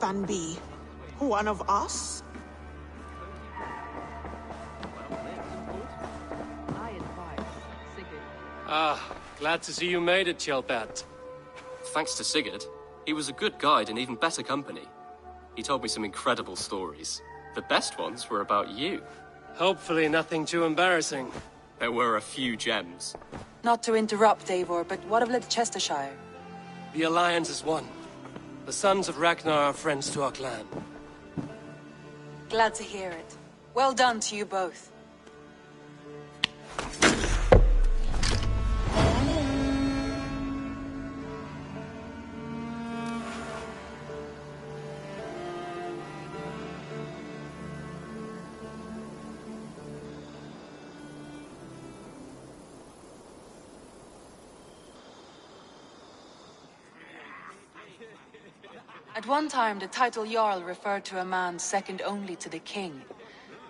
than be? One of us? Ah, glad to see you made it, Kjellbert. Thanks to Sigurd. He was a good guide and even better company. He told me some incredible stories. The best ones were about you. Hopefully nothing too embarrassing. There were a few gems. Not to interrupt, Eivor, but what of Leicestershire? The Alliance is one. The sons of Ragnar are friends to our clan. Glad to hear it. Well done to you both. At one time, the title Jarl referred to a man second only to the king,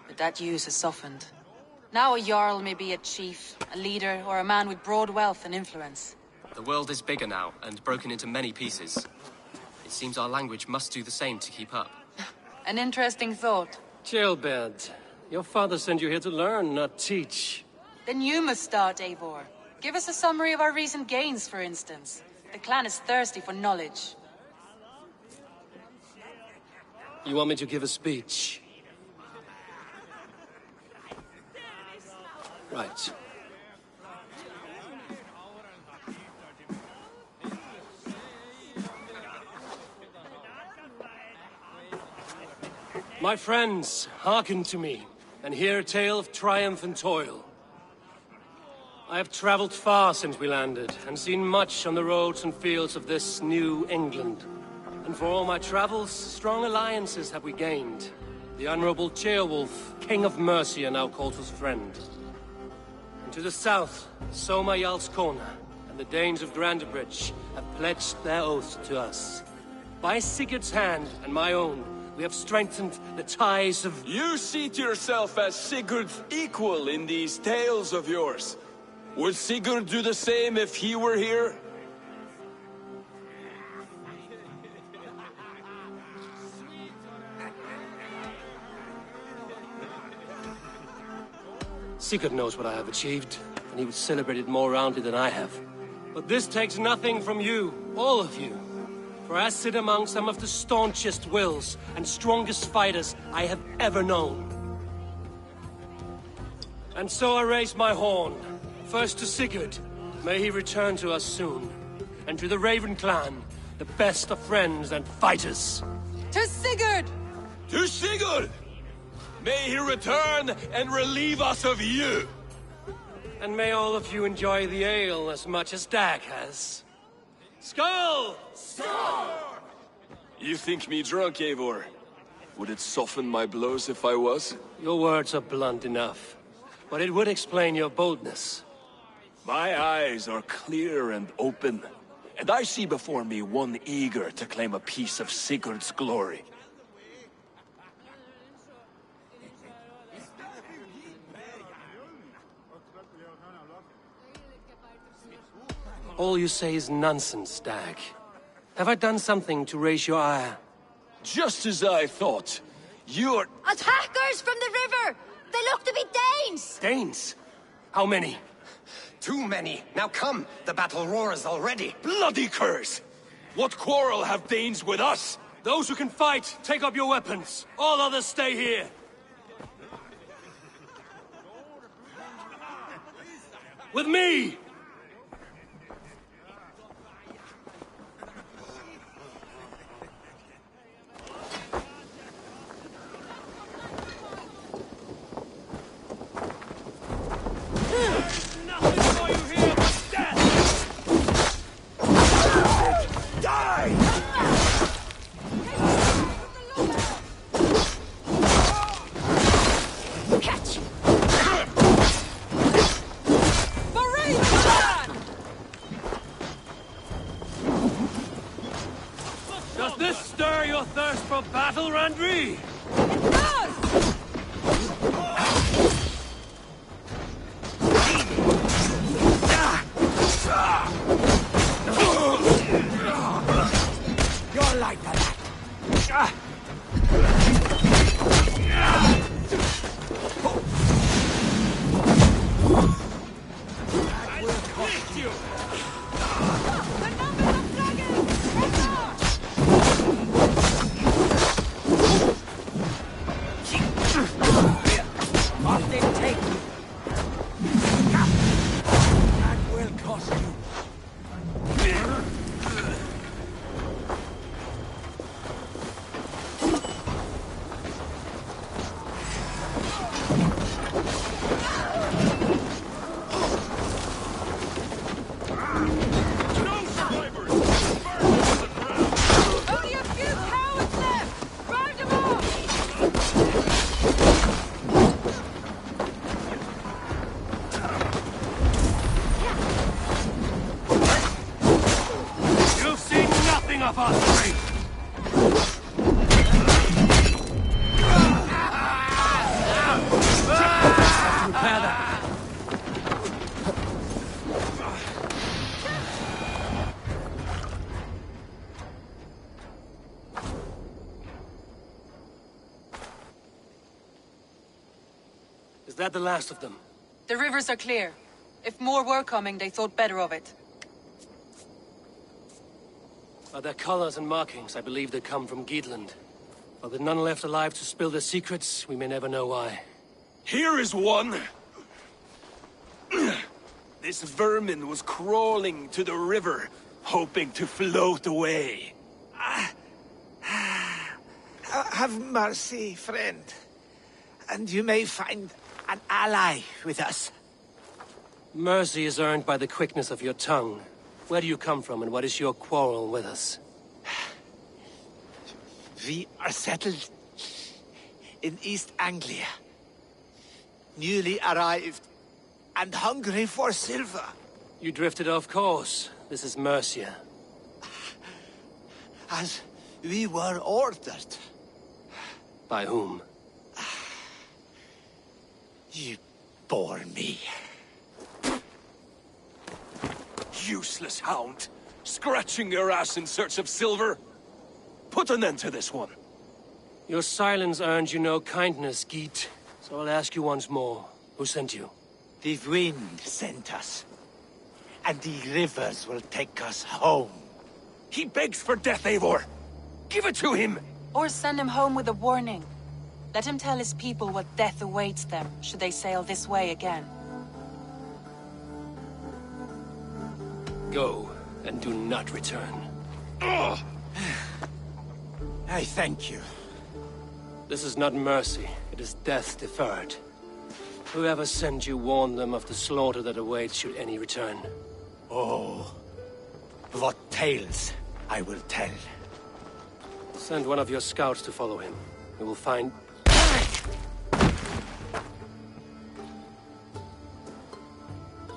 but that use has softened. Now a Jarl may be a chief, a leader, or a man with broad wealth and influence. The world is bigger now, and broken into many pieces. It seems our language must do the same to keep up. An interesting thought. Kjellbert, your father sent you here to learn, not teach. Then you must start, Eivor. Give us a summary of our recent gains, for instance. The clan is thirsty for knowledge. You want me to give a speech? Right. My friends, hearken to me, and hear a tale of triumph and toil. I have traveled far since we landed, and seen much on the roads and fields of this new England. And for all my travels, strong alliances have we gained. The Honorable Ceolwulf, King of Mercia, now calls us friend. And to the south, Soma Jarl's Corner, and the Danes of Grandebridge have pledged their oath to us. By Sigurd's hand, and my own, we have strengthened the ties of... You seat yourself as Sigurd's equal in these tales of yours. Would Sigurd do the same if he were here? Sigurd knows what I have achieved, and he would celebrate it more roundly than I have. But this takes nothing from you, all of you. For I sit among some of the staunchest wills and strongest fighters I have ever known. And so I raise my horn, first to Sigurd, may he return to us soon, and to the Raven clan, the best of friends and fighters. To Sigurd! To Sigurd! May he return and relieve us of you! And may all of you enjoy the ale as much as Dag has. Skull! Skull! You think me drunk, Eivor? Would it soften my blows if I was? Your words are blunt enough, but it would explain your boldness. My eyes are clear and open, and I see before me one eager to claim a piece of Sigurd's glory. All you say is nonsense, Dag. Have I done something to raise your ire? Just as I thought. You're... Attackers from the river! They look to be Danes! Danes? How many? Too many. Now come, the battle roars already. Bloody curse! What quarrel have Danes with us? Those who can fight, take up your weapons. All others stay here. With me! Does this stir your thirst for battle, Randri? It does! You're like that. Only a few cowards left! Round them off! You've seen nothing of us three! Repair that. Is that the last of them? The rivers are clear. If more were coming, they thought better of it. By their colors and markings, I believe they come from Geatland. But with none left alive to spill their secrets, we may never know why. Here is one. This vermin was crawling to the river, hoping to float away. Have mercy, friend. And you may find an ally with us. Mercy is earned by the quickness of your tongue. Where do you come from, and what is your quarrel with us? We are settled in East Anglia. Newly arrived and hungry for silver. You drifted off course. This is Mercia. As we were ordered. By whom? You bore me. Useless hound. Scratching your ass in search of silver. Put an end to this one. Your silence earned you no kindness, Geet. So I'll ask you once more. Who sent you? The wind sent us. And the rivers will take us home. He begs for death, Eivor. Give it to him. Or send him home with a warning. Let him tell his people what death awaits them, should they sail this way again. Go, and do not return. I thank you. This is not mercy, it is death deferred. Whoever sent you warned them of the slaughter that awaits should any return. Oh, what tales I will tell. Send one of your scouts to follow him. We will find...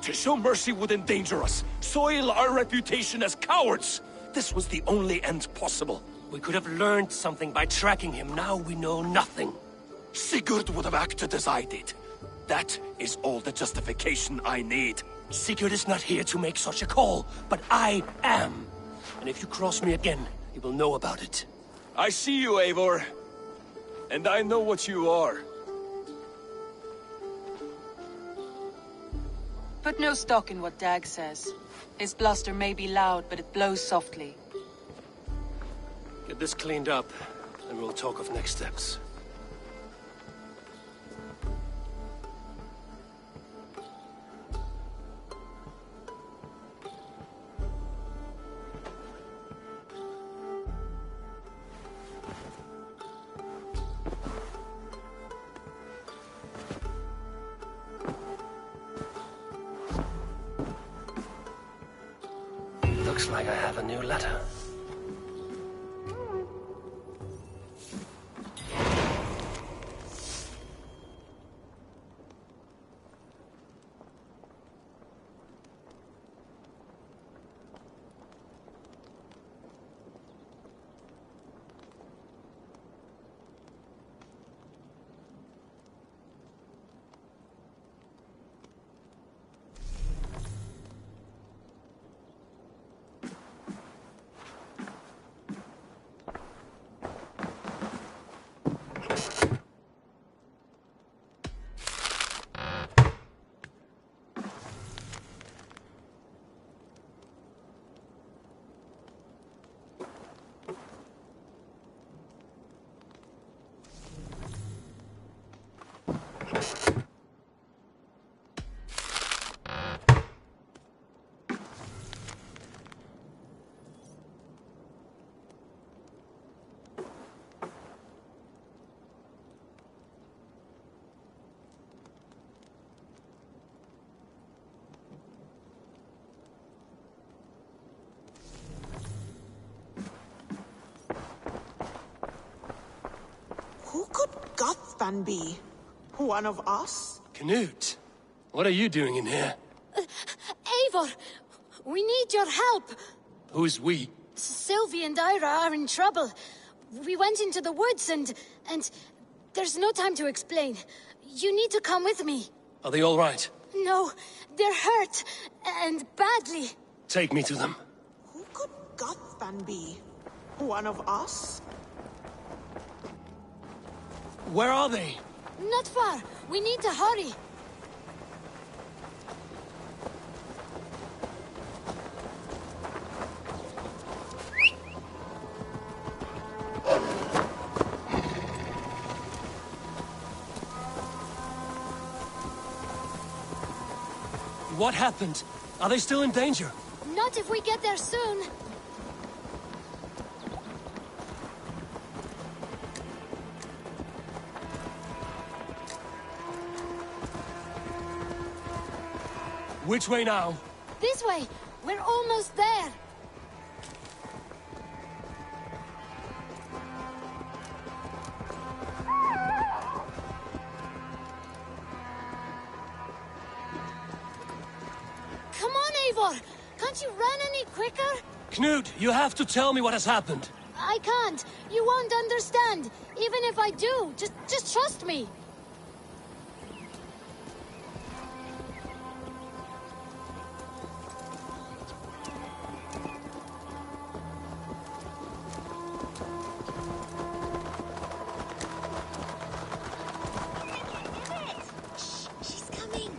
To show mercy would endanger us, soil our reputation as cowards. This was the only end possible. We could have learned something by tracking him. Now we know nothing. Sigurd would have acted as I did. That is all the justification I need. Sigurd is not here to make such a call, but I am. And if you cross me again, you will know about it. I see you, Eivor. And I know what you are. Put no stock in what Dag says. His bluster may be loud, but it blows softly. Get this cleaned up, and we'll talk of next steps. Looks like I have a new letter. Van be? One of us? Knut, what are you doing in here? Eivor, we need your help. Who's we? Sylvie and Ira are in trouble. We went into the woods and there's no time to explain. You need to come with me. Are they all right? No, they're hurt, and badly. Take me to them. Who could Goth Van be? One of us? Where are they? Not far. We need to hurry. What happened? Are they still in danger? Not if we get there soon. Which way now? This way. We're almost there. Come on, Eivor. Can't you run any quicker? Knut, you have to tell me what has happened. I can't. You won't understand. Even if I do, just trust me. She's coming.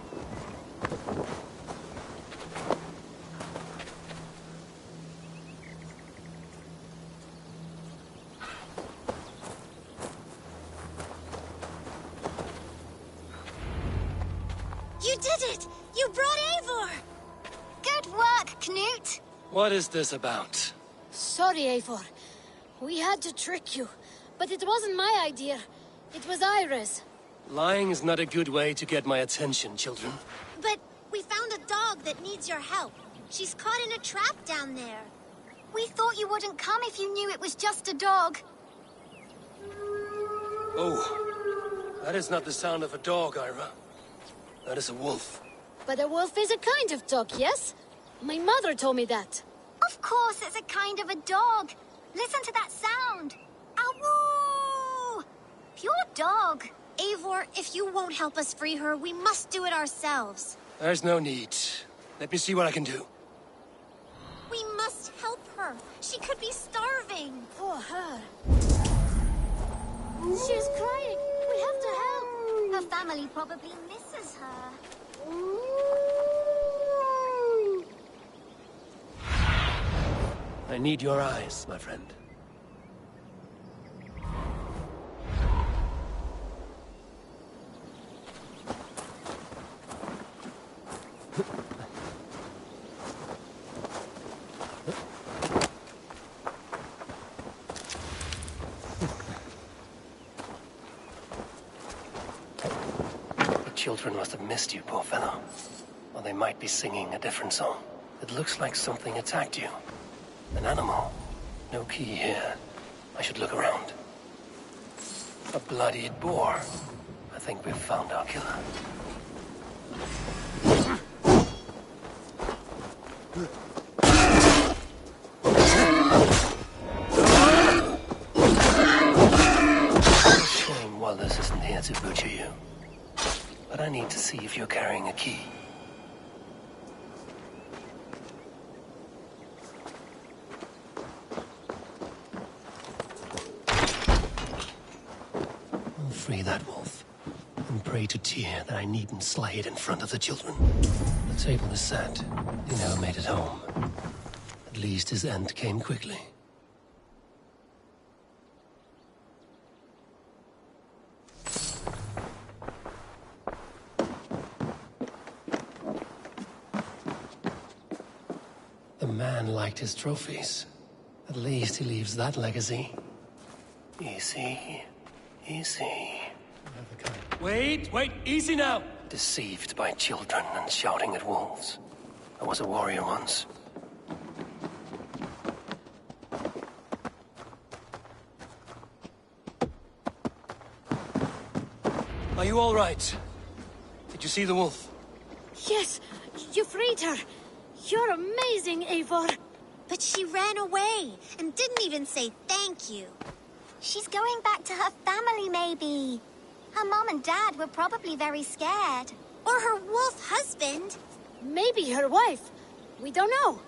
You did it! You brought Eivor! Good work, Knut! What is this about? Sorry, Eivor. We had to trick you. But it wasn't my idea. It was Ira's. Lying is not a good way to get my attention, children. But we found a dog that needs your help. She's caught in a trap down there. We thought you wouldn't come if you knew it was just a dog. Oh, that is not the sound of a dog, Ira. That is a wolf. But a wolf is a kind of dog, yes? My mother told me that. Of course it's a kind of a dog. Listen to that sound. Awoo! Pure dog. Eivor, if you won't help us free her, we must do it ourselves. There's no need. Let me see what I can do. We must help her. She could be starving. Poor her. She's crying. We have to help. Her family probably misses her. I need your eyes, my friend. The children must have missed you, poor fellow. Or they might be singing a different song. It looks like something attacked you. An animal. No key here. I should look around. A bloodied boar. I think we've found our killer. Shame Wallace isn't here to butcher you. But I need to see if you're carrying a key. I'll free that wolf, and pray to Tyr that I needn't slay it in front of the children. The table is set. He never made it home. At least his end came quickly. The man liked his trophies. At least he leaves that legacy. Easy. Easy. Wait, easy now! Deceived by children and shouting at wolves. I was a warrior once. Are you all right? Did you see the wolf? Yes, you freed her. You're amazing, Eivor. But she ran away and didn't even say thank you. She's going back to her family, maybe. Her mom and dad were probably very scared. Or her wolf husband. Maybe her wife. We don't know.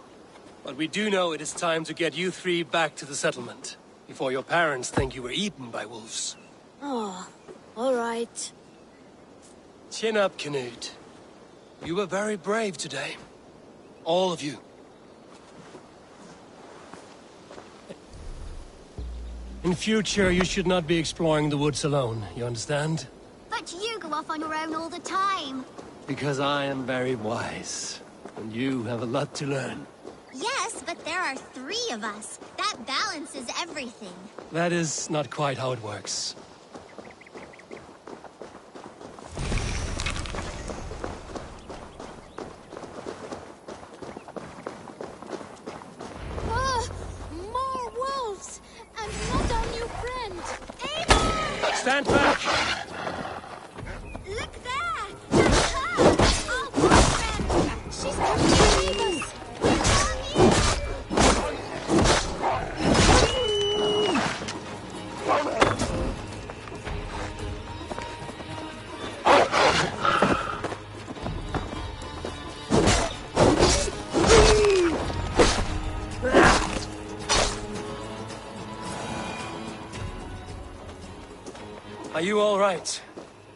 But we do know it is time to get you three back to the settlement, before your parents think you were eaten by wolves. Oh, all right. Chin up, Canute. You were very brave today. All of you. In future, you should not be exploring the woods alone, you understand? But you go off on your own all the time. Because I am very wise, and you have a lot to learn. Yes, but there are 3 of us. That balances everything. That is not quite how it works. Oh, more wolves! And not our new friend! Eivor! Stand back! Look there! That's her! Our wolf friend! She's coming to save us! Are you all right?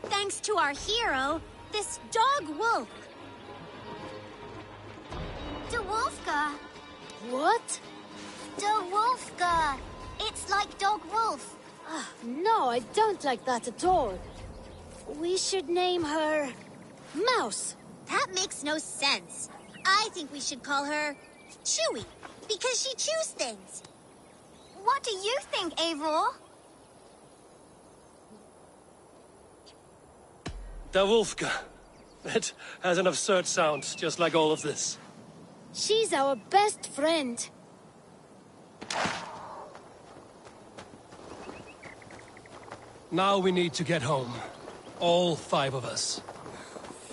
Thanks to our hero, this dog wolf. De Wolfka. What? De Wolfka. It's like dog wolf. No, I don't like that at all. We should name her... Mouse. That makes no sense. I think we should call her Chewy, because she chews things. What do you think, Eivor? Da Wolfka. That has an absurd sound, just like all of this. She's our best friend. Now we need to get home. All 5 of us.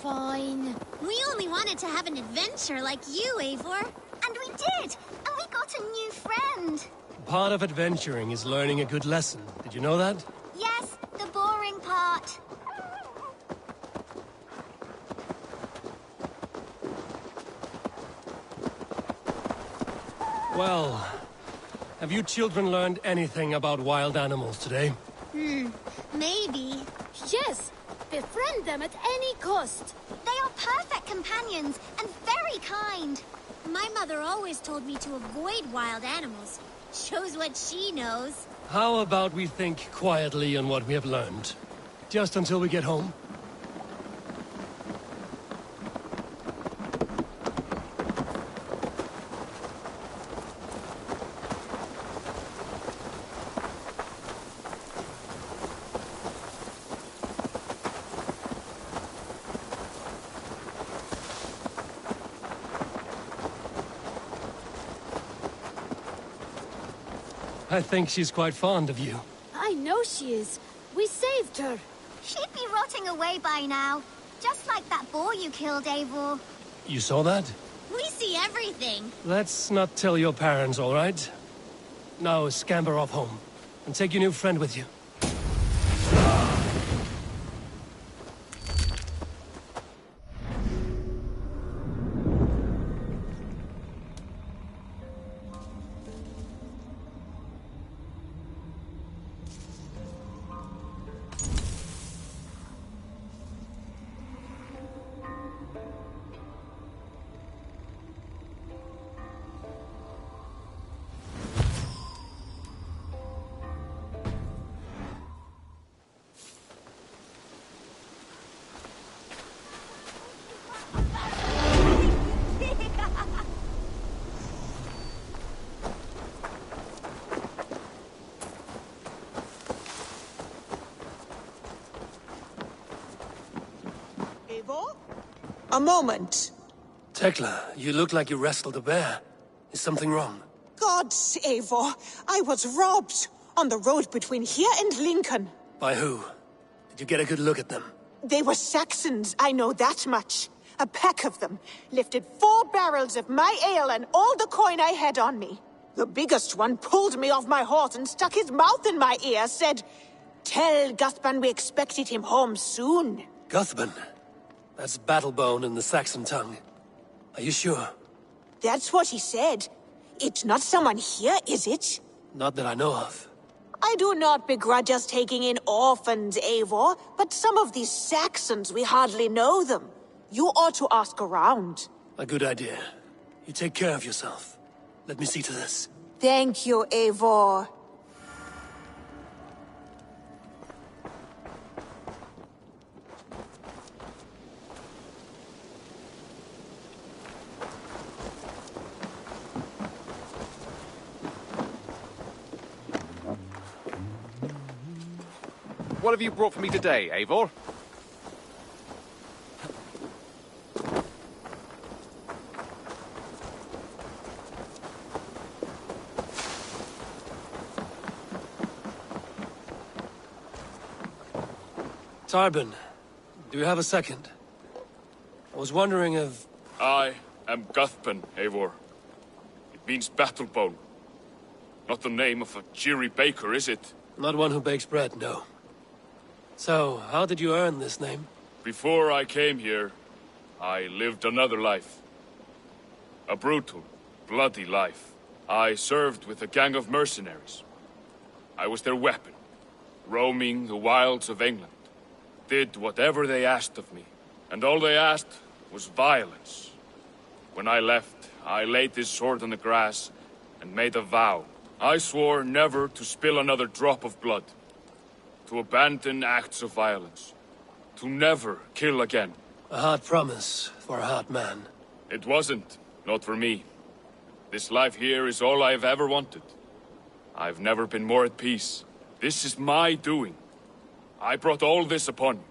Fine. We only wanted to have an adventure like you, Eivor. And we did! And we got a new friend! Part of adventuring is learning a good lesson. Did you know that? Yes, the boring part. Well, have you children learned anything about wild animals today? Maybe. Yes, befriend them at any cost. They are perfect companions and very kind. My mother always told me to avoid wild animals. Shows what she knows. How about we think quietly on what we have learned? Just until we get home? I think she's quite fond of you. I know she is. We saved her. She'd be rotting away by now. Just like that boar you killed, Eivor. You saw that? We see everything. Let's not tell your parents, all right? Now scamper off home. And take your new friend with you. Eivor? A moment. Tekla, you look like you wrestled a bear. Is something wrong? Gods, Eivor, I was robbed on the road between here and Lincoln. By who? Did you get a good look at them? They were Saxons, I know that much. A pack of them lifted 4 barrels of my ale and all the coin I had on me. The biggest one pulled me off my horse and stuck his mouth in my ear, said, "Tell Guthban we expected him home soon." Guthban? That's Battlebone in the Saxon tongue. Are you sure? That's what he said. It's not someone here, is it? Not that I know of. I do not begrudge us taking in orphans, Eivor, but some of these Saxons, we hardly know them. You ought to ask around. A good idea. You take care of yourself. Let me see to this. Thank you, Eivor. What have you brought for me today, Eivor? Tarbin, do you have a second? I was wondering if... I am Guthban, Eivor. It means Battlebone. Not the name of a cheery baker, is it? Not one who bakes bread, no. So, how did you earn this name? Before I came here, I lived another life. A brutal, bloody life. I served with a gang of mercenaries. I was their weapon, roaming the wilds of England. Did whatever they asked of me, and all they asked was violence. When I left, I laid this sword on the grass and made a vow. I swore never to spill another drop of blood, to abandon acts of violence, to never kill again. A hard promise for a hard man. It wasn't, not for me. This life here is all I've ever wanted. I've never been more at peace. This is my doing. I brought all this upon you.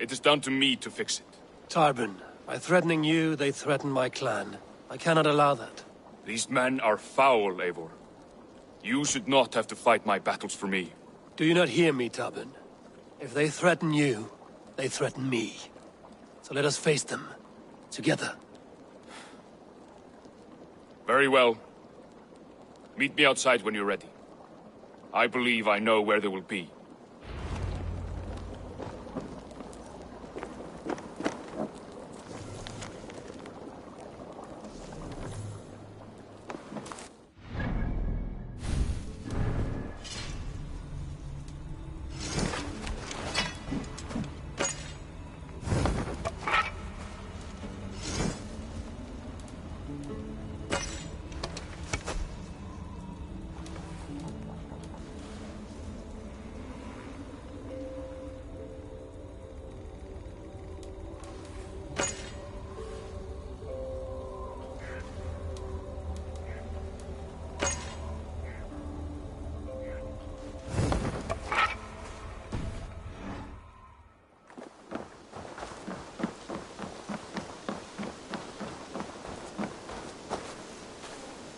It is down to me to fix it. Tarbin, by threatening you, they threaten my clan. I cannot allow that. These men are foul, Eivor. You should not have to fight my battles for me. Do you not hear me, Tarbin? If they threaten you, they threaten me. So let us face them. Together. Very well. Meet me outside when you're ready. I believe I know where they will be.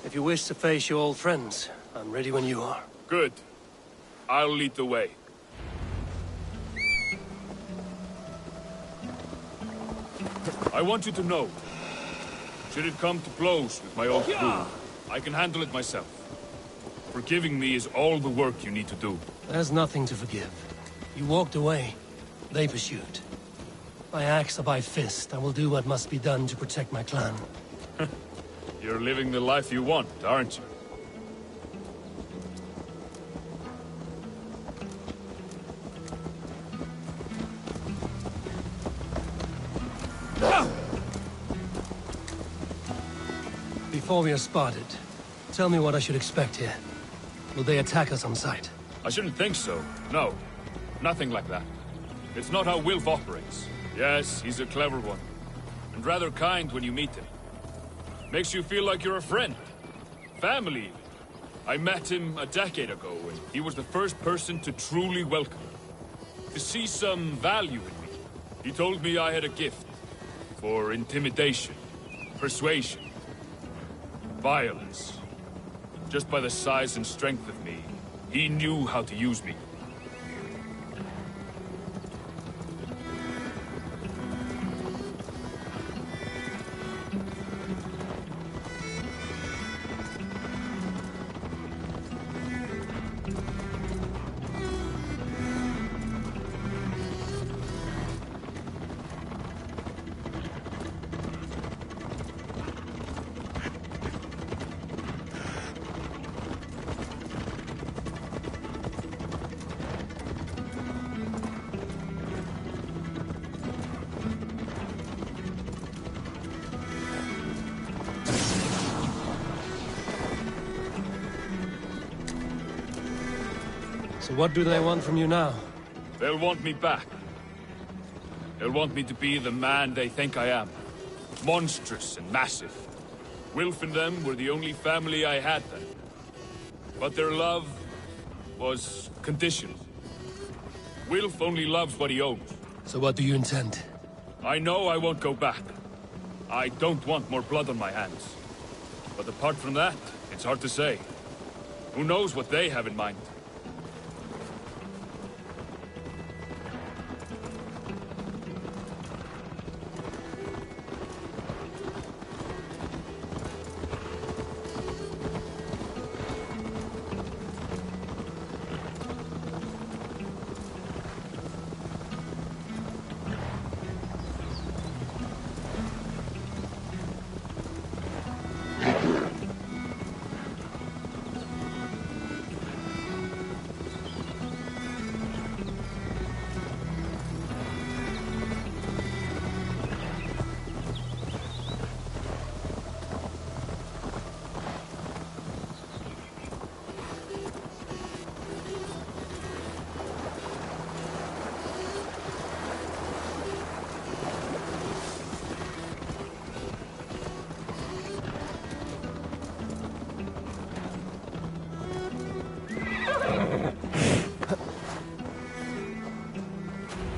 If you wish to face your old friends, I'm ready when you are. Good. I'll lead the way. I want you to know, should it come to blows with my old crew, I can handle it myself. Forgiving me is all the work you need to do. There's nothing to forgive. You walked away. They pursued. By axe or by fist, I will do what must be done to protect my clan. You're living the life you want, aren't you? Before we are spotted, tell me what I should expect here. Will they attack us on sight? I shouldn't think so. No. Nothing like that. It's not how Wilf operates. Yes, he's a clever one. And rather kind when you meet him. Makes you feel like you're a friend. Family, even. I met him a decade ago, and he was the first person to truly welcome me. To see some value in me. He told me I had a gift. For intimidation. Persuasion. Violence. Just by the size and strength of me, he knew how to use me. So what do they want from you now? They'll want me back. They'll want me to be the man they think I am. Monstrous and massive. Wilf and them were the only family I had then. But their love was conditional. Wilf only loves what he owns. So what do you intend? I know I won't go back. I don't want more blood on my hands. But apart from that, it's hard to say. Who knows what they have in mind?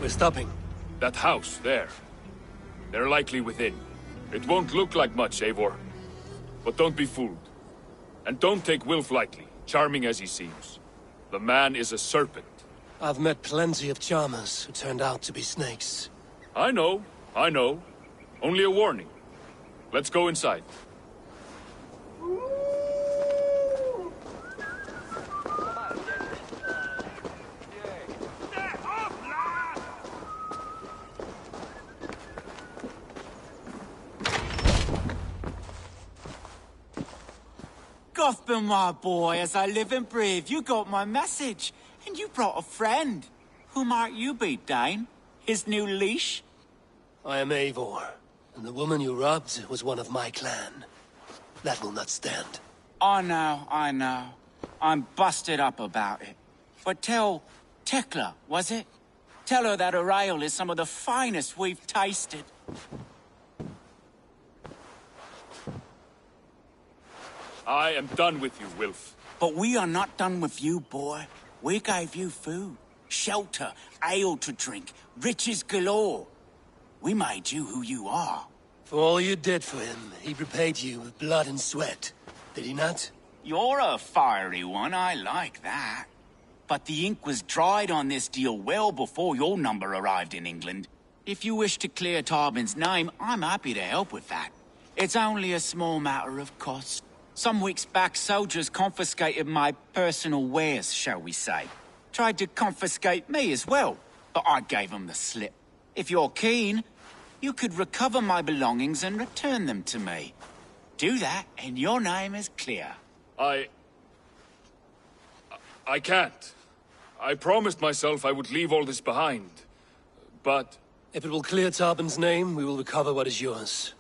We're stopping. That house, there. They're likely within. It won't look like much, Eivor. But don't be fooled. And don't take Wilf lightly, charming as he seems. The man is a serpent. I've met plenty of charmers who turned out to be snakes. I know. Only a warning. Let's go inside. Gothman, my boy, as I live and breathe, you got my message. And you brought a friend. Who might you be, Dane? His new leash? I am Eivor, and the woman you robbed was one of my clan. That will not stand. I know. I'm busted up about it. But tell Tekla, was it? Tell her that her ale is some of the finest we've tasted. I am done with you, Wilf. But we are not done with you, boy. We gave you food, shelter, ale to drink, riches galore. We made you who you are. For all you did for him, he repaid you with blood and sweat. Did he not? You're a fiery one, I like that. But the ink was dried on this deal well before your number arrived in England. If you wish to clear Tarbin's name, I'm happy to help with that. It's only a small matter of cost. Some weeks back, soldiers confiscated my personal wares, shall we say. Tried to confiscate me as well, but I gave them the slip. If you're keen, you could recover my belongings and return them to me. Do that, and your name is clear. I can't. I promised myself I would leave all this behind. But... If it will clear Tarbin's name, we will recover what is yours.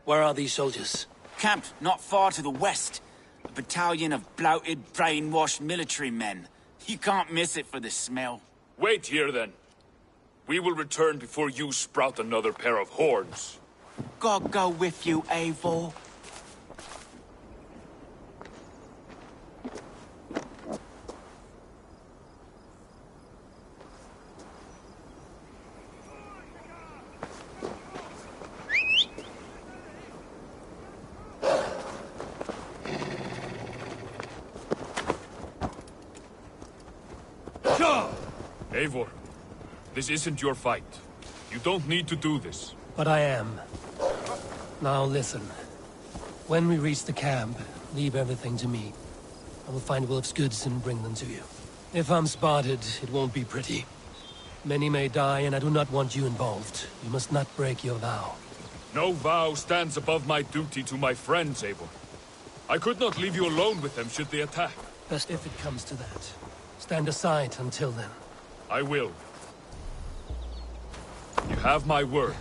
Where are these soldiers? Camped not far to the west. A battalion of bloated, brainwashed military men. You can't miss it for the smell. Wait here, then. We will return before you sprout another pair of horns. God go with you, Eivor. Eivor, this isn't your fight. You don't need to do this. But I am. Now listen. When we reach the camp, leave everything to me. I will find Wilf's goods and bring them to you. If I'm spotted, it won't be pretty. Many may die, and I do not want you involved. You must not break your vow. No vow stands above my duty to my friends, Eivor. I could not leave you alone with them should they attack. Best if it comes to that. Stand aside until then. I will. You have my word.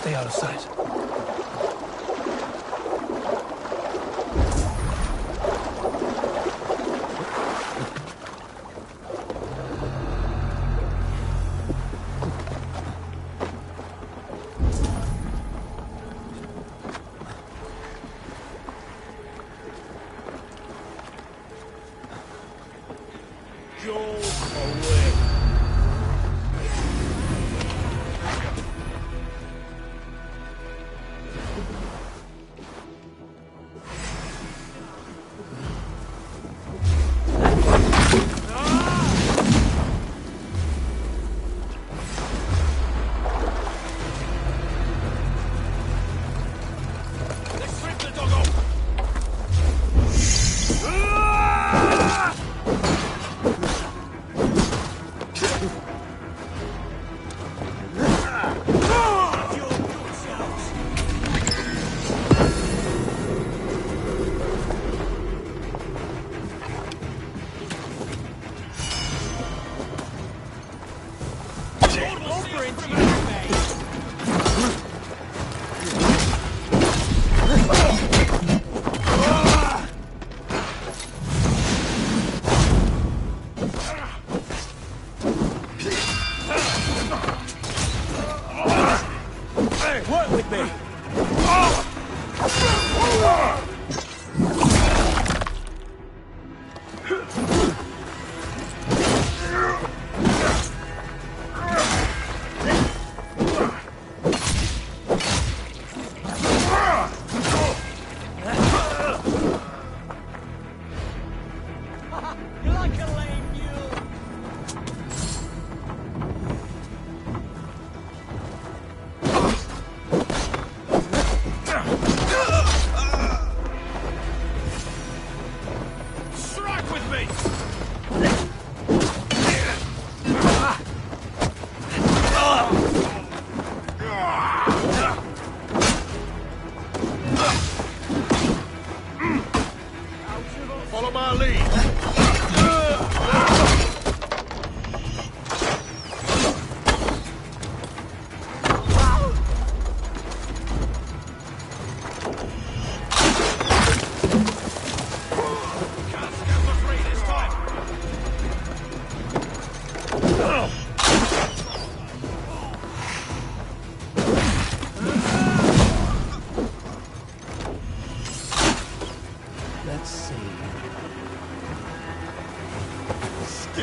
Stay out of sight. Follow my lead. Let's see. The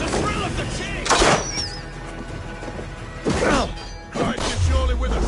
thrill of the chase! Right, you're surely with us.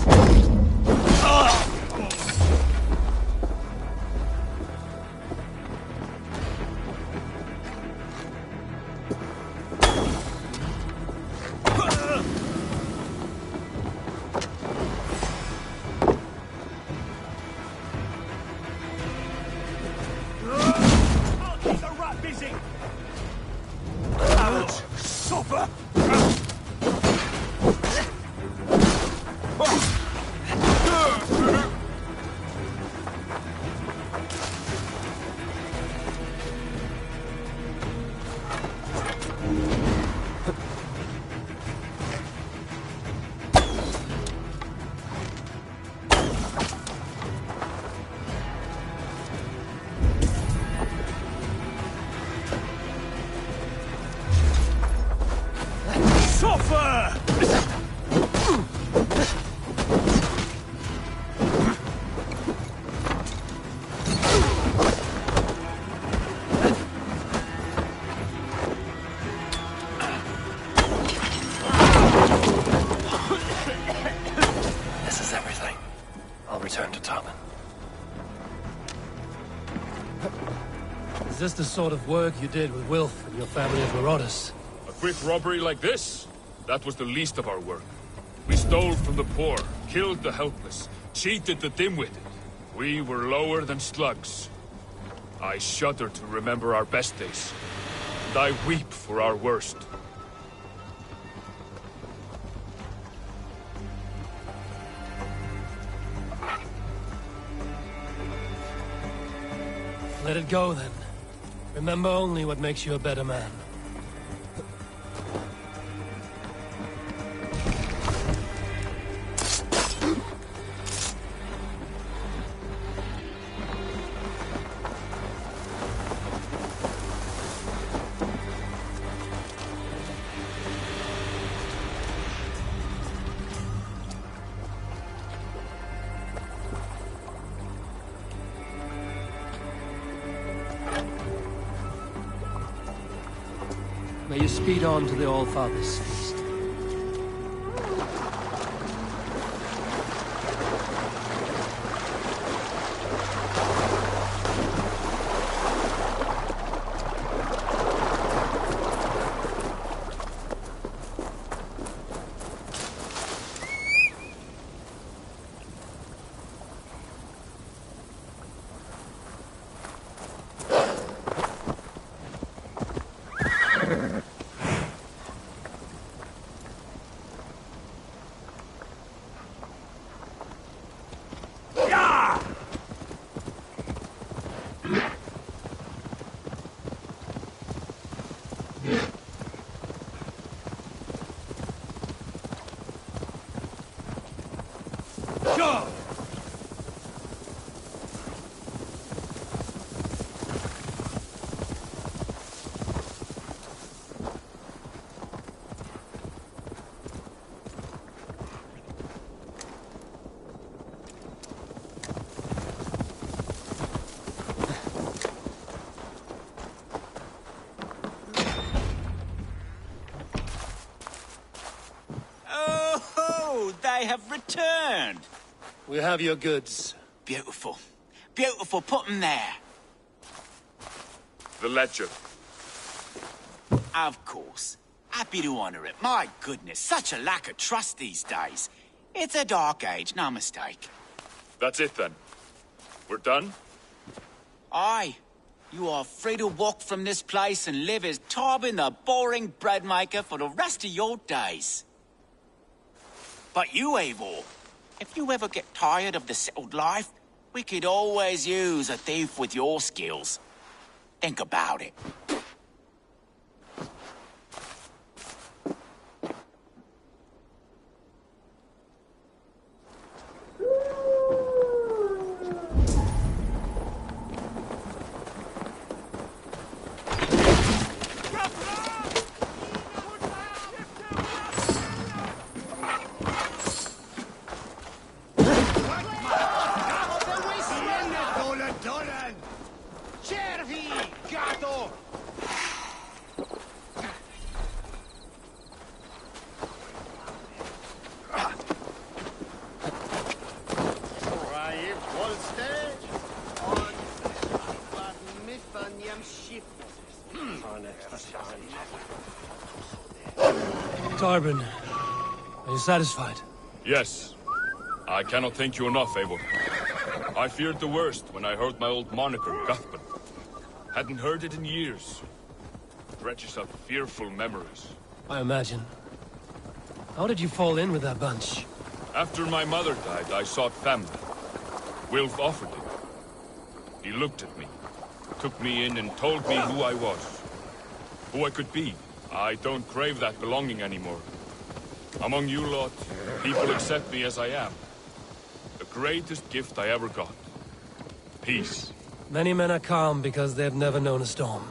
return to Tarman. Is this the sort of work you did with Wilf and your family of marauders? A quick robbery like this? That was the least of our work. We stole from the poor, killed the helpless, cheated the dim-witted. We were lower than slugs. I shudder to remember our best days, and I weep for our worst. Let it go, then. Remember only what makes you a better man. May you speed on to the All-Father's feast. They have returned. We have your goods. Beautiful. Beautiful. Put them there. The ledger. Of course. Happy to honor it. My goodness, such a lack of trust these days. It's a dark age, no mistake. That's it then. We're done? Aye. You are free to walk from this place and live as Tarbin the boring bread maker for the rest of your days. But you, Eivor, if you ever get tired of the settled life, we could always use a thief with your skills. Think about it. Tarbin, are you satisfied? Yes. I cannot thank you enough, Eivor. I feared the worst when I heard my old moniker, Guthban. Hadn't heard it in years. It dredges up fearful memories. I imagine. How did you fall in with that bunch? After my mother died, I sought family. Wilf offered it. He looked at me, took me in and told me who I was. Who I could be. I don't crave that belonging anymore. Among you lot, people accept me as I am. The greatest gift I ever got. Peace. Many men are calm because they've never known a storm.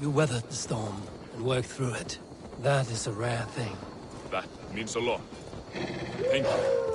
You weathered the storm and worked through it. That is a rare thing. That means a lot. Thank you.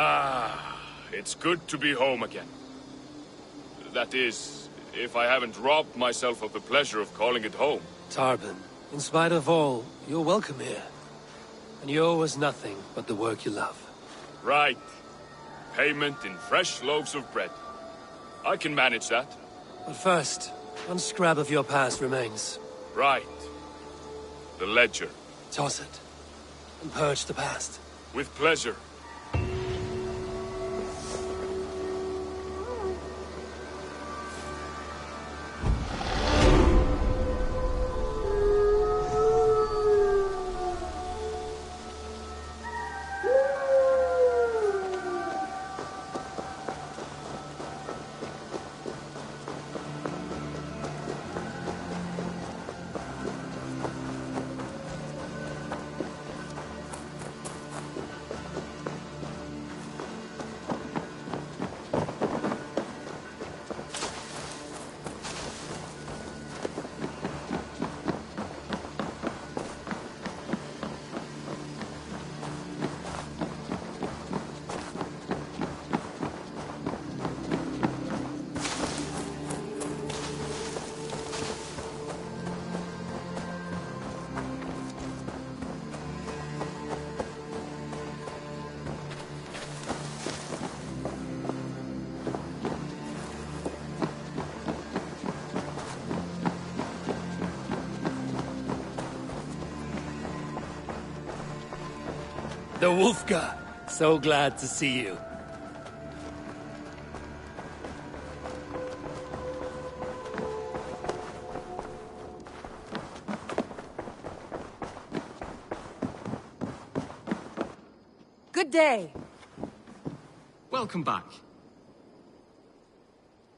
Ah, it's good to be home again. That is, if I haven't robbed myself of the pleasure of calling it home. Tarban, in spite of all, you're welcome here. And you owe us nothing but the work you love. Right. Payment in fresh loaves of bread. I can manage that. But first, one scrap of your past remains. Right. The ledger. Toss it, and purge the past. With pleasure. The Wolfka! So glad to see you. Good day. Welcome back.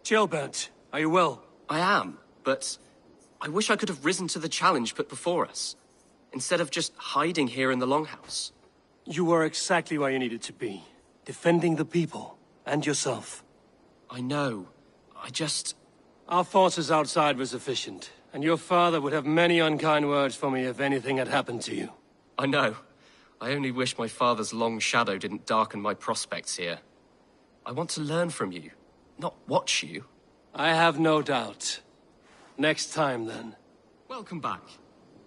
Chilbert, are you well? I am, but I wish I could have risen to the challenge put before us, instead of just hiding here in the Longhouse. You were exactly where you needed to be. Defending the people, and yourself. I know. Our forces outside were sufficient, and your father would have many unkind words for me if anything had happened to you. I know. I only wish my father's long shadow didn't darken my prospects here. I want to learn from you, not watch you. I have no doubt. Next time, then. Welcome back.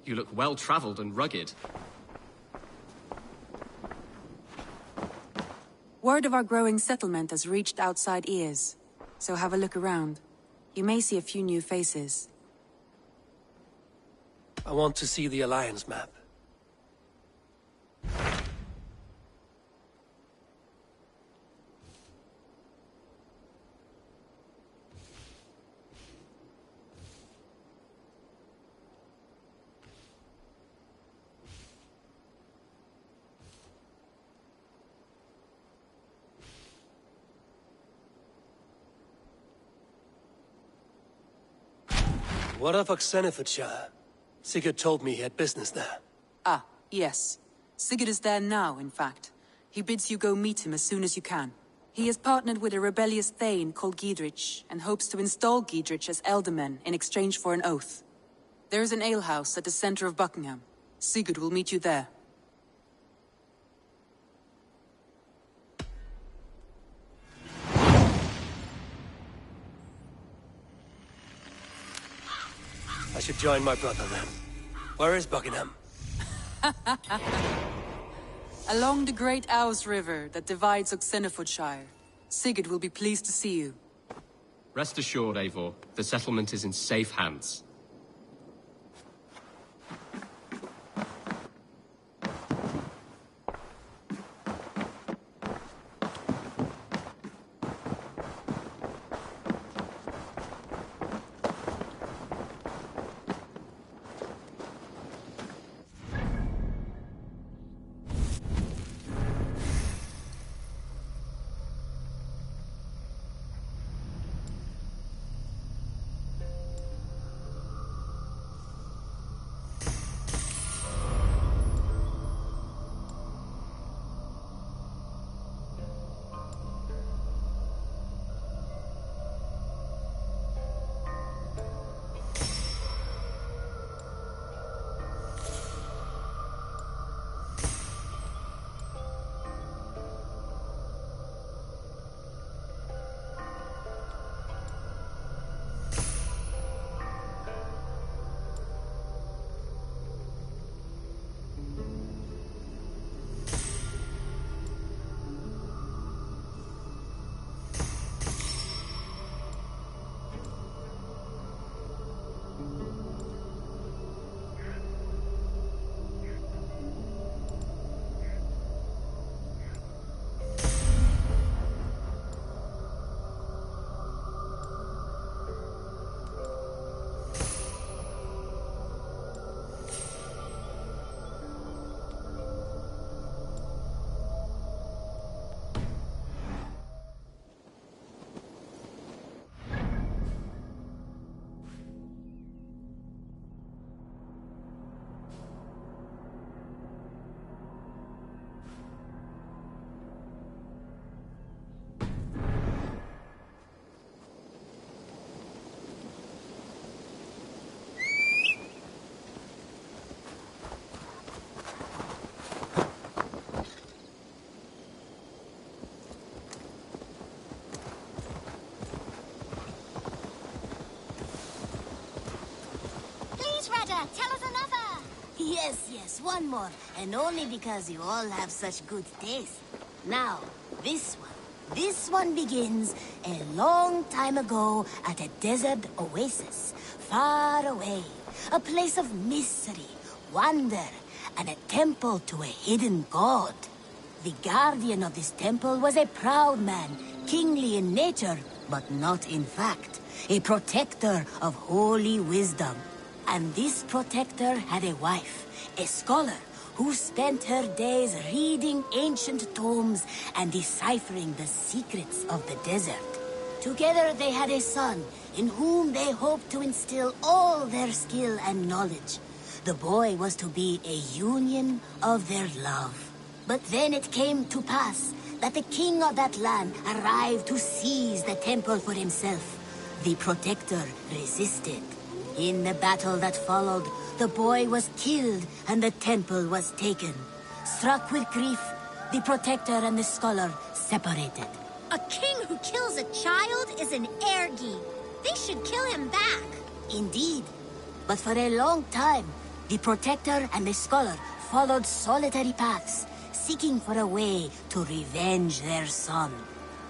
You look well-traveled and rugged. Word of our growing settlement has reached outside ears, so have a look around. You may see a few new faces. I want to see the Alliance map. What of Oxenfordshire? Sigurd told me he had business there. Ah, yes. Sigurd is there now, in fact. He bids you go meet him as soon as you can. He has partnered with a rebellious thane called Giedrich, and hopes to install Giedrich as Elderman in exchange for an oath. There is an alehouse at the center of Buckingham. Sigurd will meet you there. I should join my brother then. Where is Buckingham? Along the great Ouse River that divides Oxenfordshire. Sigurd will be pleased to see you. Rest assured, Eivor, the settlement is in safe hands. Tell us another! Yes, one more. And only because you all have such good taste. Now, this one. This one begins a long time ago at a desert oasis, far away. A place of mystery, wonder, and a temple to a hidden god. The guardian of this temple was a proud man, kingly in nature, but not in fact. A protector of holy wisdom. And this protector had a wife, a scholar, who spent her days reading ancient tomes and deciphering the secrets of the desert. Together they had a son, in whom they hoped to instill all their skill and knowledge. The boy was to be a union of their love. But then it came to pass that the king of that land arrived to seize the temple for himself. The protector resisted. In the battle that followed, the boy was killed and the temple was taken. Struck with grief, the protector and the scholar separated. A king who kills a child is an ergi. They should kill him back. Indeed. But for a long time, the protector and the scholar followed solitary paths, seeking for a way to revenge their son.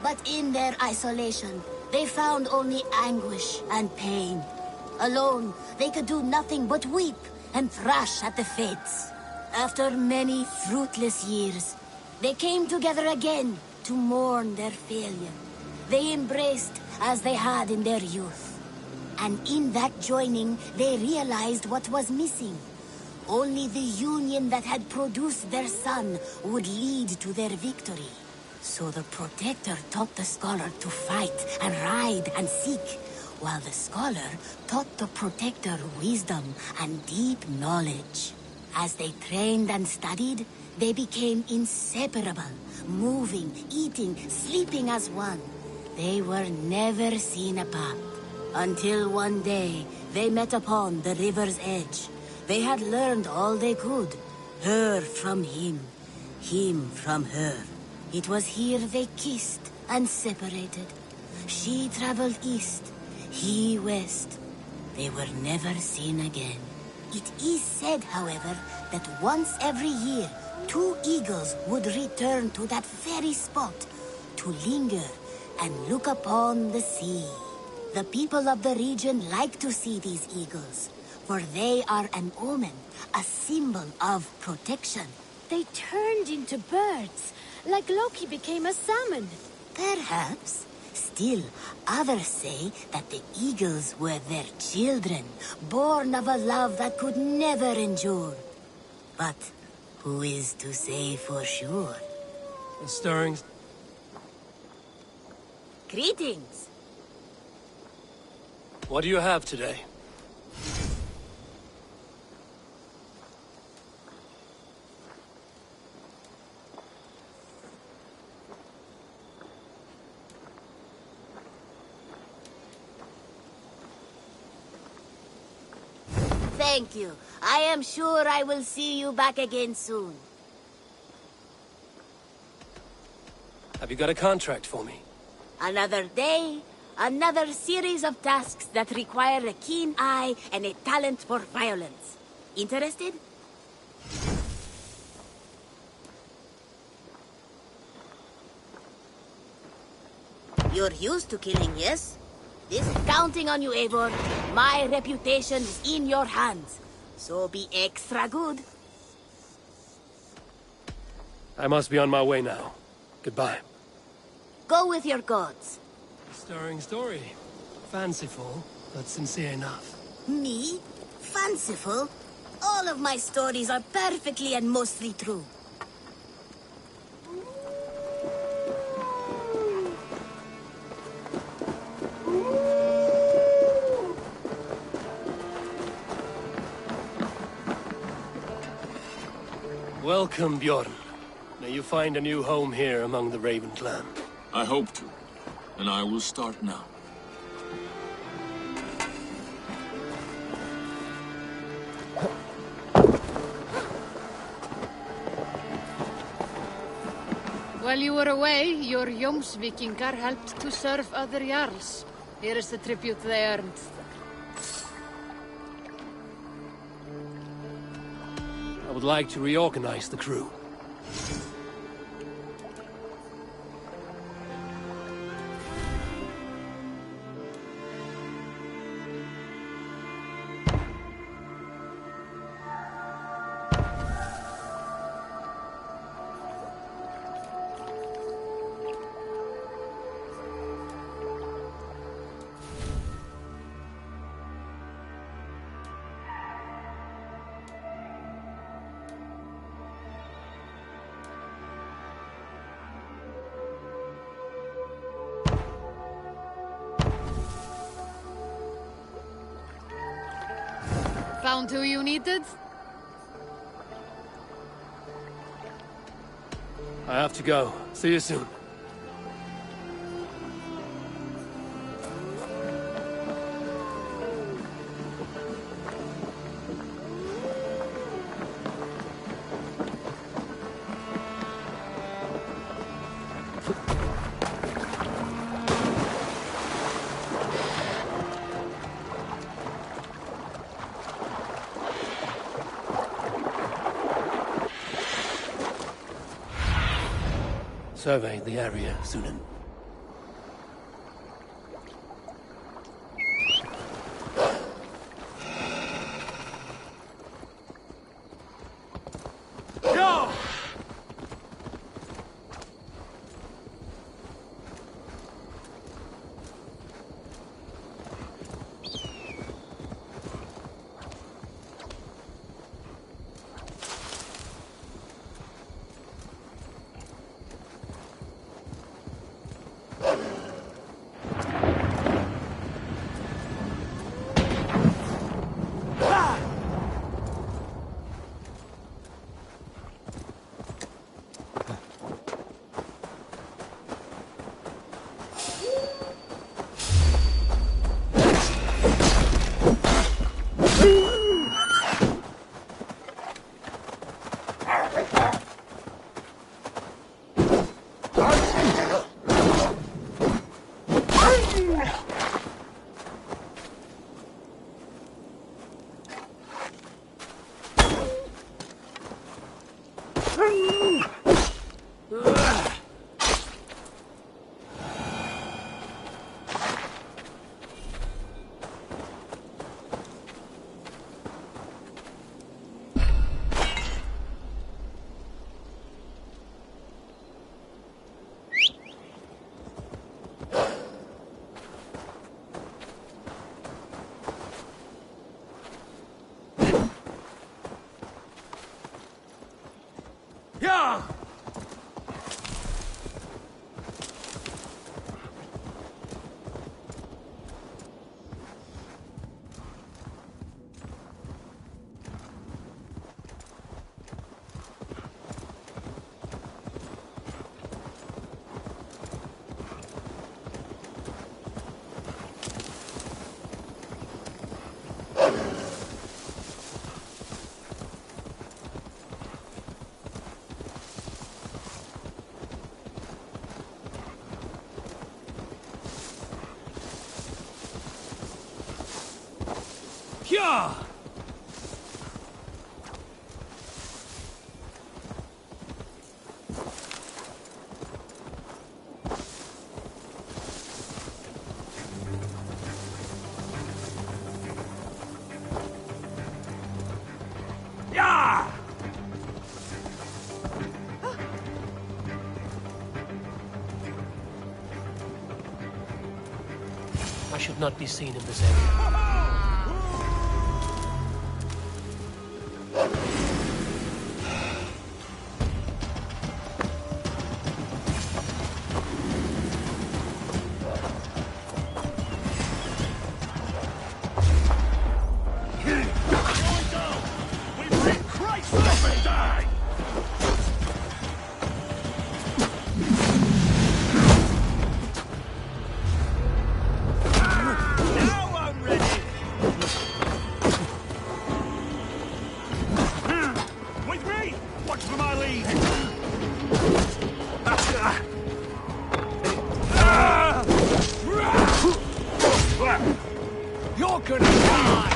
But in their isolation, they found only anguish and pain. Alone, they could do nothing but weep and thrash at the fates. After many fruitless years, they came together again to mourn their failure. They embraced as they had in their youth. And in that joining, they realized what was missing. Only the union that had produced their son would lead to their victory. So the protector taught the scholar to fight and ride and seek, while the scholar taught the protector wisdom and deep knowledge. As they trained and studied, they became inseparable, moving, eating, sleeping as one. They were never seen apart, until one day they met upon the river's edge. They had learned all they could, her from him from her. It was here they kissed and separated. She traveled east, he west. They were never seen again. It is said, however, that once every year, 2 eagles would return to that very spot to linger and look upon the sea. The people of the region like to see these eagles, for they are an omen, a symbol of protection. They turned into birds, like Loki became a salmon. Perhaps. Still, others say that the eagles were their children, born of a love that could never endure. But who is to say for sure? The stirrings. Greetings. What do you have today? Thank you. I am sure I will see you back again soon. Have you got a contract for me? Another day, another series of tasks that require a keen eye and a talent for violence. Interested? You're used to killing, yes? This is counting on you, Eivor. My reputation is in your hands. So be extra good. I must be on my way now. Goodbye. Go with your gods. Stirring story. Fanciful, but sincere enough. Me? Fanciful? All of my stories are perfectly and mostly true. Welcome, Bjorn. May you find a new home here among the Raven clan. I hope to. And I will start now. While you were away, your Jomsvikingar helped to serve other Jarls. Here is the tribute they earned. would like to reorganize the crew. Found who you needed? I have to go. See you soon. Survey the area, Sunan. Go! Yeah! Yeah! Yeah! I should not be seen in this area. You're gonna die!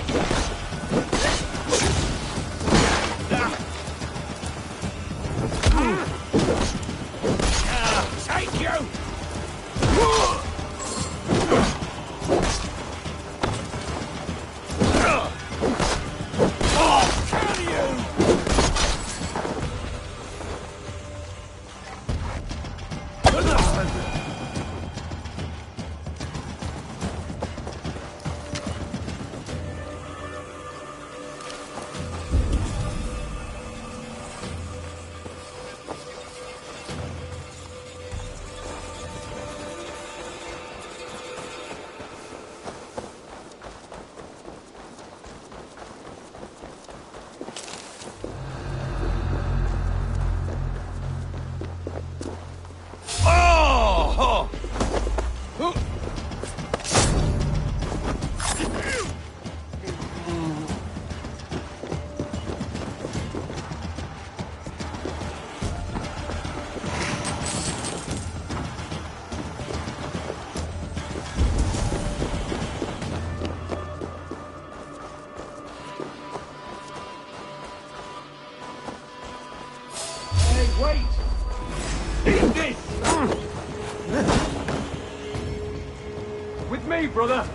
save, brother!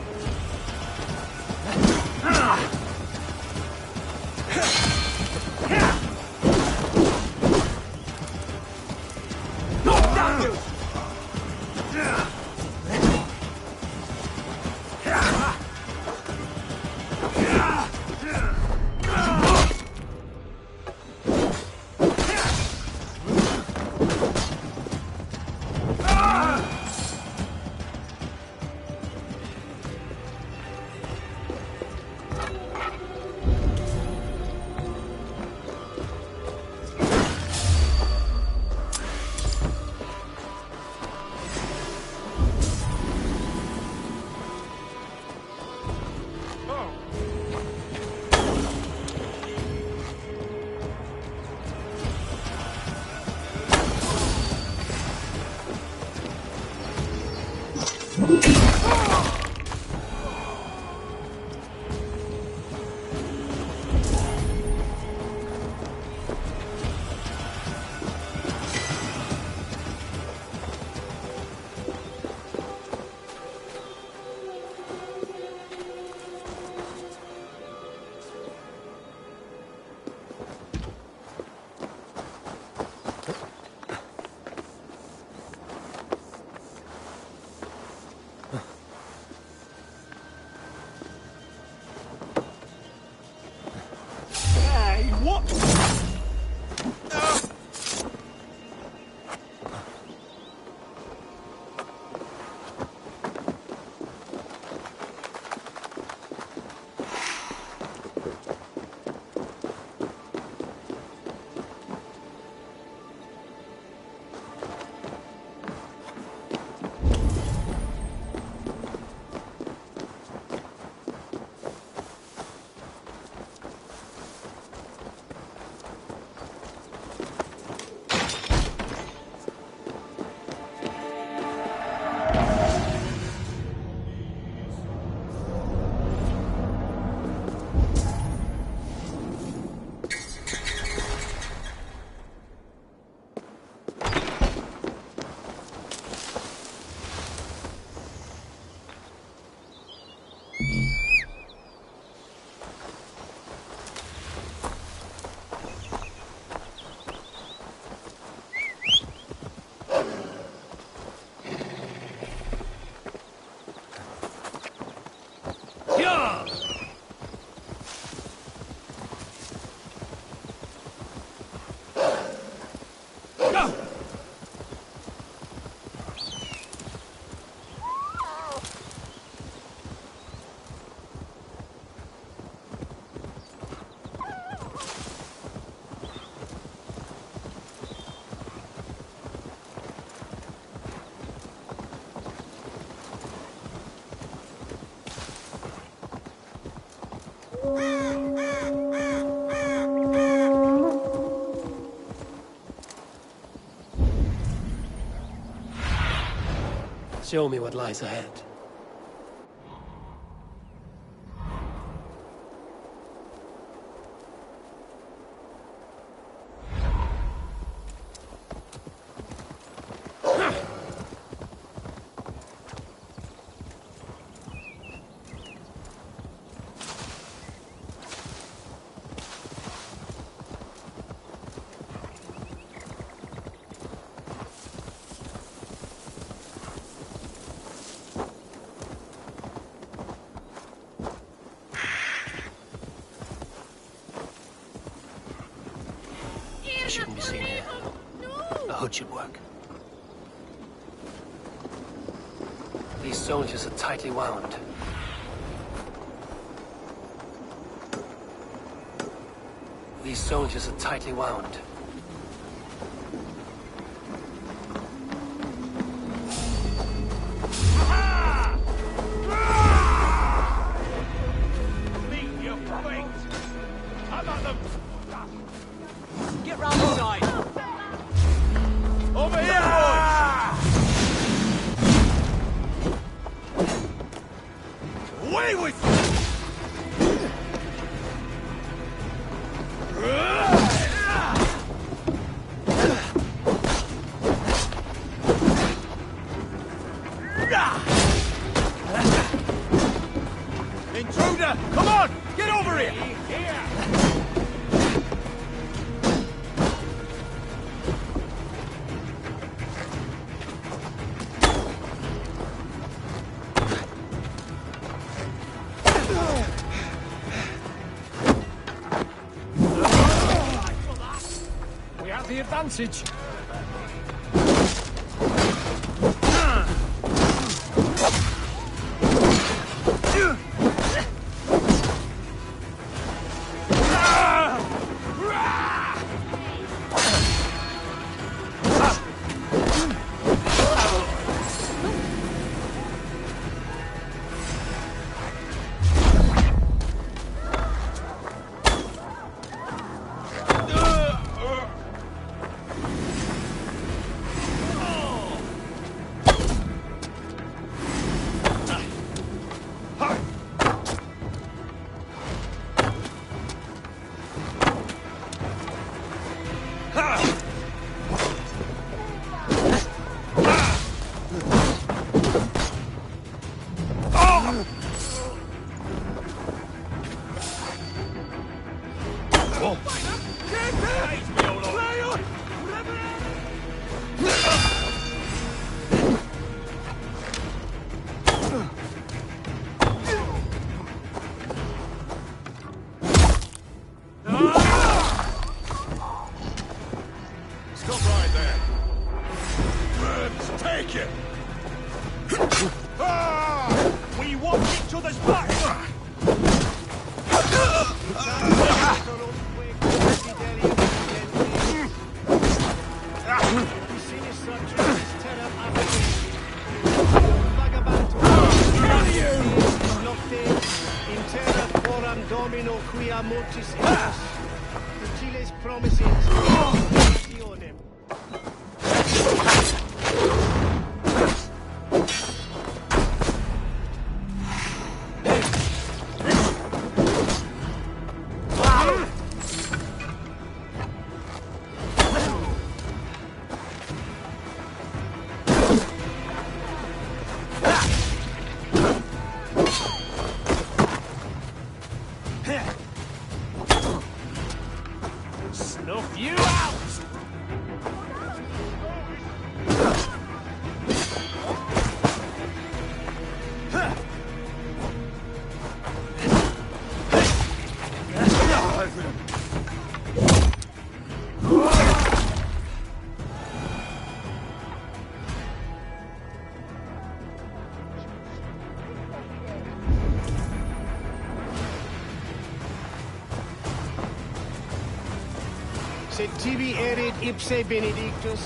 Show me what lies ahead. Shouldn't be seen here. A hood should work. These soldiers are tightly wound. These soldiers are tightly wound. Meet your fate! I'm on them! Get round the side! Over here, boys! Away with you! intruder! Come on! Get over here! We have the advantage. Snuff you out! Sed tibi erit ipse benedictus,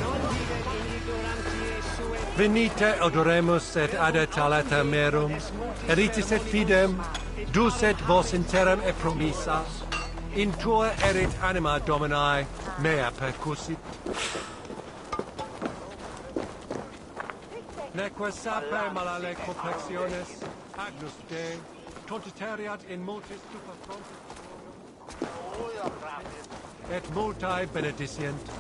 non vivet in ignorantie sue... Venite odoremus et adetalata merum, eritis et fidem, dus et vos in terram e promissa, in tua erit anima Domini, mea percussit. Neque saper malale complexiones, agnus Dei, tontitariat in multis stupa frontis, et multae benedicient.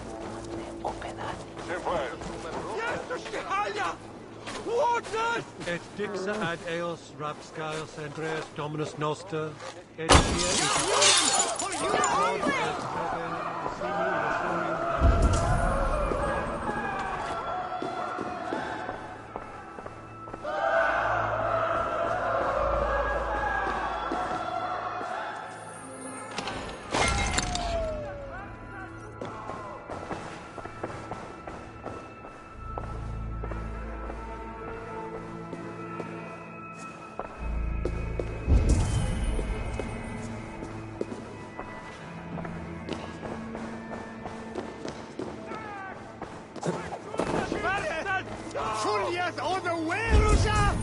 Et dixa ad eos rapscaios Andreas Dominus Noster, et Furiat oder Werusa!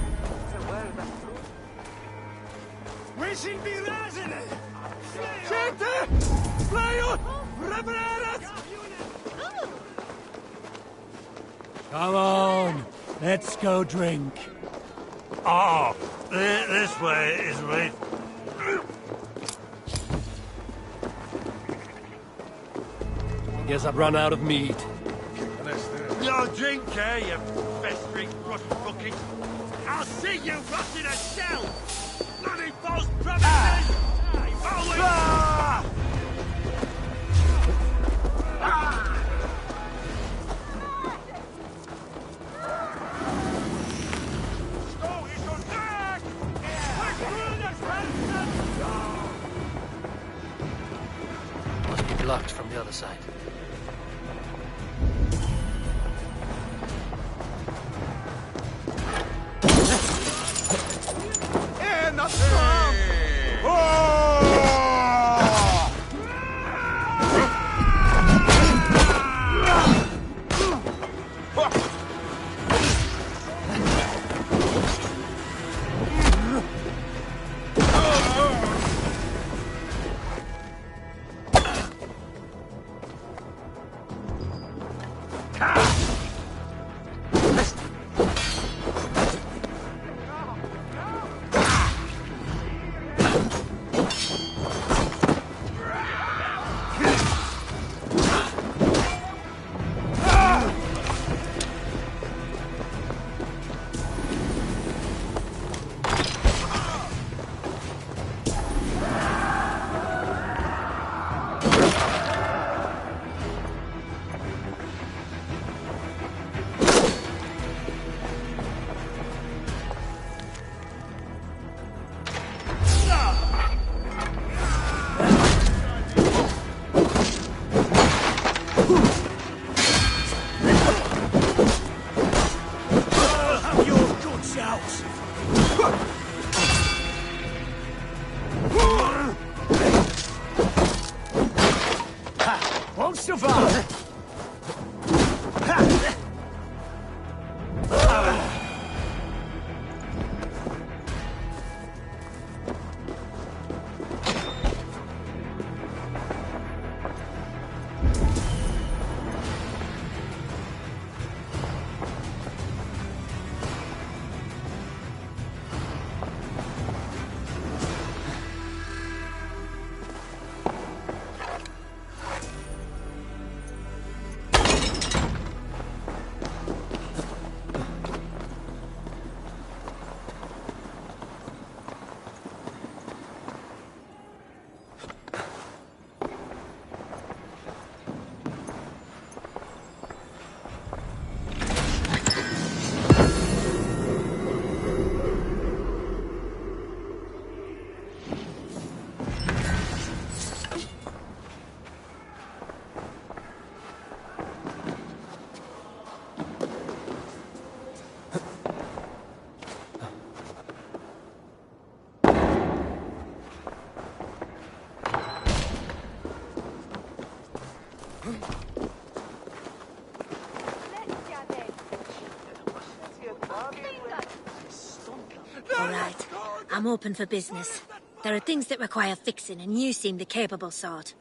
We sind berazene! Gente! Fleo! Reparerat! Come on, let's go drink. Oh, this way is right. Guess I've run out of mead. No drink, you festering, rotten bucket. I'll see you rot in a cell! Bloody false premises! Must be blocked from the other side. Not strong! Won't survive. All right, I'm open for business. There are things that require fixing, and you seem the capable sort.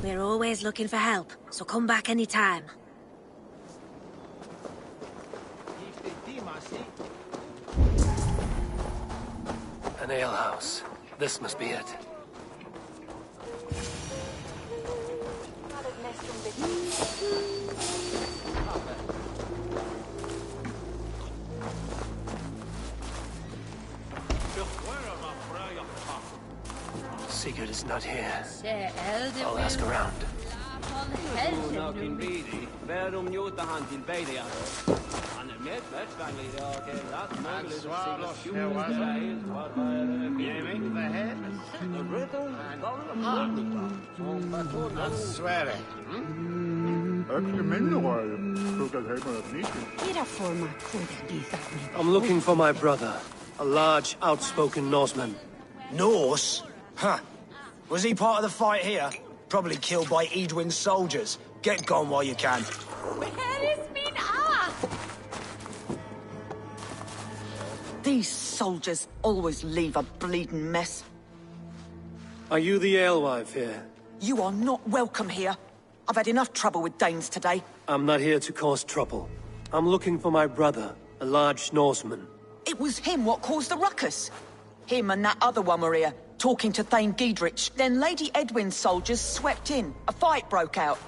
We're always looking for help, so come back anytime. An alehouse. This must be it. Sigurd is not here. I'll ask around. I'm looking for my brother, a large, outspoken Norseman. Norse? Huh. Was he part of the fight here? Probably killed by Edwin's soldiers. Get gone while you can. These soldiers always leave a bleeding mess. Are you the alewife here? You are not welcome here. I've had enough trouble with Danes today. I'm not here to cause trouble. I'm looking for my brother, a large Norseman. It was him what caused the ruckus. Him and that other one were here, talking to Thane Giedrich. Then Lady Edwin's soldiers swept in. A fight broke out.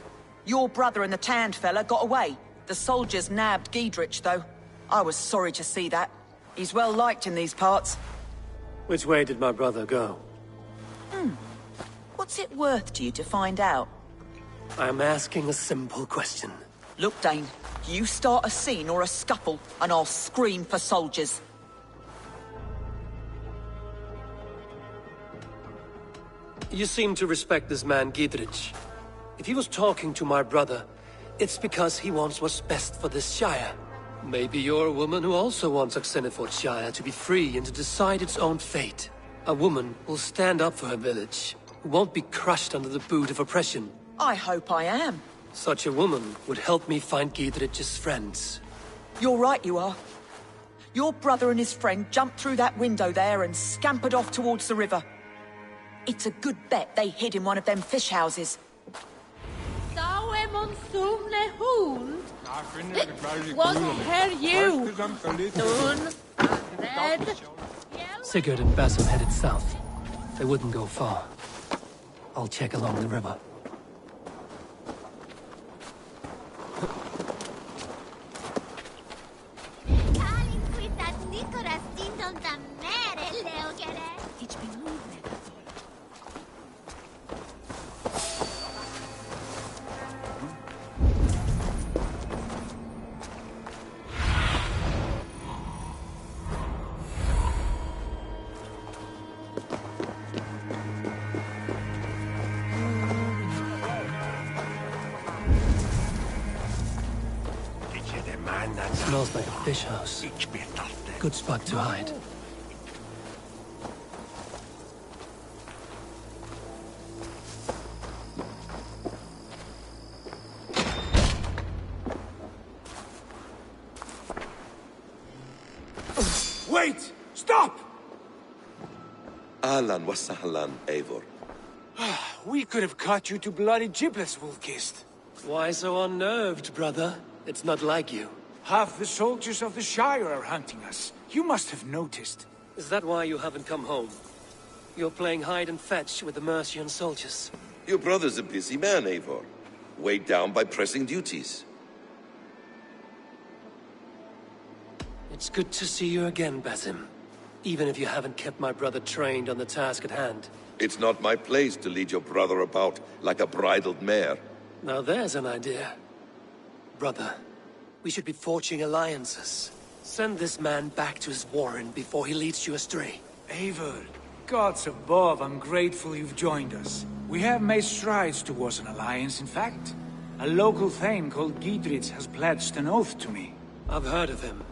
Your brother and the tanned fella got away. The soldiers nabbed Giedrich, though. I was sorry to see that. He's well liked in these parts. Which way did my brother go? What's it worth to you to find out? I'm asking a simple question. Look, Dane, you start a scene or a scuffle, and I'll scream for soldiers. You seem to respect this man, Gidrich. If he was talking to my brother, it's because he wants what's best for this Shire. Maybe you're a woman who also wants Oxenford Shire to be free and to decide its own fate. A woman who'll stand up for her village, who won't be crushed under the boot of oppression. I hope I am. Such a woman would help me find Gidrich's friends. You're right, you are. Your brother and his friend jumped through that window there and scampered off towards the river. It's a good bet they hid in one of them fish houses. What are you? Sigurd and Basim headed south. They wouldn't go far. I'll check along the river. Smells like a fish house. Good spot to hide. Wait! Stop! Ahlan wa sahlan, Eivor. We could have cut you to bloody giblets, Wolf-Kissed. Why so unnerved, brother? It's not like you. Half the soldiers of the Shire are hunting us. You must have noticed. Is that why you haven't come home? You're playing hide and fetch with the Mercian soldiers. Your brother's a busy man, Eivor. Weighed down by pressing duties. It's good to see you again, Basim. Even if you haven't kept my brother trained on the task at hand. It's not my place to lead your brother about like a bridled mare. Now there's an idea. Brother, we should be forging alliances. Send this man back to his warren before he leads you astray. Eivor, gods above, I'm grateful you've joined us. We have made strides towards an alliance, in fact. A local thane called Gidrich has pledged an oath to me. I've heard of him.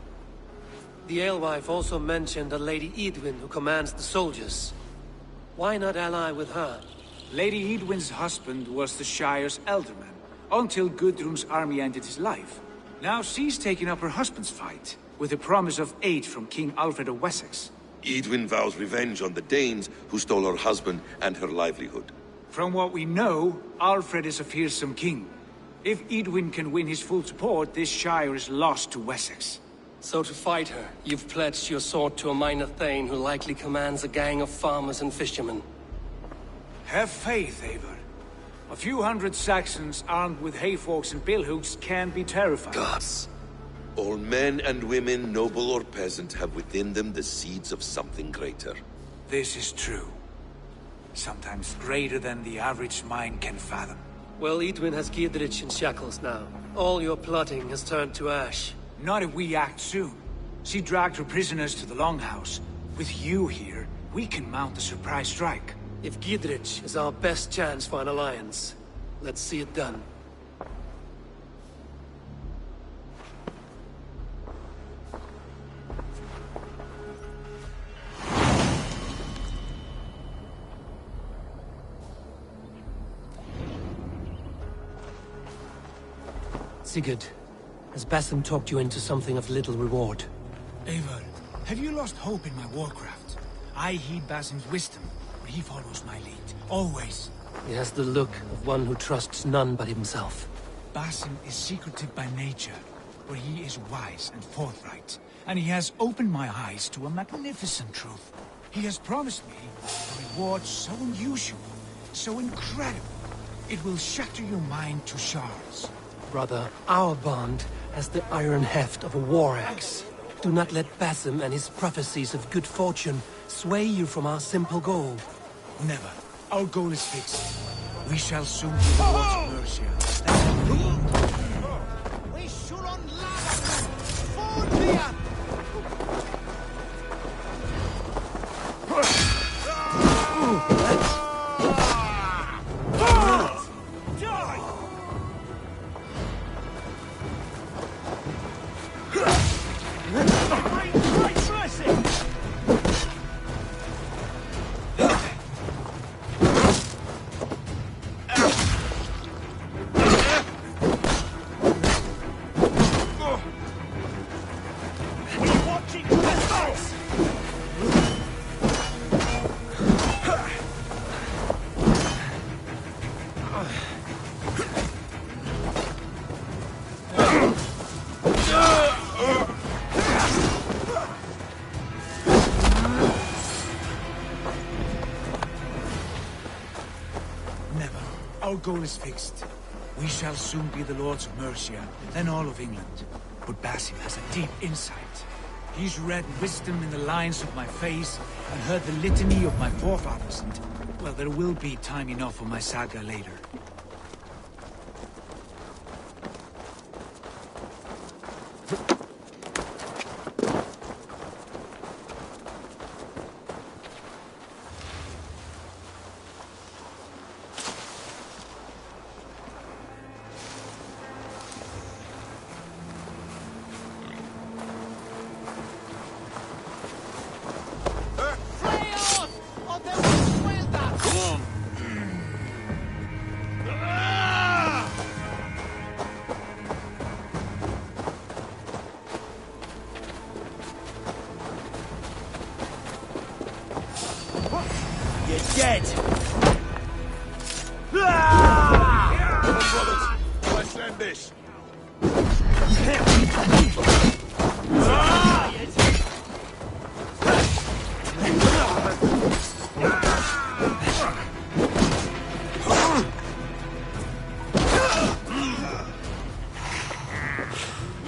The alewife also mentioned a Lady Edwin who commands the soldiers. Why not ally with her? Lady Edwin's husband was the Shire's elderman, until Gudrun's army ended his life. Now she's taking up her husband's fight, with a promise of aid from King Alfred of Wessex. Edwin vows revenge on the Danes who stole her husband and her livelihood. From what we know, Alfred is a fearsome king. If Edwin can win his full support, this Shire is lost to Wessex. So to fight her, you've pledged your sword to a minor thane who likely commands a gang of farmers and fishermen. Have faith, Eivor. A few hundred Saxons armed with hayforks and billhooks can be terrifying. Gods. All men and women, noble or peasant, have within them the seeds of something greater. This is true. Sometimes greater than the average mind can fathom. Well, Edwin has Gidrich in shackles now. All your plotting has turned to ash. Not if we act soon. She dragged her prisoners to the Longhouse. With you here, we can mount a surprise strike. If Gidrich is our best chance for an alliance, let's see it done. Sigurd, has Basim talked you into something of little reward? Eivor, have you lost hope in my warcraft? I heed Basim's wisdom, but he follows my lead. Always. He has the look of one who trusts none but himself. Basim is secretive by nature, but he is wise and forthright. And he has opened my eyes to a magnificent truth. He has promised me a reward so unusual, so incredible, it will shatter your mind to shards. Brother, our bond has the iron heft of a war axe. Do not let Basim and his prophecies of good fortune sway you from our simple goal. Never. Our goal is fixed. We shall soon be the lords of Mercia. We should on land! Fall here! Our goal is fixed. We shall soon be the lords of Mercia, then all of England. But Basim has a deep insight. He's read wisdom in the lines of my face and heard the litany of my forefathers, and, well, there will be time enough for my saga later. Dead! Come, brothers. Let's end this.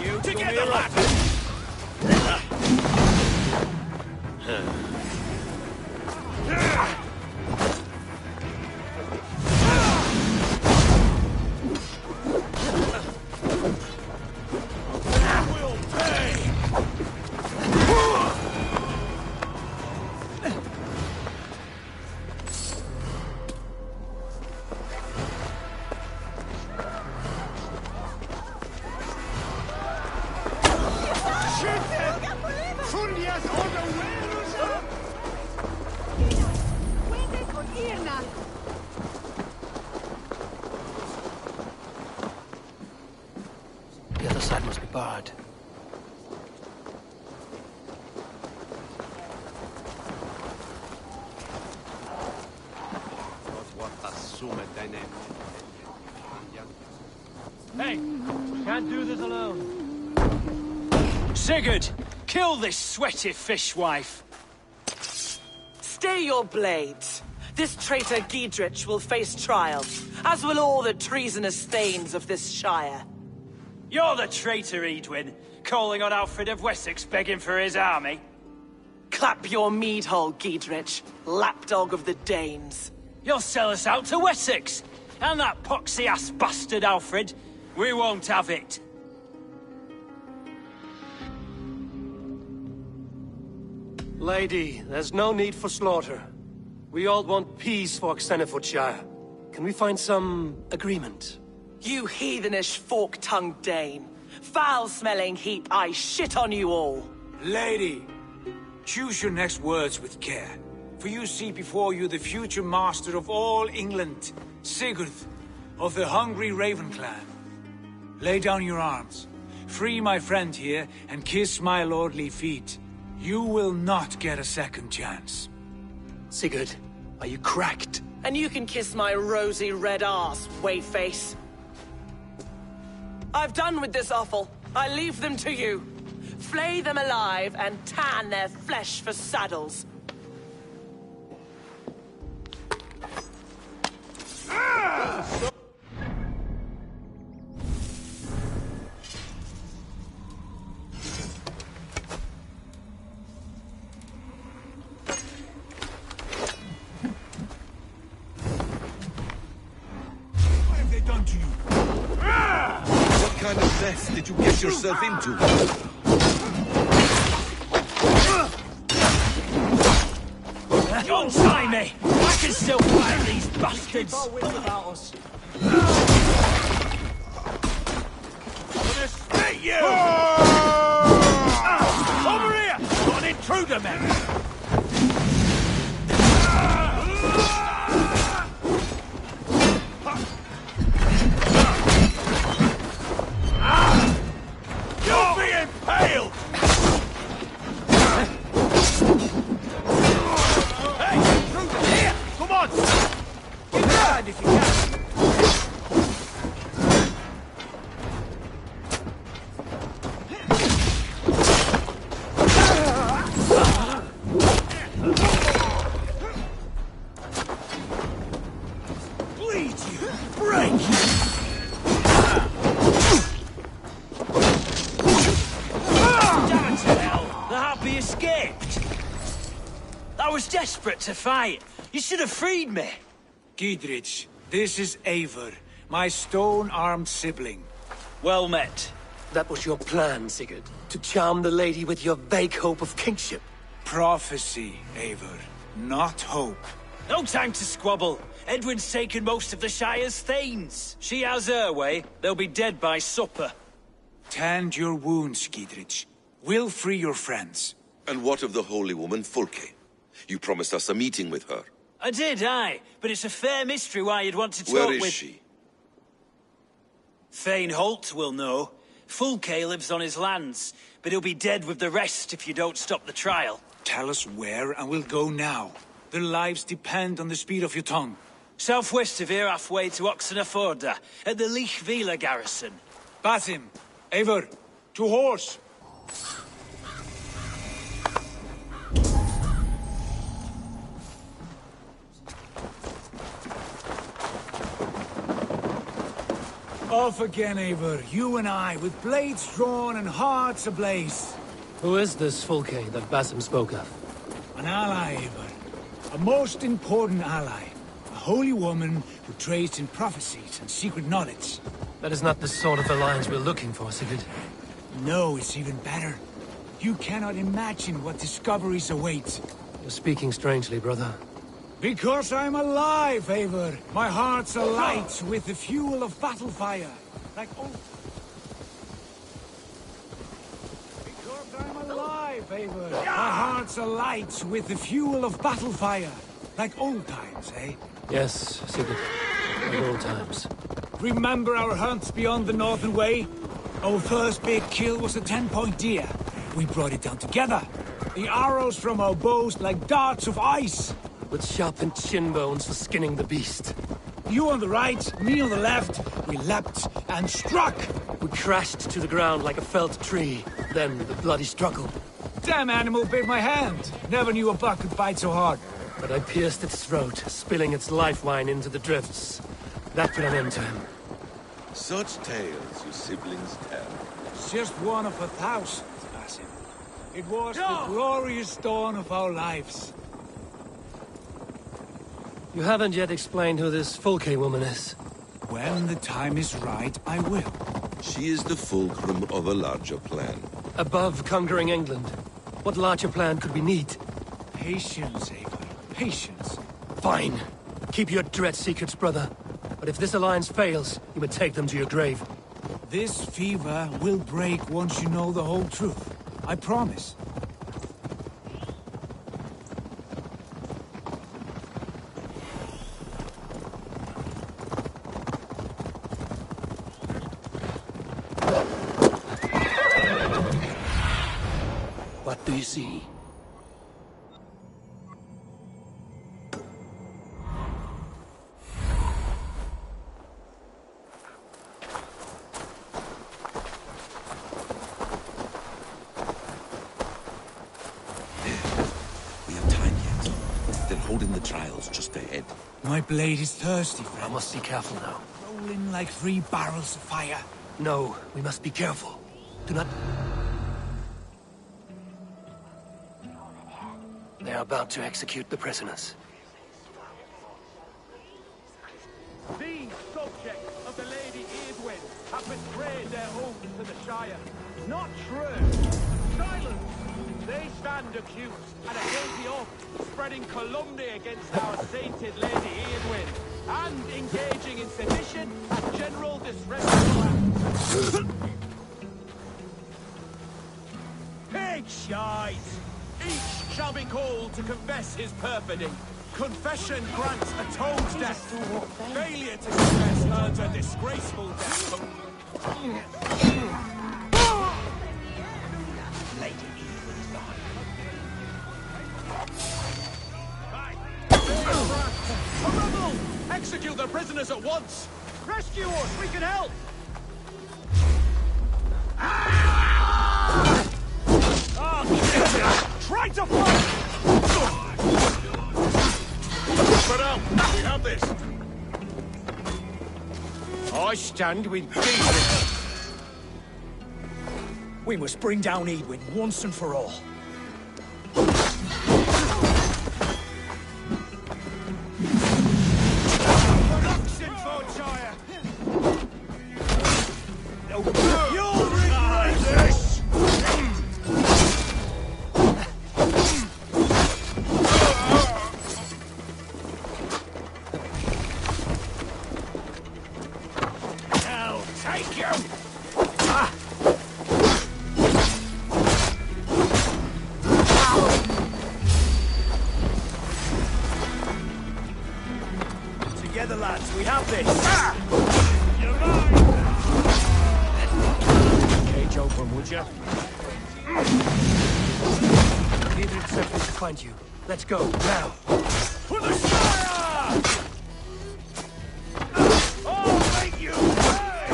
You together, lad! The other side must be barred. Hey, can't do this alone. Sigurd, kill this sweaty fishwife. Stay your blades. This traitor Giedrich will face trial, as will all the treasonous thanes of this shire. You're the traitor, Edwin, calling on Alfred of Wessex begging for his army. Clap your mead hole, Giedrich, lapdog of the Danes. You'll sell us out to Wessex, and that poxy-ass bastard Alfred. We won't have it. Lady, there's no need for slaughter. We all want peace for Xenofordshire. Can we find some agreement? You heathenish fork-tongued Dane. Foul-smelling heap, I shit on you all. Lady, choose your next words with care. For you see before you the future master of all England, Sigurd, of the hungry Raven clan. Lay down your arms, free my friend here, and kiss my lordly feet. You will not get a second chance. Sigurd, are you cracked? And you can kiss my rosy red arse, wayface. I've done with this offal. I leave them to you. Flay them alive and tan their flesh for saddles. mess did you get yourself into? Don't try me! I can still fight these bastards! Keep our wits about us. I'm gonna spit you! Over here! Got an intruder, man! You'll be impaled! Hey! Intruder, here! Come on! Get behind if you can! Desperate to fight. You should have freed me. Giedrich, this is Eivor, my stone-armed sibling. Well met. That was your plan, Sigurd. To charm the lady with your vague hope of kingship. Prophecy, Eivor, not hope. No time to squabble. Edwin's taken most of the Shire's thanes. She has her way. They'll be dead by supper. Tend your wounds, Giedrich. We'll free your friends. And what of the holy woman Fulke? You promised us a meeting with her. I did, aye. But it's a fair mystery why you'd want to talk Where with... is she? Thane Holt will know. Fulke lives on his lands, but he'll be dead with the rest if you don't stop the trial. Tell us where, and we'll go now. Their lives depend on the speed of your tongue. Southwest of here, halfway to Oxenaforda, at the Lichvila garrison. Basim, Eivor, to horse! Off again, Eivor. You and I, with blades drawn and hearts ablaze. Who is this Fulke that Basim spoke of? An ally, Eivor. A most important ally. A holy woman who trades in prophecies and secret knowledge. That is not the sort of alliance we're looking for, Sigurd. No, it's even better. You cannot imagine what discoveries await. You're speaking strangely, brother. Because I'm alive, Eivor. My heart's alight with the fuel of battle fire. Like old... Because I'm alive, Eivor. My heart's alight with the fuel of battle fire. Like old times, eh? Yes, Sigurd. Like old times. Remember our hunts beyond the Northern Way? Our first big kill was a 10-point deer. We brought it down together. The arrows from our bows like darts of ice. With sharpened shin bones for skinning the beast. You on the right, me on the left. We leapt and struck. We crashed to the ground like a felled tree. Then the bloody struggle. Damn animal bit my hand. Never knew a buck could bite so hard. But I pierced its throat, spilling its life wine into the drifts. That put an end to him. Such tales you siblings tell. It's just one of 1,000, Basim. It was the glorious dawn of our lives. You haven't yet explained who this Fulke woman is. When the time is right, I will. She is the fulcrum of a larger plan. Above conquering England, what larger plan could we need? Patience, Eivor. Patience. Fine. Keep your dread secrets, brother. But if this alliance fails, you may take them to your grave. This fever will break once you know the whole truth. I promise. What do you see? Holding the trials just ahead. My blade is thirsty, friend. I must be careful now. Rolling like 3 barrels of fire. No, we must be careful. Do not... They are about to execute the prisoners. These subjects of the Lady Edwin have betrayed their oath to the Shire. Not true. Silence! They stand accused and are guilty of spreading calumny against our sainted Lady Eadwyn and engaging in sedition and general disreputable acts. Pig shite! Each shall be called to confess his perfidy. Confession grants atoned death. Failure to confess earns a disgraceful death. Lady Eadwyn's a rebel! Execute the prisoners at once! Rescue us! We can help! Oh, try to fight! Spread out! We have this! I stand with Eadwyn. We must bring down Eadwyn once and for all. You'll regret this! I'll take you! Together, lads, we have this. You're mine! Cage open, would you? Neither expected to find you. Let's go, now. For the Shire! I'll make you pay!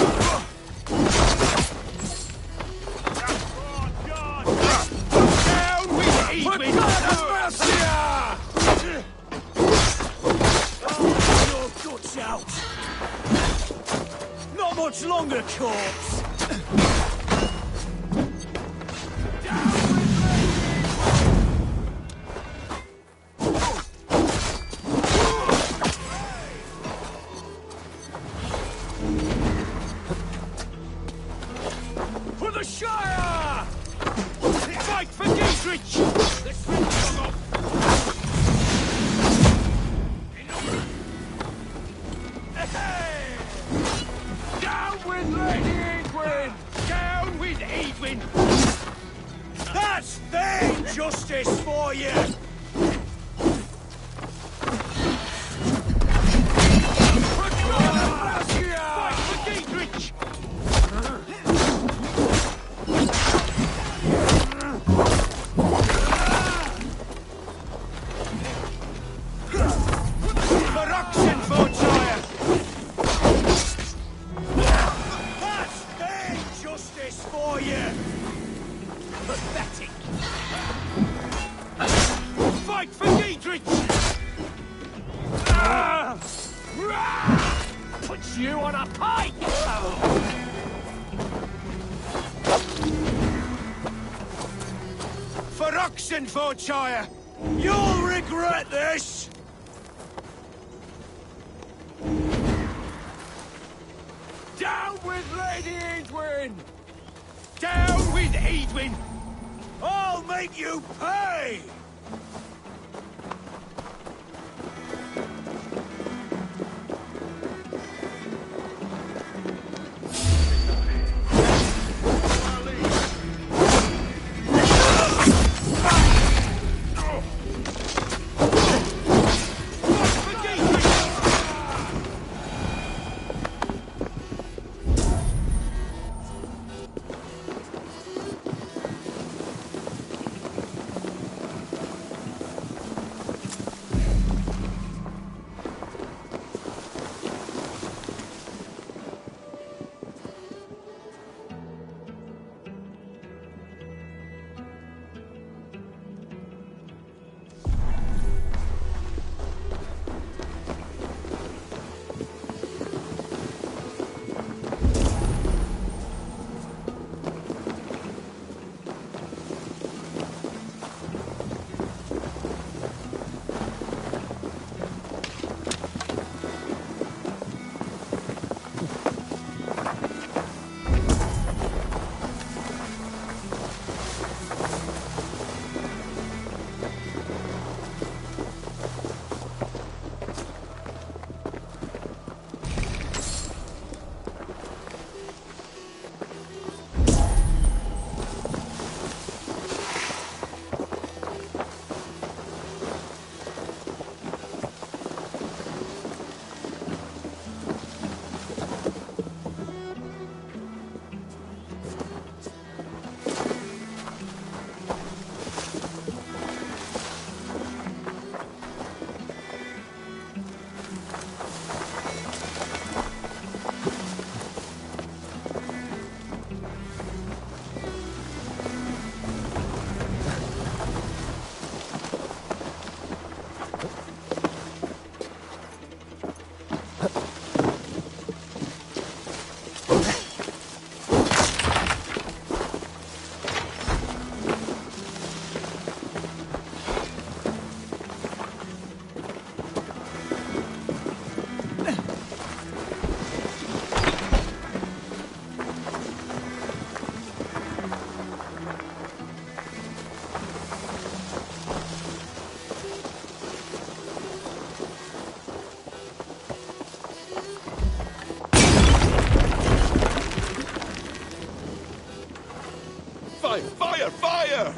Oh, God! Down with Eadwyn! For God have mercy! Your guts out. Not much longer, corpse. For the Shire! Fight for Dietrich! Let's finish off! Hey! Down with Lady Eadwyn! Down with Eadwyn! That's Thane justice for you! Fight for Dietrich! For Oxenfordshire! That's Thane justice for you! Pathetic! Fight for Dietrich! Put you on a pike! For Oxenfordshire! You'll regret this! Down with Lady Eadwyn! Down with Eadwyn! I'll make you pay! Fire! Fire! Fire!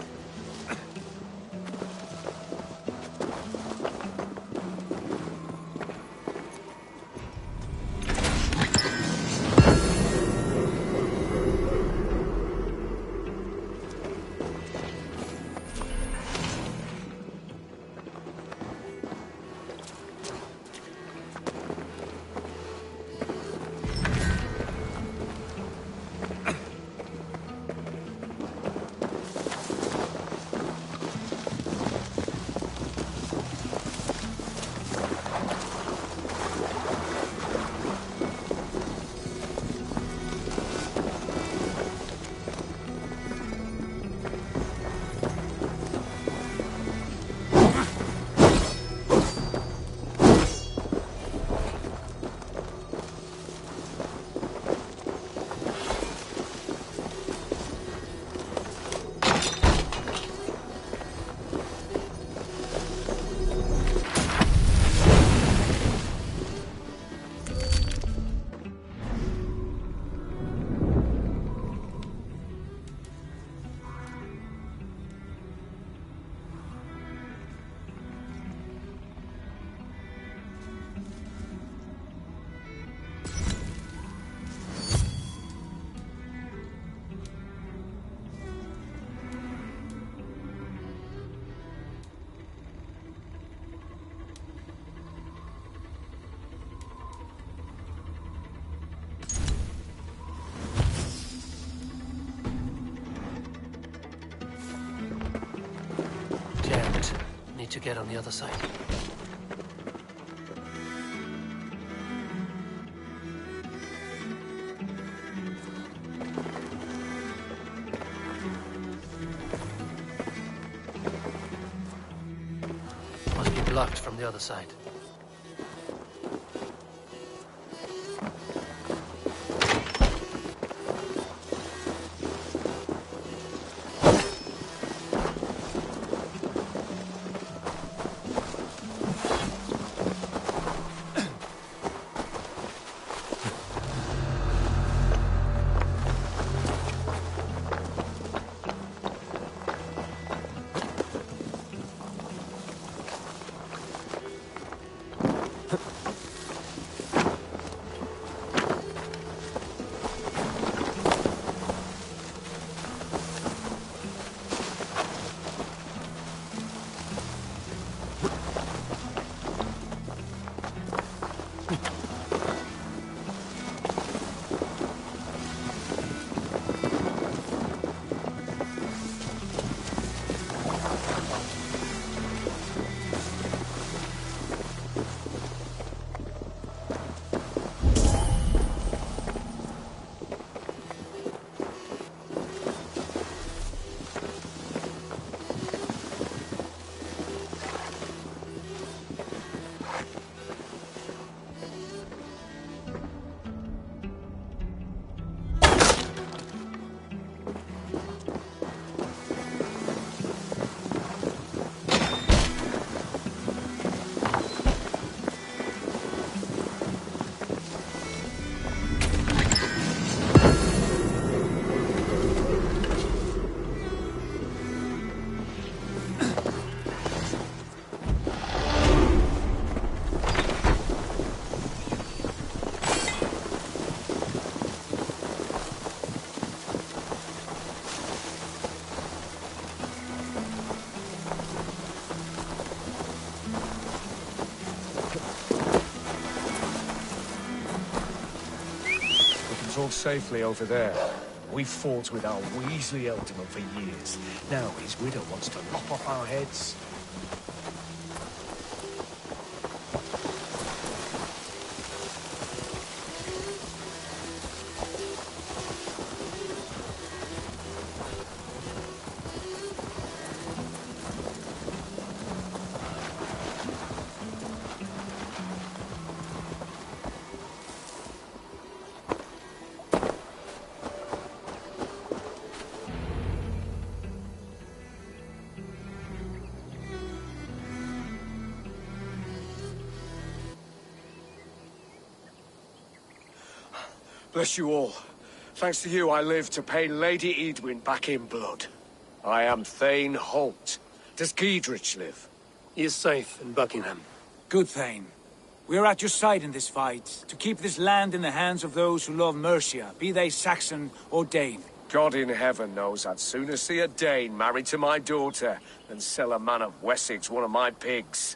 Need to get on the other side. Must be blocked from the other side. All safely over there. We fought with our Weasley Ealdorman for years. Now his widow wants to lop off our heads. Bless you all. Thanks to you, I live to pay Lady Edwin back in blood. I am Thane Holt. Does Giedrich live? He is safe in Buckingham. Good, Thane. We are at your side in this fight, to keep this land in the hands of those who love Mercia, be they Saxon or Dane. God in heaven knows I'd sooner see a Dane married to my daughter than sell a man of Wessex one of my pigs.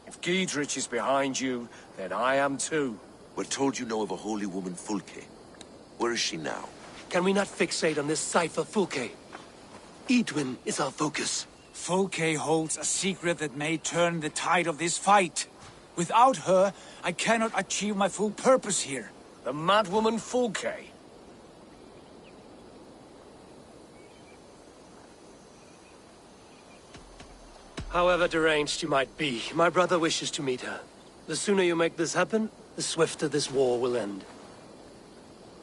If Giedrich is behind you, then I am too. We're told you know of a holy woman, Fulke. Where is she now? Can we not fixate on this cipher, Fulke? Edwin is our focus. Fulke holds a secret that may turn the tide of this fight. Without her, I cannot achieve my full purpose here. The madwoman Fulke? However deranged you might be, my brother wishes to meet her. The sooner you make this happen, the swifter this war will end.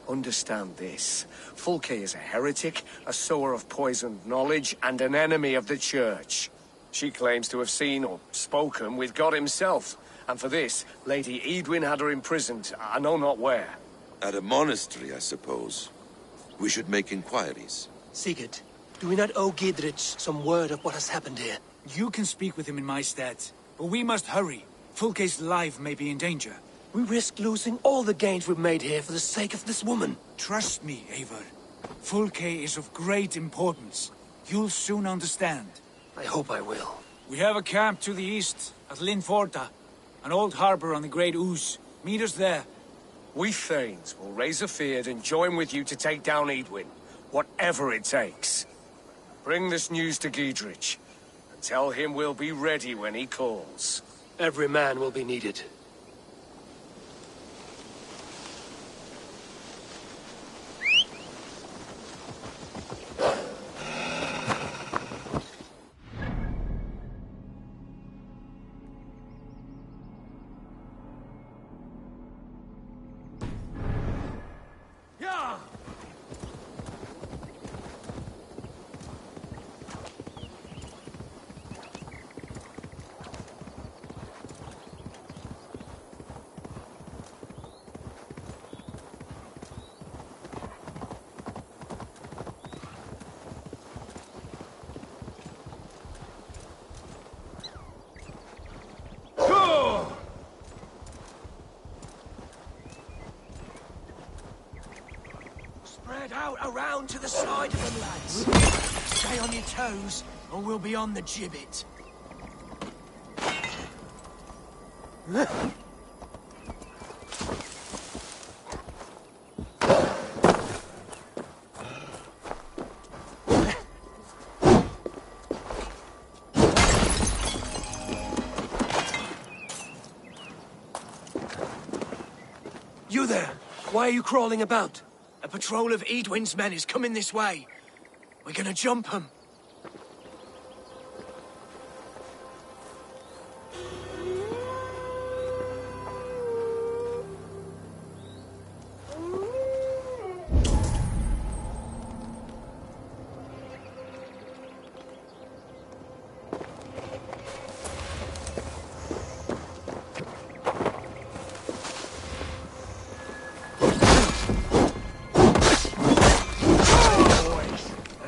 Understand this. Fulke is a heretic, a sower of poisoned knowledge, and an enemy of the Church. She claims to have seen or spoken with God himself. And for this, Lady Edwin had her imprisoned, I know not where. At a monastery, I suppose. We should make inquiries. Sigurd, do we not owe Giedrich some word of what has happened here? You can speak with him in my stead, but we must hurry. Fulke's life may be in danger. We risk losing all the gains we've made here for the sake of this woman. Trust me, Eivor. Fulke is of great importance. You'll soon understand. I hope I will. We have a camp to the east, at Linforta. An old harbor on the Great Ouse. Meet us there. We Thanes will raise a feard and join with you to take down Edwin. Whatever it takes. Bring this news to Giedrich. And tell him we'll be ready when he calls. Every man will be needed. Out around to the side of them, lads. Stay on your toes, or we'll be on the gibbet. You there! Why are you crawling about? A patrol of Edwin's men is coming this way. We're gonna jump them.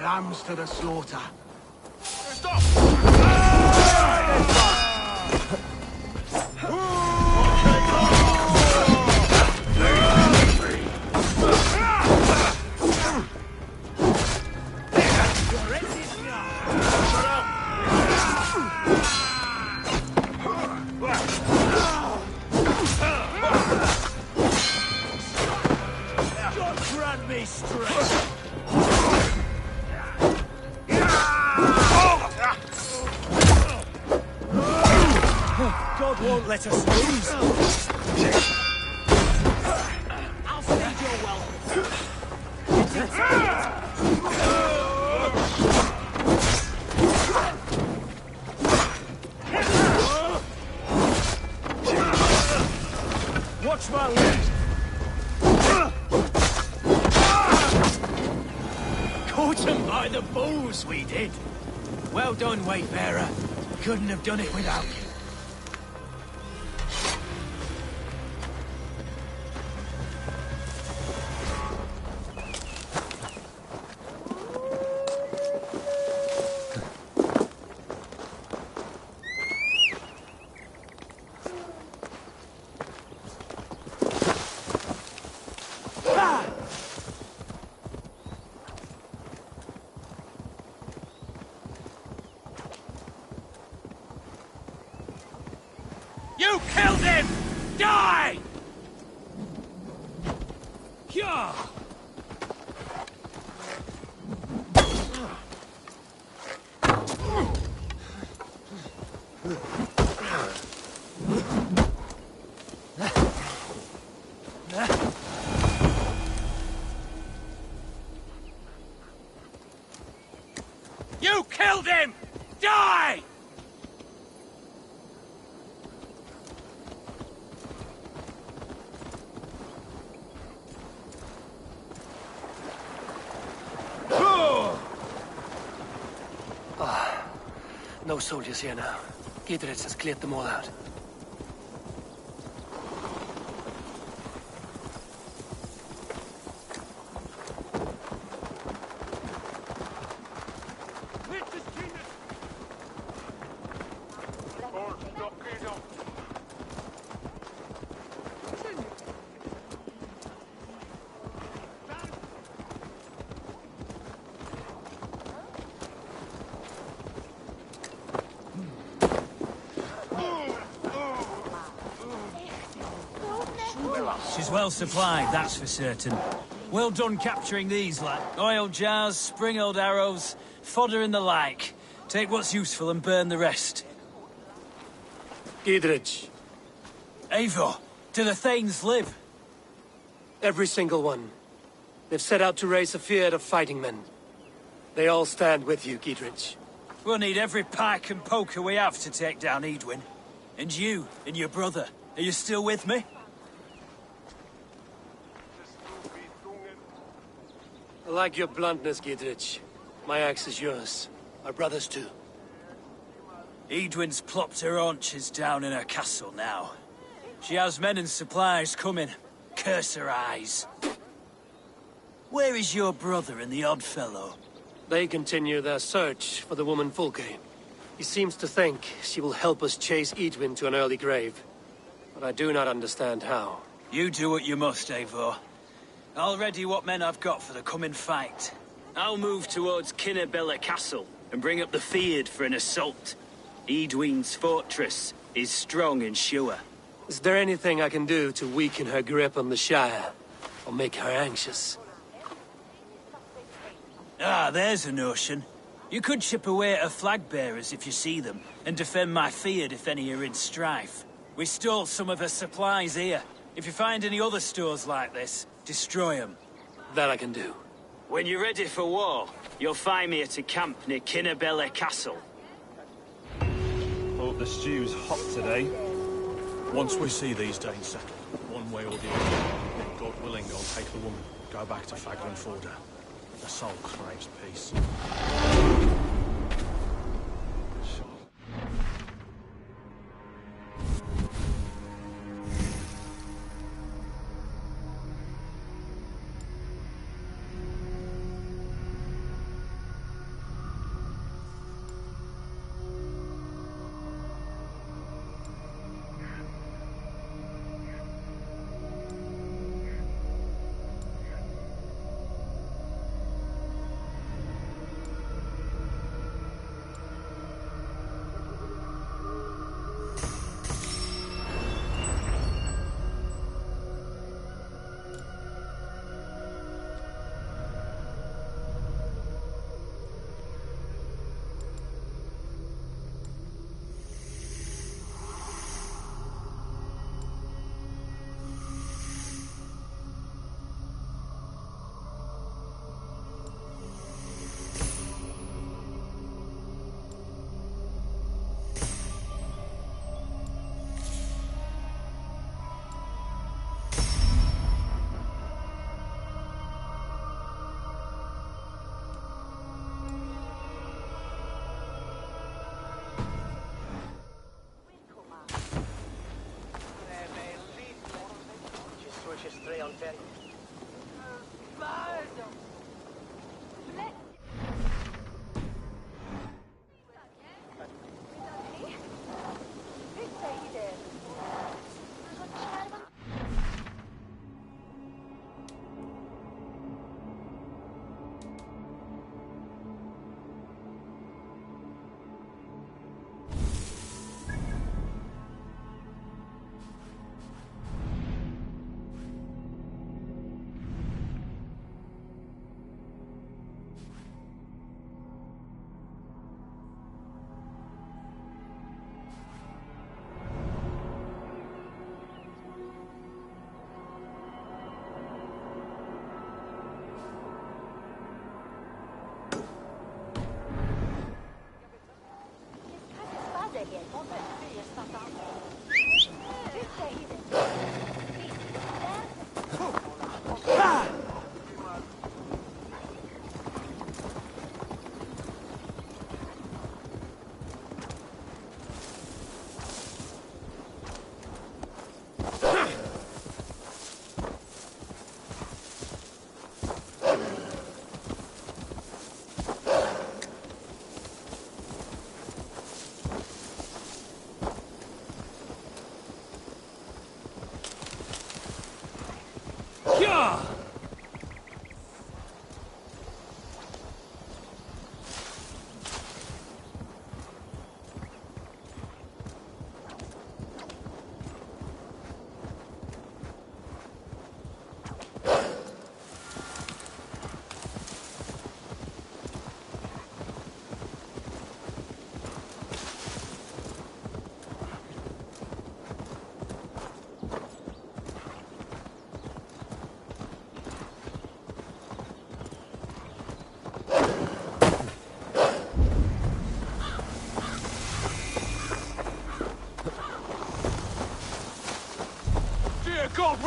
Lambs to the slaughter. Stop! God grant me strength. God won't let us lose. I'll feed your welcome. Watch my lead. Caught him by the balls, we did. Well done, Wayfarer. Couldn't have done it without you. Die! Yeah! You killed him! Die! No soldiers here now. Gidritz has cleared them all out. She's well supplied, that's for certain. Well done capturing these, lad. Oil jars, spring-oiled arrows, fodder and the like. Take what's useful and burn the rest. Gidritz. Eivor, do the Thanes live? Every single one. They've set out to raise a fear of fighting men. They all stand with you, Gidritz. We'll need every pike and poker we have to take down Edwin. And you, and your brother, are you still with me? I like your bluntness, Gidritz. My axe is yours. My brother's too. Edwin's plopped her haunches down in her castle now. She has men and supplies coming. Curse her eyes. Where is your brother and the odd fellow? They continue their search for the woman Fulke. He seems to think she will help us chase Edwin to an early grave. But I do not understand how. You do what you must, Eivor. I'll ready what men I've got for the coming fight. I'll move towards Kinnabella Castle and bring up the Fyrd for an assault. Edwin's fortress is strong and sure. Is there anything I can do to weaken her grip on the Shire? Or make her anxious? Ah, there's a notion. You could chip away at her flag bearers if you see them, and defend my Fyrd if any are in strife. We stole some of her supplies here. If you find any other stores like this, destroy them. That I can do. When you're ready for war, you'll find me at a camp near Kinnabella Castle. Hope the stew's hot today. Once we see these Danes settled, one way or the other, God willing, I'll take the woman, go back to Faglan Forda. The soul craves peace.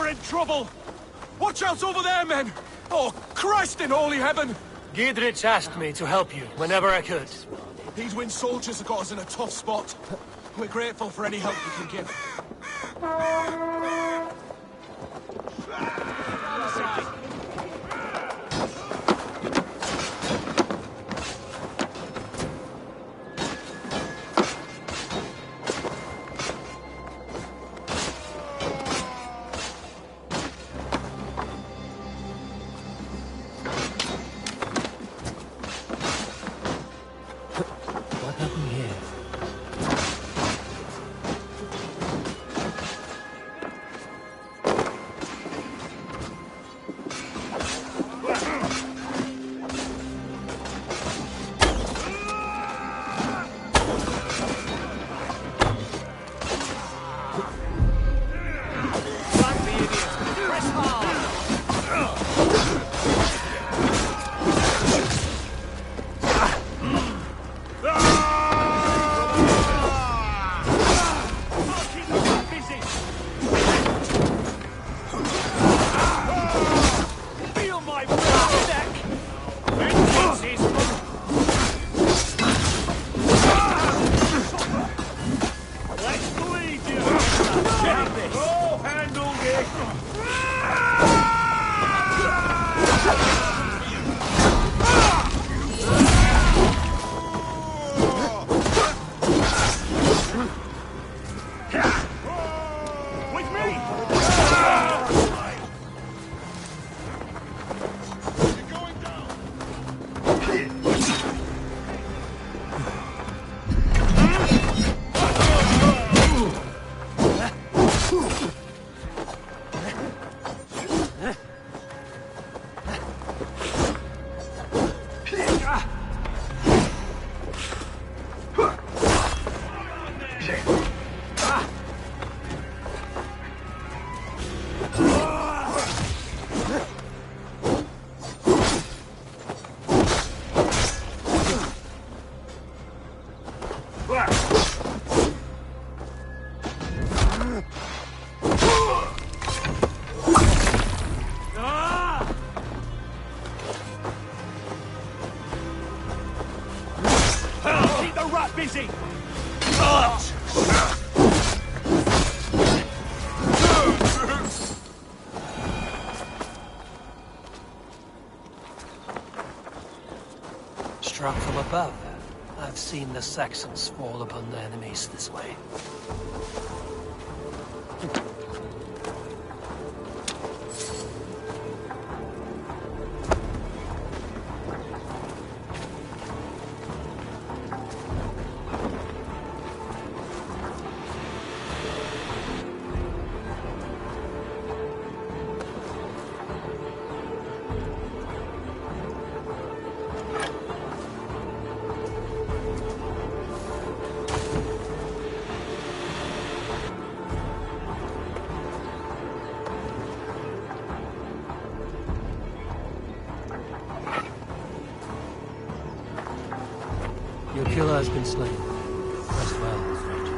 We're in trouble! Watch out over there, men! Oh, Christ in holy heaven! Giedrich asked me to help you whenever I could. These Wind soldiers have got us in a tough spot. We're grateful for any help we can give. What happened here? Keep the rat busy! Struck from above. I've seen the Saxons fall upon their enemies this way. Your killer has been slain. Rest well, stranger.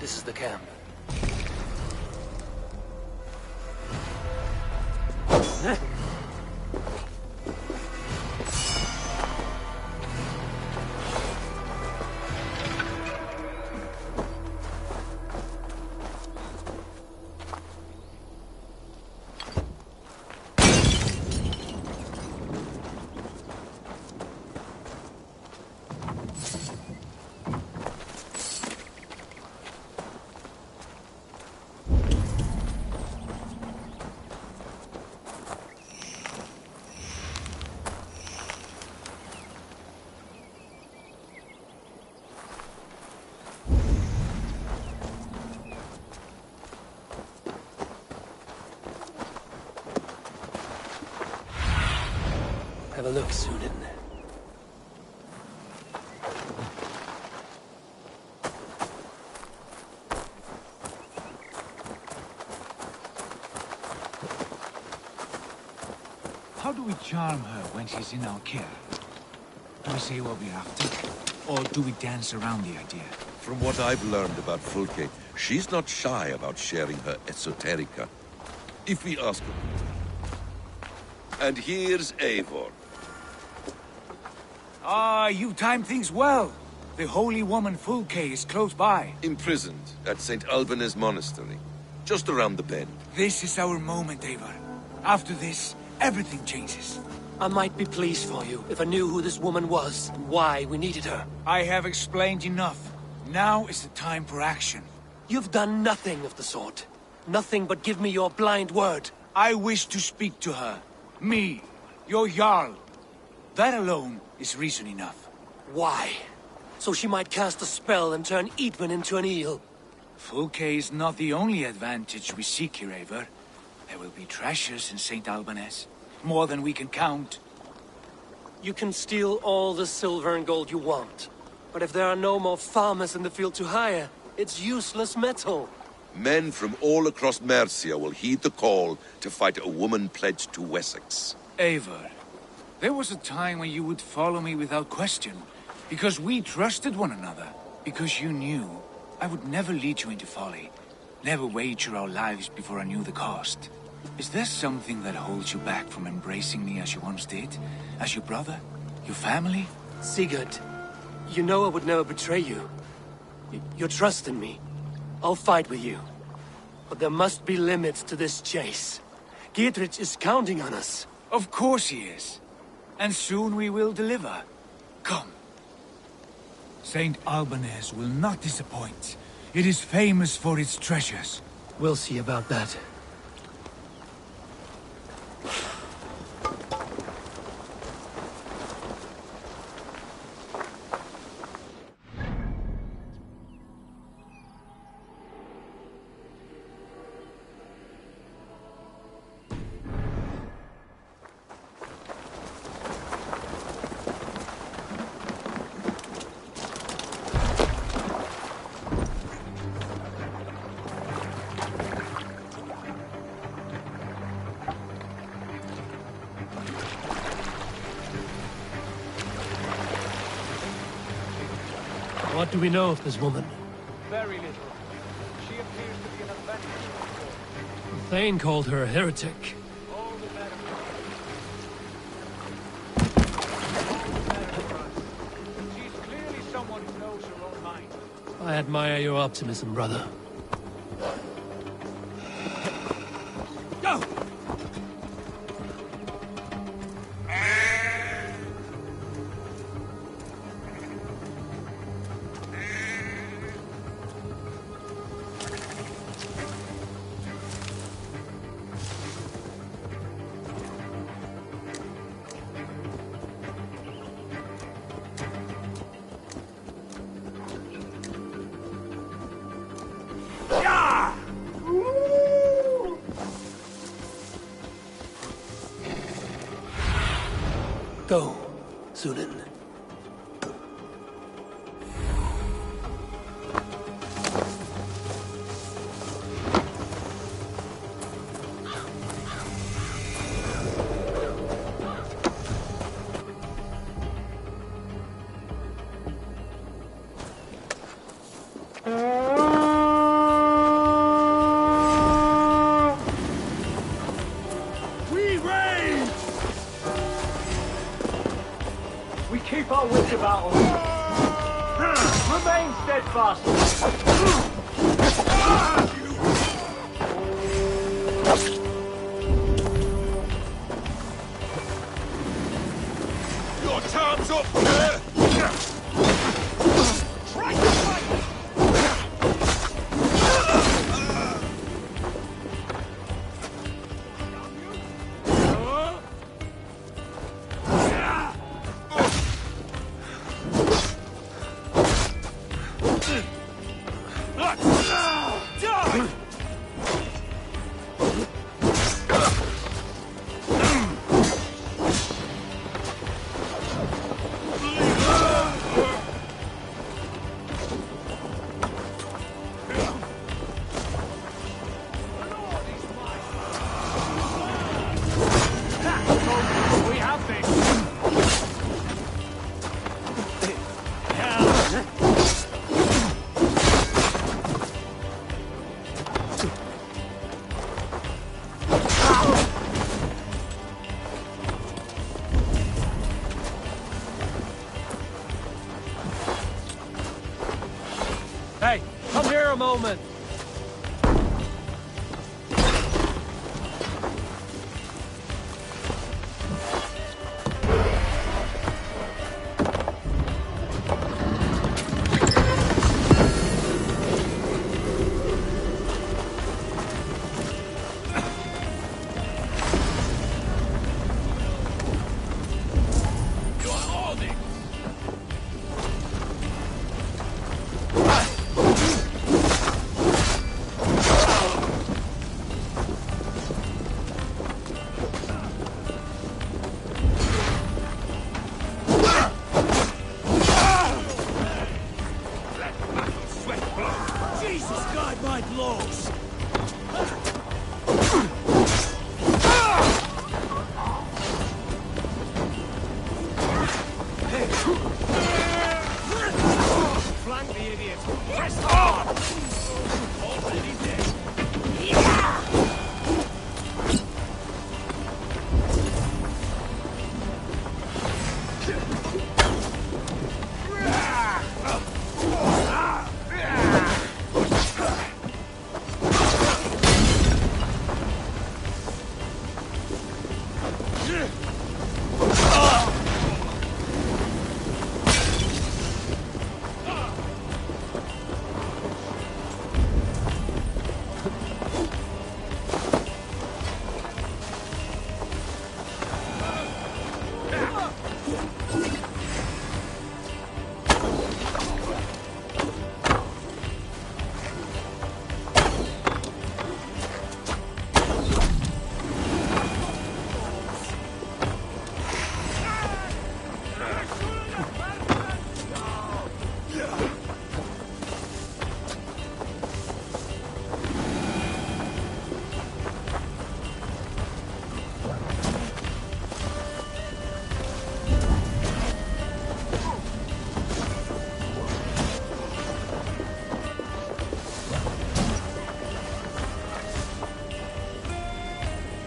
This is the camp. Have a look, Sunan. How do we charm her when she's in our care? Do we say what we're after? Or do we dance around the idea? From what I've learned about Fulke, she's not shy about sharing her esoterica. If we ask her. And here's Eivor. Ah, you timed things well. The holy woman Fulke is close by. Imprisoned at St. Alban's monastery, just around the bend. This is our moment, Eivor. After this, everything changes. I might be pleased for you if I knew who this woman was and why we needed her. I have explained enough. Now is the time for action. You've done nothing of the sort. Nothing but give me your blind word. I wish to speak to her. Me, your Jarl. That alone is reason enough. Why? So she might cast a spell and turn Eadwin into an eel. Fulke is not the only advantage we seek here, Eivor. There will be treasures in St. Alban's. More than we can count. You can steal all the silver and gold you want. But if there are no more farmers in the field to hire, it's useless metal. Men from all across Mercia will heed the call to fight a woman pledged to Wessex. Eivor, there was a time when you would follow me without question. Because we trusted one another. Because you knew I would never lead you into folly. Never wager our lives before I knew the cost. Is there something that holds you back from embracing me as you once did? As your brother? Your family? Sigurd, you know I would never betray you. You're trusting me. I'll fight with you. But there must be limits to this chase. Giedrich is counting on us. Of course he is. And soon we will deliver. Come. St. Alban's will not disappoint. It is famous for its treasures. We'll see about that. What do we know of this woman? Very little. She appears to be an adventurous. Thane called her a heretic. All the better for us. She's clearly someone who knows her own mind. I admire your optimism, brother. Go! Go, Sunan. Keep our wits about us. Remain steadfast. Your time's up, sir! Try to fight! a moment. Jesus, guide my blows! Flank the idiot! Press hard! Already dead.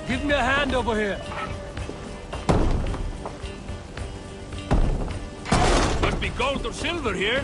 Give me a hand over here. Must be gold or silver here.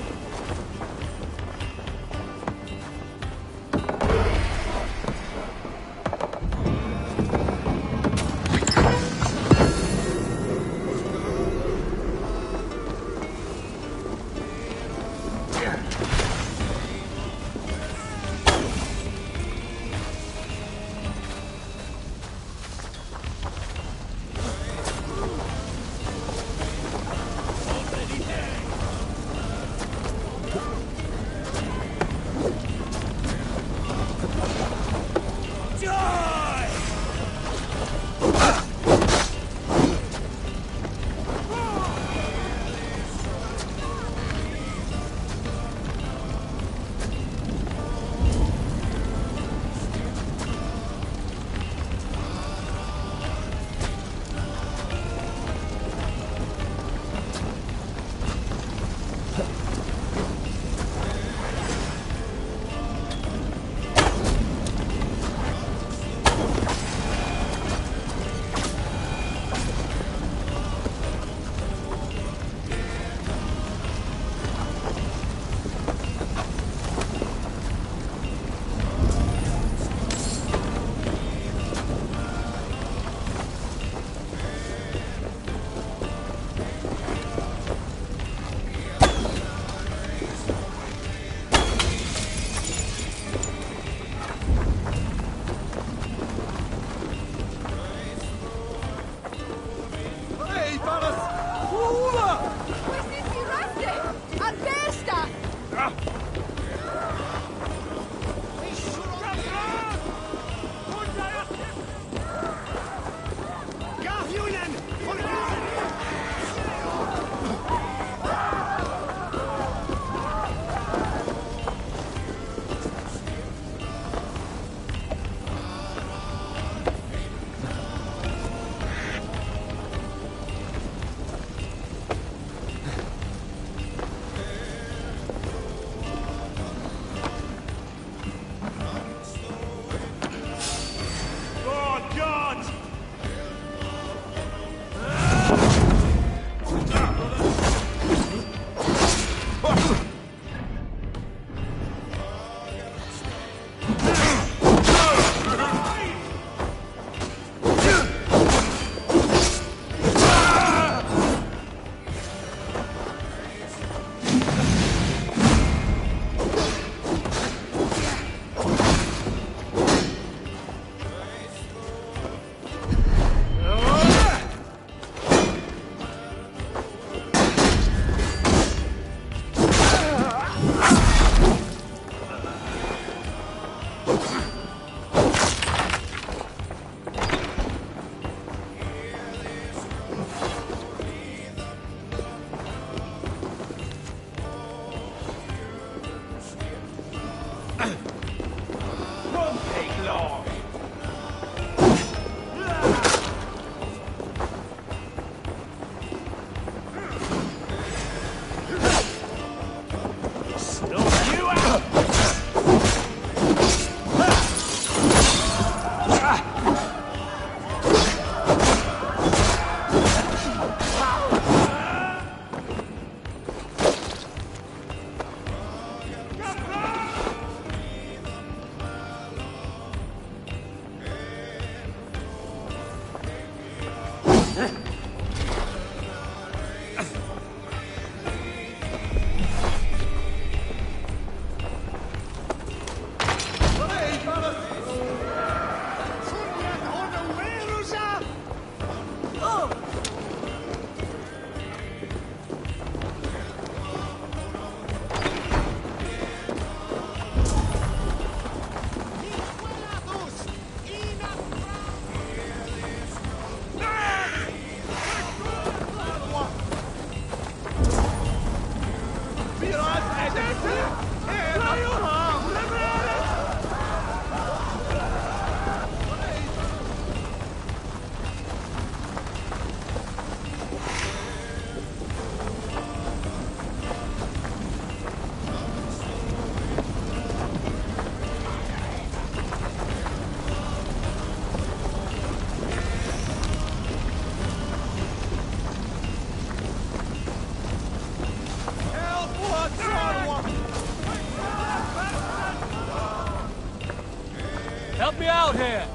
here!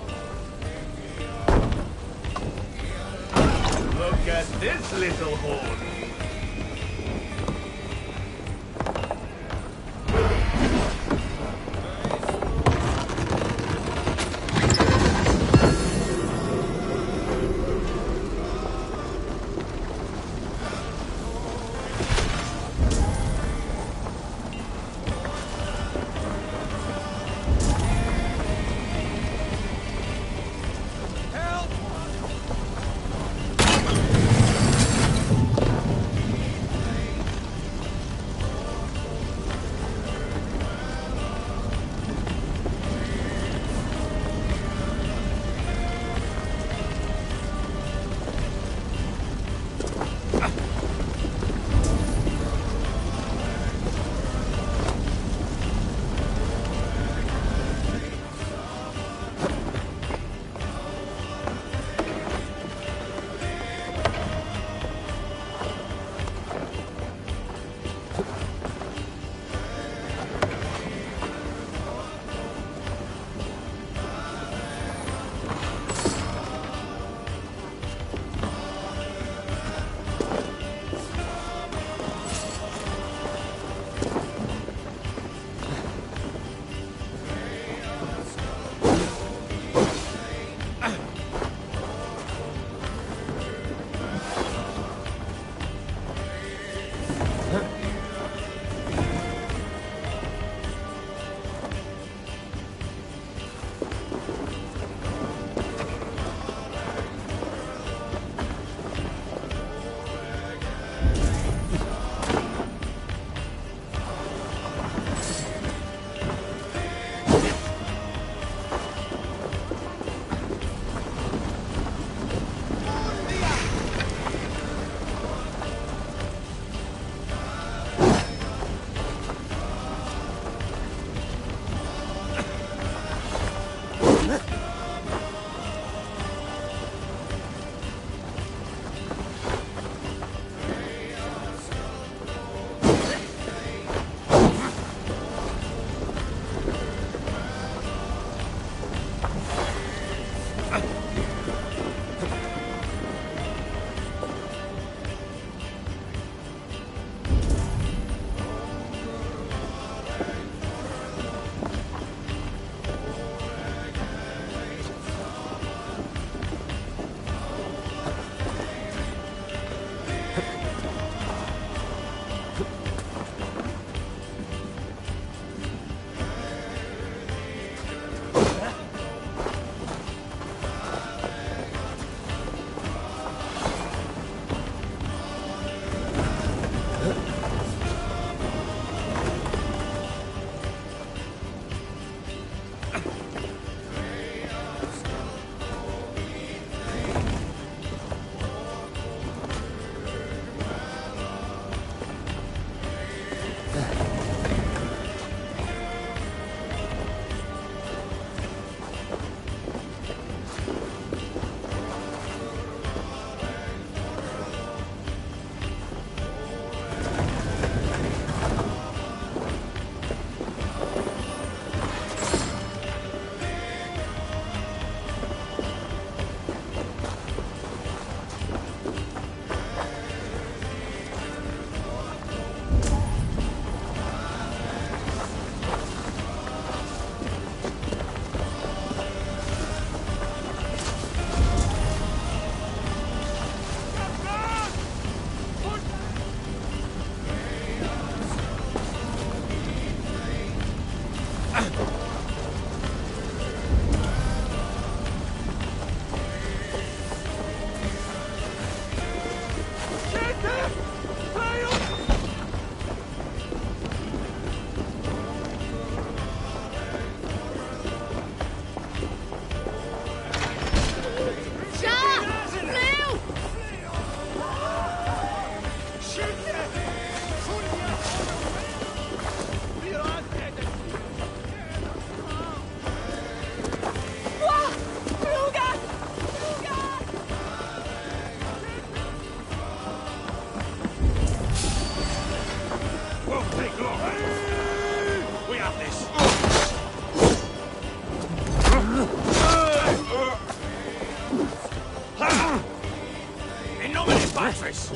Look at this little horn. ruckus!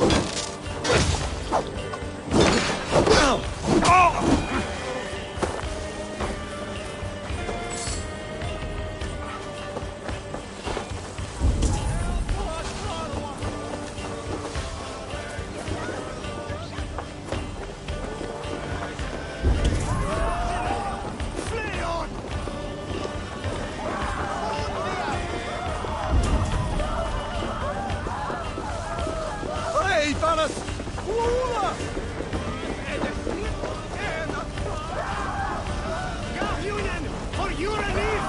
Hey, Valas! Lula! For you relief!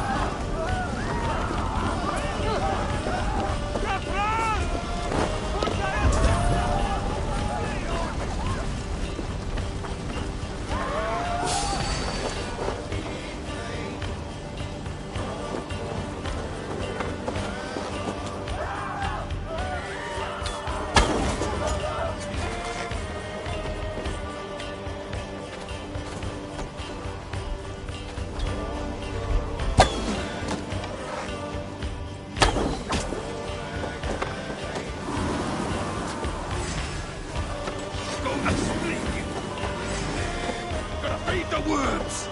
Feed the worms!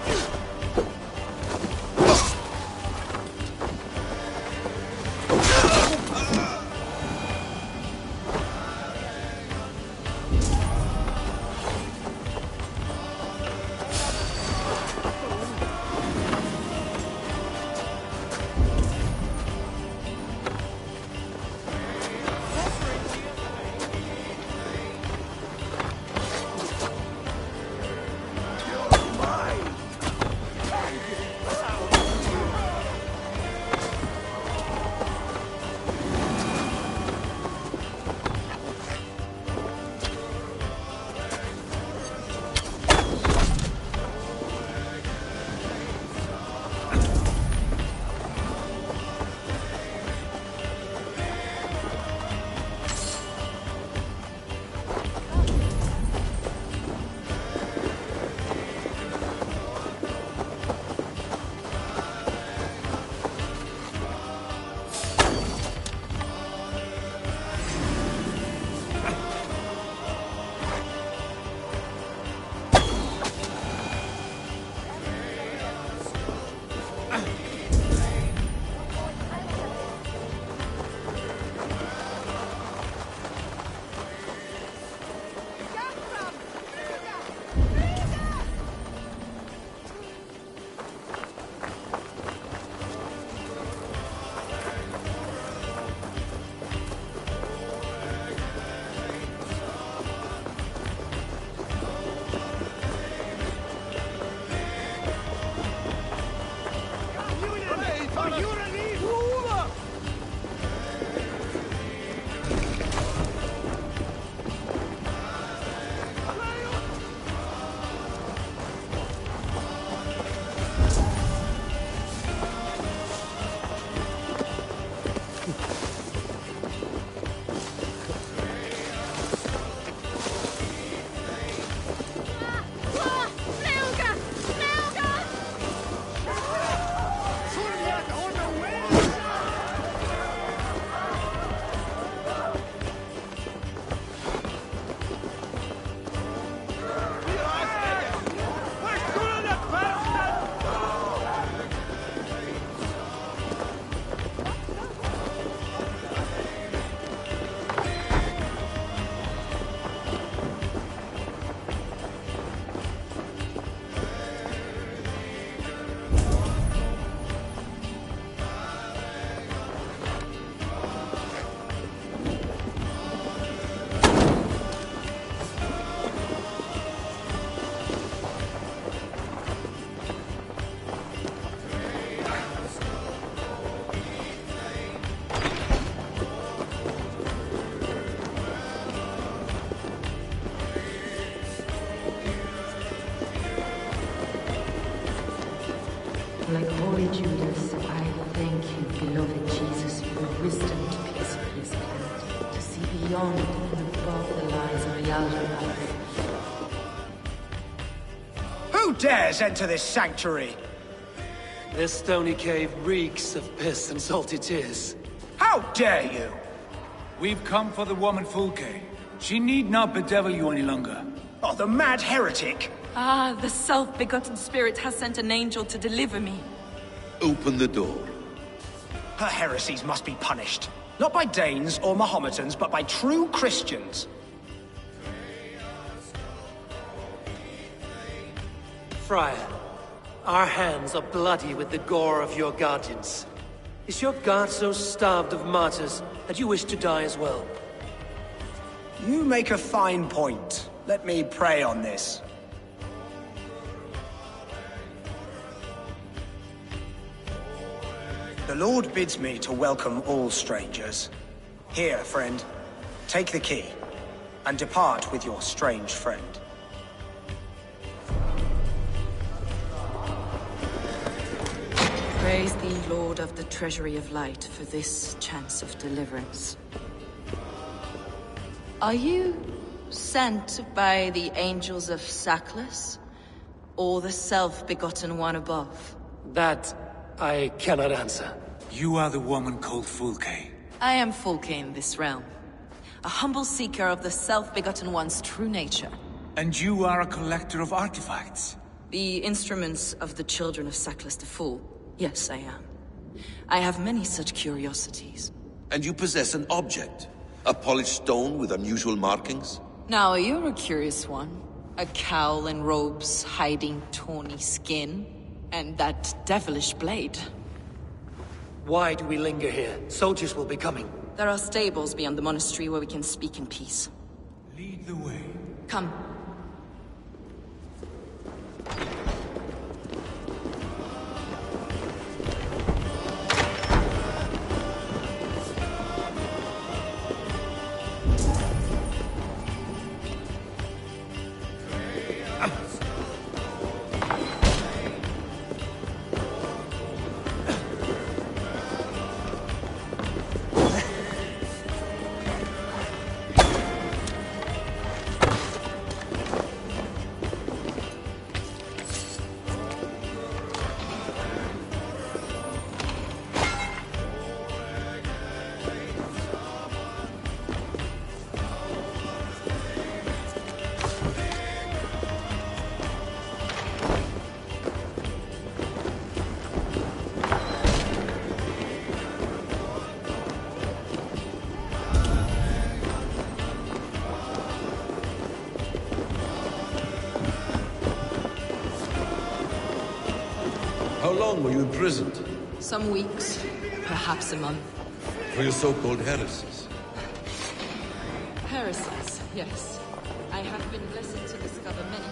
Like holy Judas, I thank you, beloved Jesus, for the wisdom to peacefully plant, to see beyond and above the lies of Yaldabaoth. Who dares enter this sanctuary? This stony cave reeks of piss and salty tears. How dare you? We've come for the woman Fulke. She need not bedevil you any longer. Oh, the mad heretic! Ah, the self-begotten spirit has sent an angel to deliver me. Open the door. Her heresies must be punished. Not by Danes or Mohammedans, but by true Christians. Friar, our hands are bloody with the gore of your guardians. Is your God so starved of martyrs that you wish to die as well? You make a fine point. Let me pray on this. The Lord bids me to welcome all strangers. Here, friend, take the key, and depart with your strange friend. Praise thee, Lord of the Treasury of Light, for this chance of deliverance. Are you sent by the angels of Saklas, or the self-begotten one above? That I cannot answer. You are the woman called Fulke. I am Fulke in this realm, a humble seeker of the self-begotten one's true nature. And you are a collector of artifacts? The instruments of the children of Saklas the Fool. Yes, I am. I have many such curiosities. And you possess an object? A polished stone with unusual markings? Now, you're a curious one. A cowl and robes hiding tawny skin. And that devilish blade. Why do we linger here? Soldiers will be coming. There are stables beyond the monastery where we can speak in peace. Lead the way. Come. How long were you imprisoned? Some weeks, perhaps a month. For your so-called heresies? Heresies, yes. I have been blessed to discover many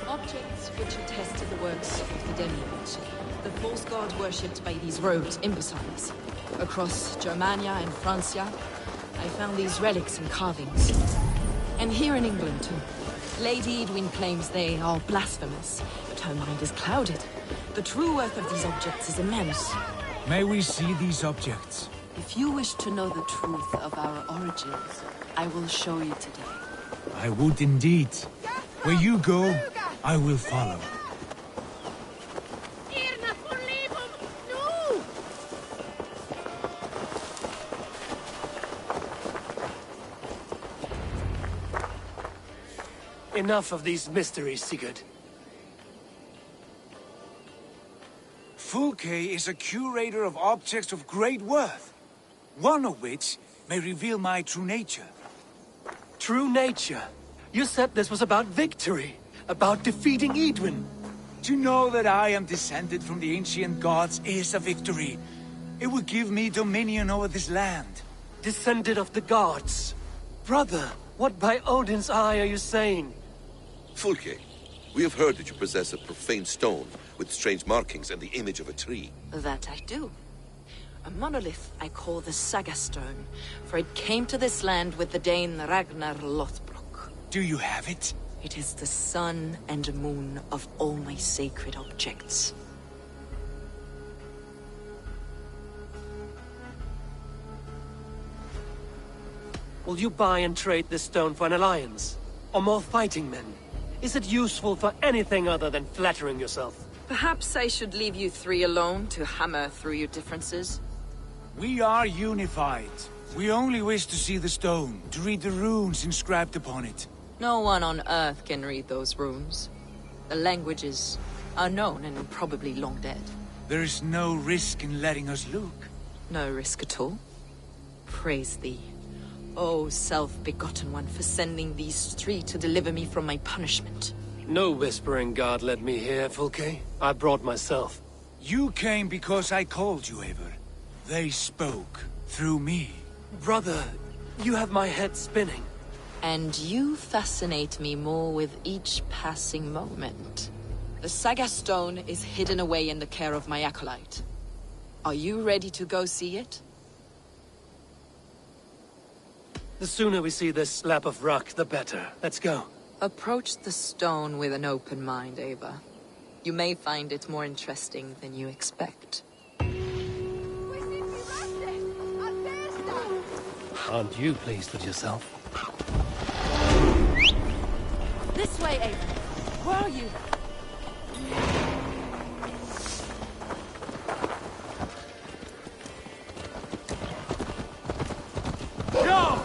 objects which attest to the works of the demiurge, the false god worshipped by these robed imbeciles. Across Germania and Francia, I found these relics and carvings. And here in England, too. Lady Edwin claims they are blasphemous, but her mind is clouded. The true worth of these objects is immense. May we see these objects? If you wish to know the truth of our origins, I will show you today. I would indeed. Where you go, I will follow. Enough of these mysteries, Sigurd. Fulke is a curator of objects of great worth, one of which may reveal my true nature. True nature? You said this was about victory, about defeating Edwin. To know that I am descended from the ancient gods is a victory. It would give me dominion over this land. Descended of the gods? Brother, what by Odin's eye are you saying? Fulke, we have heard that you possess a profane stone with strange markings and the image of a tree. That I do. A monolith I call the Saga Stone, for it came to this land with the Dane Ragnar Lothbrok. Do you have it? It is the sun and moon of all my sacred objects. Will you buy and trade this stone for an alliance? Or more fighting men? Is it useful for anything other than flattering yourself? Perhaps I should leave you three alone to hammer through your differences? We are unified. We only wish to see the stone, to read the runes inscribed upon it. No one on Earth can read those runes. The language is unknown and probably long dead. There is no risk in letting us look. No risk at all. Praise thee, O self-begotten one, for sending these three to deliver me from my punishment. No whispering God led me here, Fulke. I brought myself. You came because I called you, Eivor. They spoke through me. Brother, you have my head spinning. And you fascinate me more with each passing moment. The Saga Stone is hidden away in the care of my acolyte. Are you ready to go see it? The sooner we see this slab of rock, the better. Let's go. Approach the stone with an open mind, Eivor. You may find it more interesting than you expect. Aren't you pleased with yourself? This way, Eivor. Where are you? Go!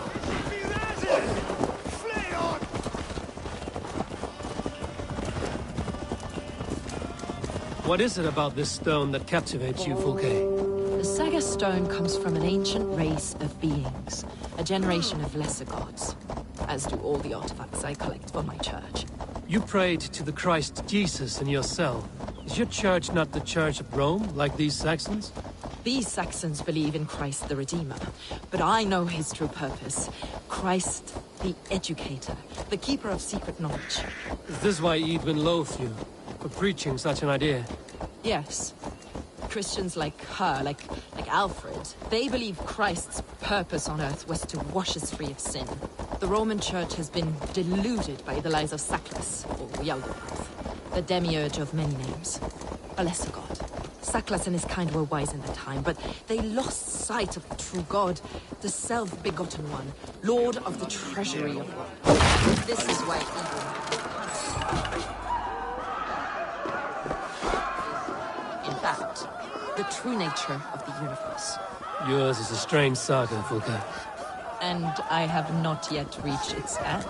What is it about this stone that captivates you, Fulke? The Saga Stone comes from an ancient race of beings, a generation of lesser gods, as do all the artifacts I collect for my church. You prayed to the Christ Jesus in your cell. Is your church not the Church of Rome, like these Saxons? These Saxons believe in Christ the Redeemer, but I know his true purpose. Christ the Educator, the keeper of secret knowledge. Is this why Edwin loathed you? For preaching such an idea? Yes. Christians like her, like Alfred, they believe Christ's purpose on earth was to wash us free of sin. The Roman Church has been deluded by the lies of Saklas, or Yaldabaoth, the demiurge of many names. A lesser god. Saklas and his kind were wise in their time, but they lost sight of the true god, the self-begotten one, lord of the treasury of worlds. This is why Edwin... In fact, the true nature of the universe. Yours is a strange saga, Fulke. And I have not yet reached its end.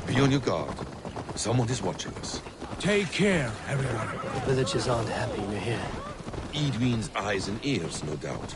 Be on your guard. Someone is watching us. Take care, everyone. The villagers aren't happy we're here. Edwin's eyes and ears, no doubt.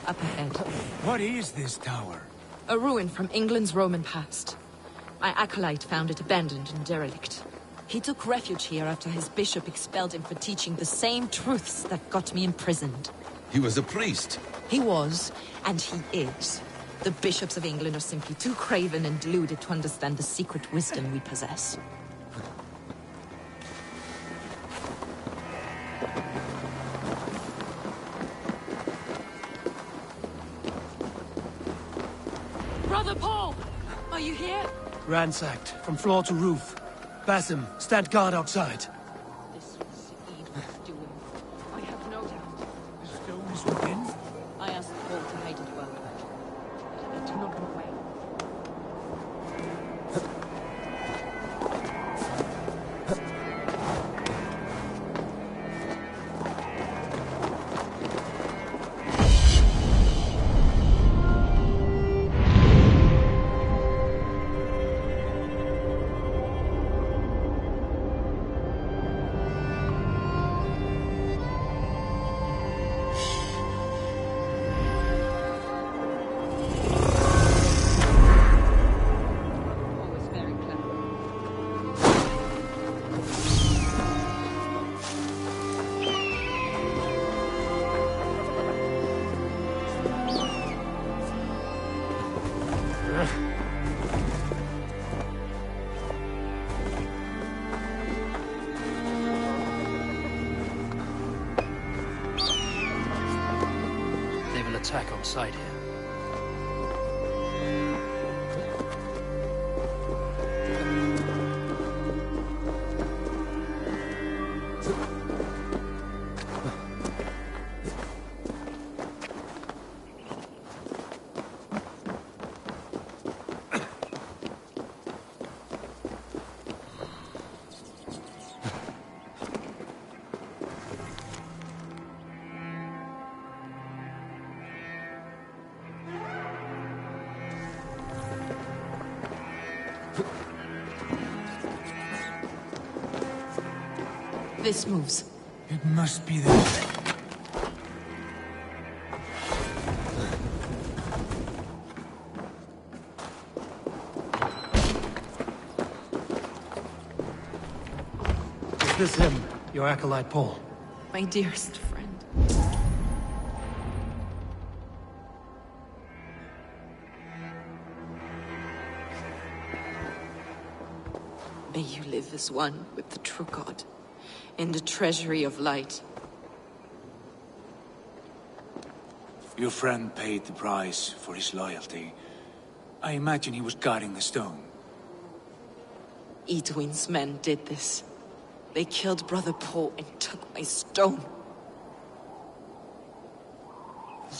Up ahead. What is this tower? A ruin from England's Roman past. My acolyte found it abandoned and derelict. He took refuge here after his bishop expelled him for teaching the same truths that got me imprisoned. He was a priest. He was, and he is. The bishops of England are simply too craven and deluded to understand the secret wisdom we possess. Brother Paul! Are you here? Ransacked, from floor to roof. Basim, stand guard outside. This was Edwin's doing. I have no doubt. The stone is within? I asked Paul to hide it well. But I do not know where. attack on sight here. This moves. It must be this. Is this him, your acolyte Paul? My dearest friend. May you live as one with the true God, in the treasury of light. Your friend paid the price for his loyalty. I imagine he was guarding the stone. Edwin's men did this. They killed Brother Paul and took my stone.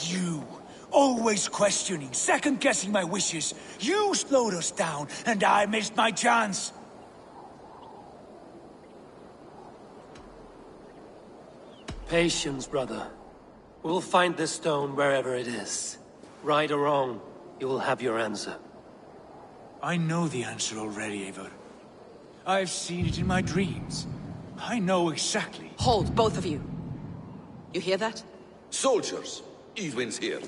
You! Always questioning, second-guessing my wishes. You slowed us down, and I missed my chance. Patience, brother. We'll find this stone wherever it is. Right or wrong, you will have your answer. I know the answer already, Eivor. I've seen it in my dreams. I know exactly. Hold, both of you. You hear that? Soldiers, Edwin's here.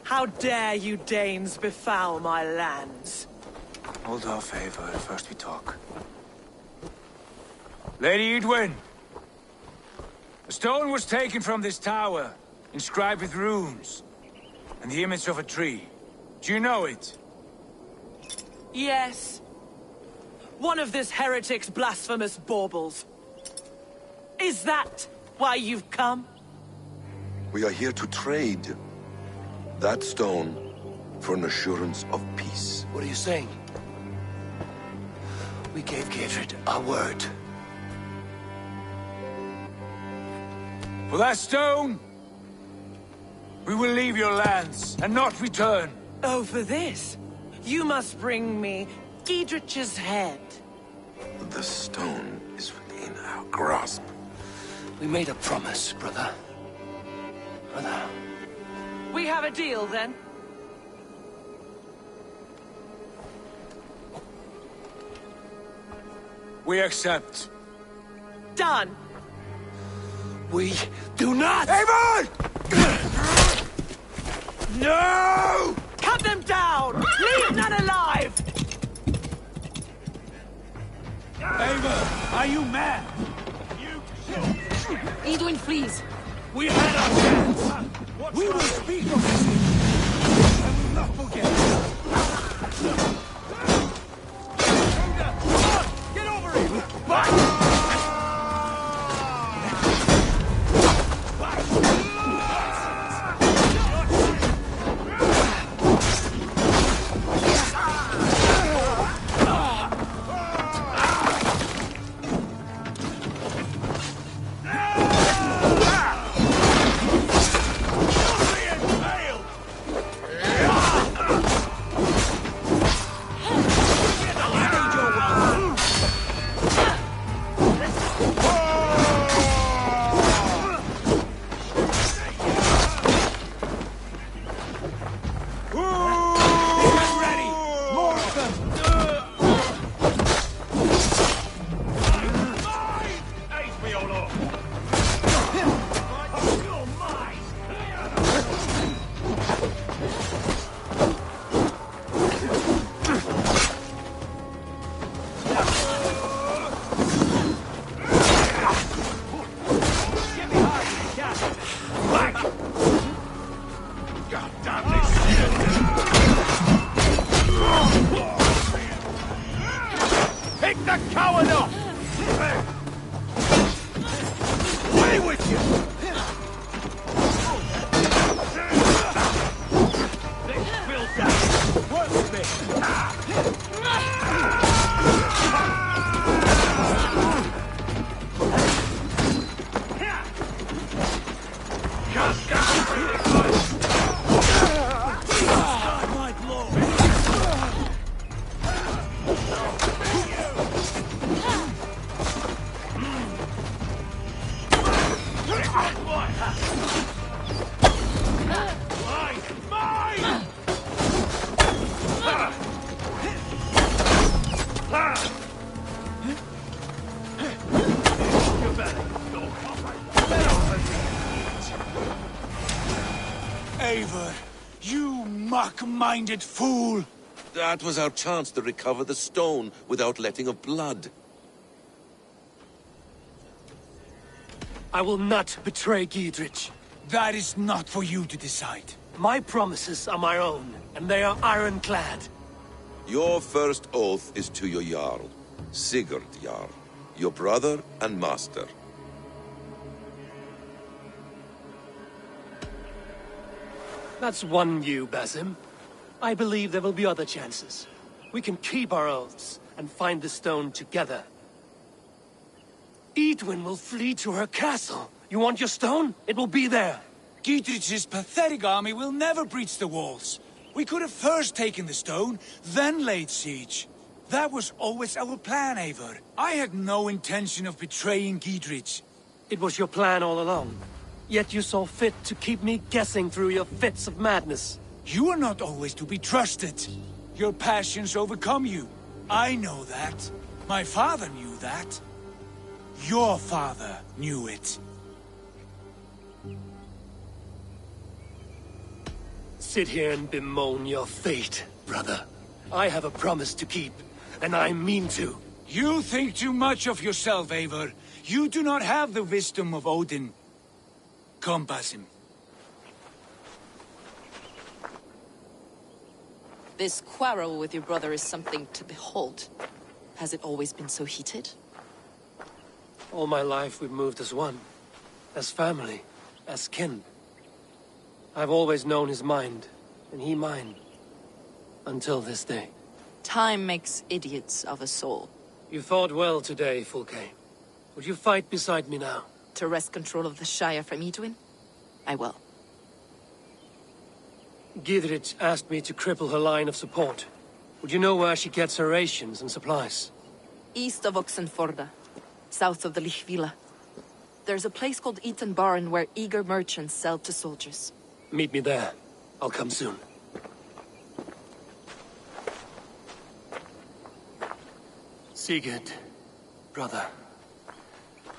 How dare you Danes befoul my lands? Hold off, Eivor. First we talk. Lady Edwin! A stone was taken from this tower, inscribed with runes, and the image of a tree. Do you know it? Yes. One of this heretic's blasphemous baubles. Is that why you've come? We are here to trade. That stone for an assurance of peace. What are you saying? We gave Gatred our word. For that stone, we will leave your lands and not return. Oh, for this, you must bring me Giedrich's head. The stone is within our grasp. We made a promise, brother. Brother. We have a deal, then? We accept. Done. We do not! Eivor! No! Cut them down! Leave none alive! Eivor, are you mad? Edwin, please. We had our chance. We will speak of this. I will not forget. Get over here! Eivor, you mock-minded fool! That was our chance to recover the stone without letting of blood. I will not betray Giedrich. That is not for you to decide. My promises are my own, and they are ironclad. Your first oath is to your Jarl, Sigurd Jarl, your brother and master. That's one you, Basim. I believe there will be other chances. We can keep our oaths and find the stone together. Edwin will flee to her castle. You want your stone? It will be there. Giedrich's pathetic army will never breach the walls. We could have first taken the stone, then laid siege. That was always our plan, Eivor. I had no intention of betraying Giedrich. It was your plan all along. Yet you saw fit to keep me guessing through your fits of madness. You are not always to be trusted. Your passions overcome you. I know that. My father knew that. Your father knew it. Sit here and bemoan your fate, brother. I have a promise to keep, and I mean to. You think too much of yourself, Eivor. You do not have the wisdom of Odin. Come, Basim. This quarrel with your brother is something to behold. Has it always been so heated? All my life we've moved as one. As family. As kin. I've always known his mind, and he mine. Until this day. Time makes idiots of us all. You fought well today, Fulke. Would you fight beside me now? To wrest control of the Shire from Edwin? I will. Giedrich asked me to cripple her line of support. Would you know where she gets her rations and supplies? East of Oxenforda, south of the Lichvila. There's a place called Eaton Barn where eager merchants sell to soldiers. Meet me there. I'll come soon. Sigurd, brother.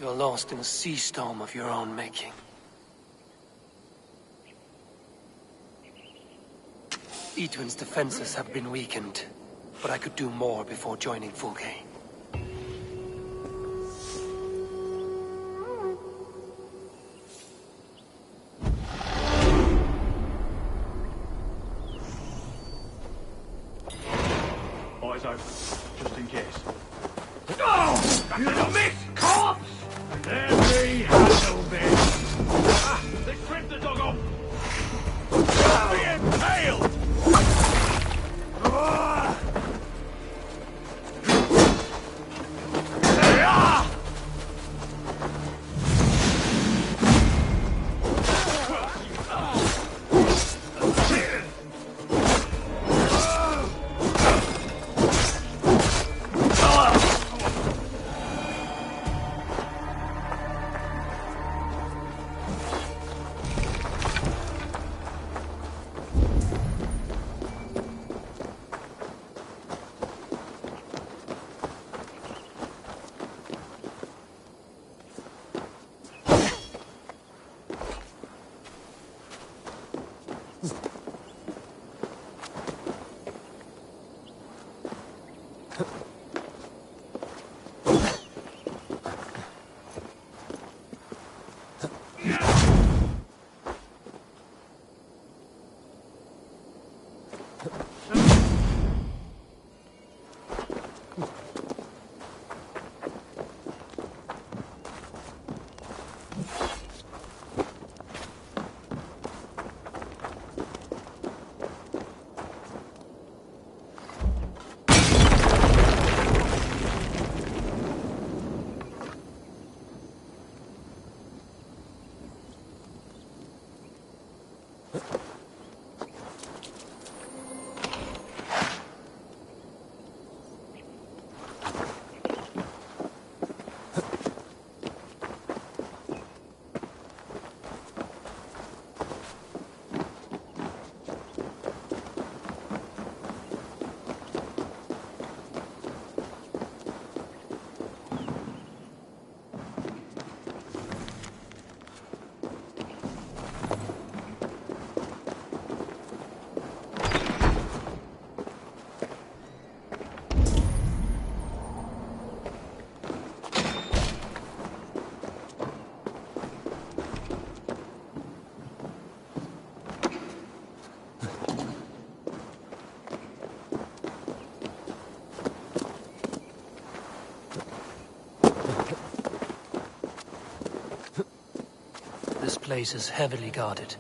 You're lost in a sea storm of your own making. Edwin's defenses have been weakened, but I could do more before joining Fulke. Eyes open, just in case. Oh! You little miss! Corpse! Every handle bit! Ah! They stripped the dog off! Be impaled! Ah! There you are! place is heavily guarded.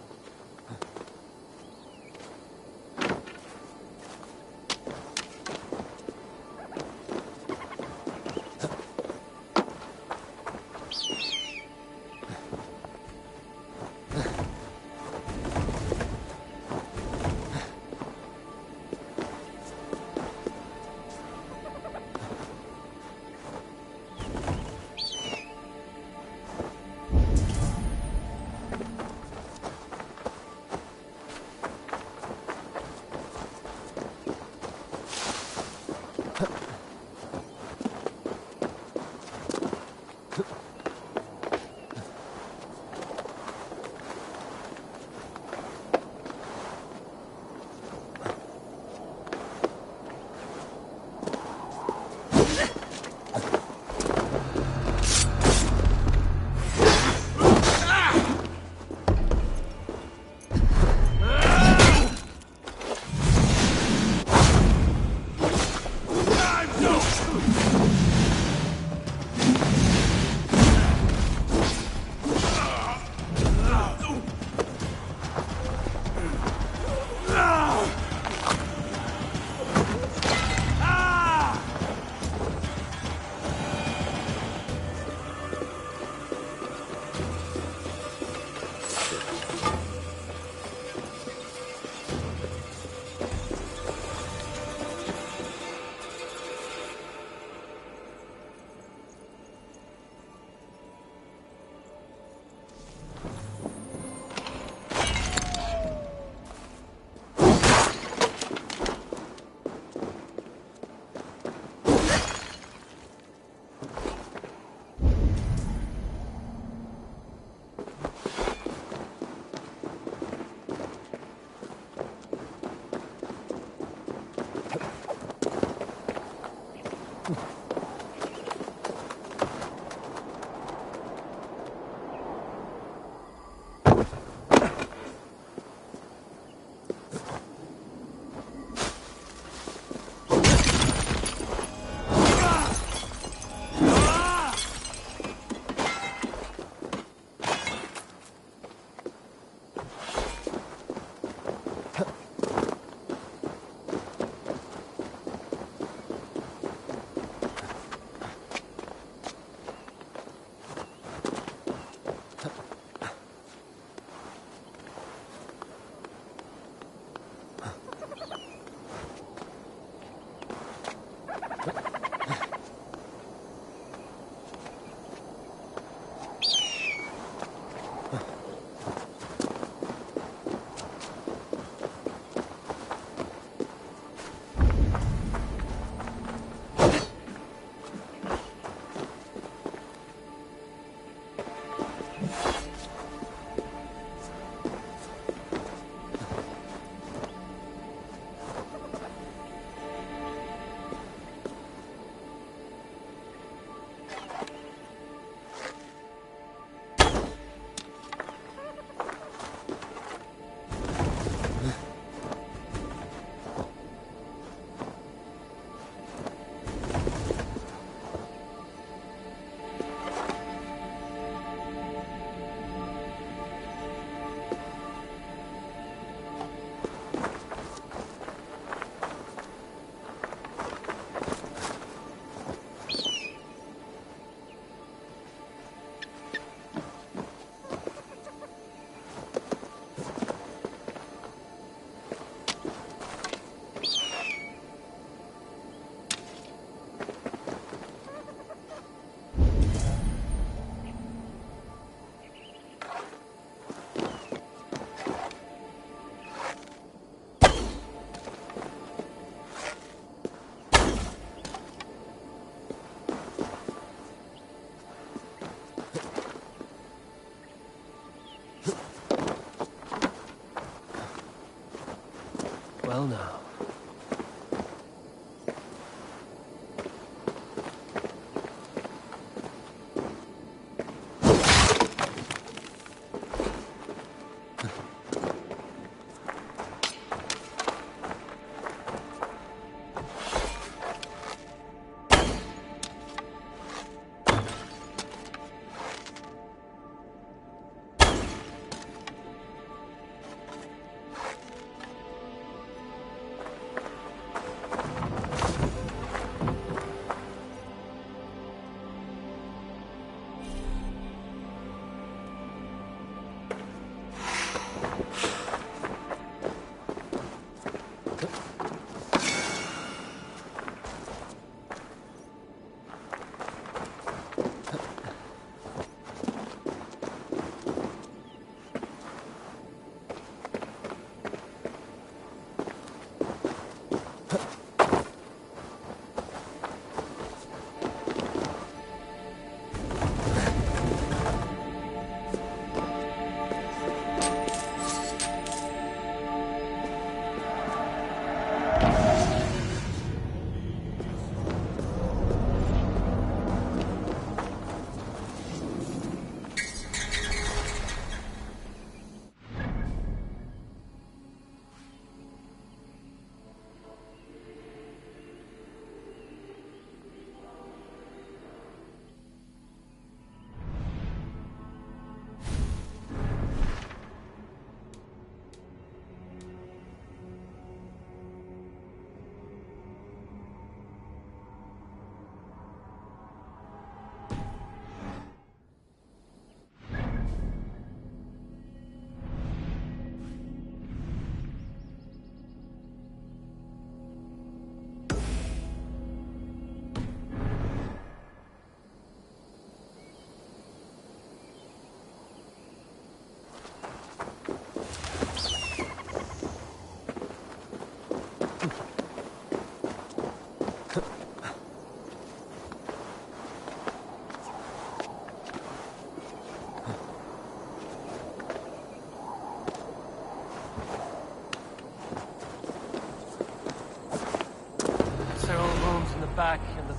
Well now.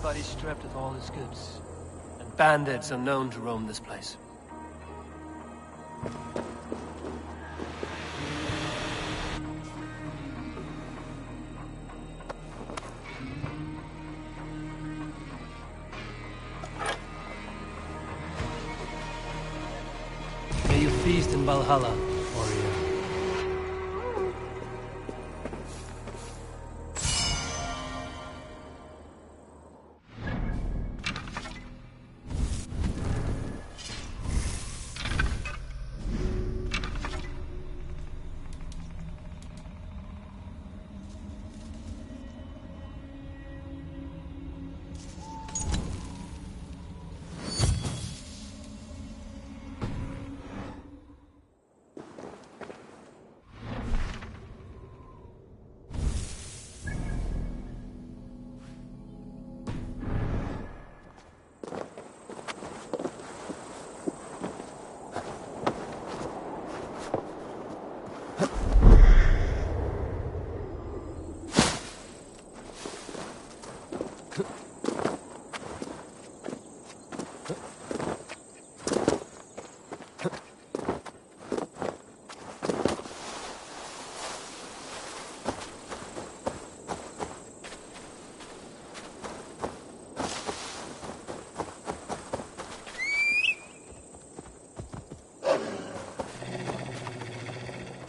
body stripped of all his goods. And bandits are known to roam this place. May you feast in Valhalla, warrior.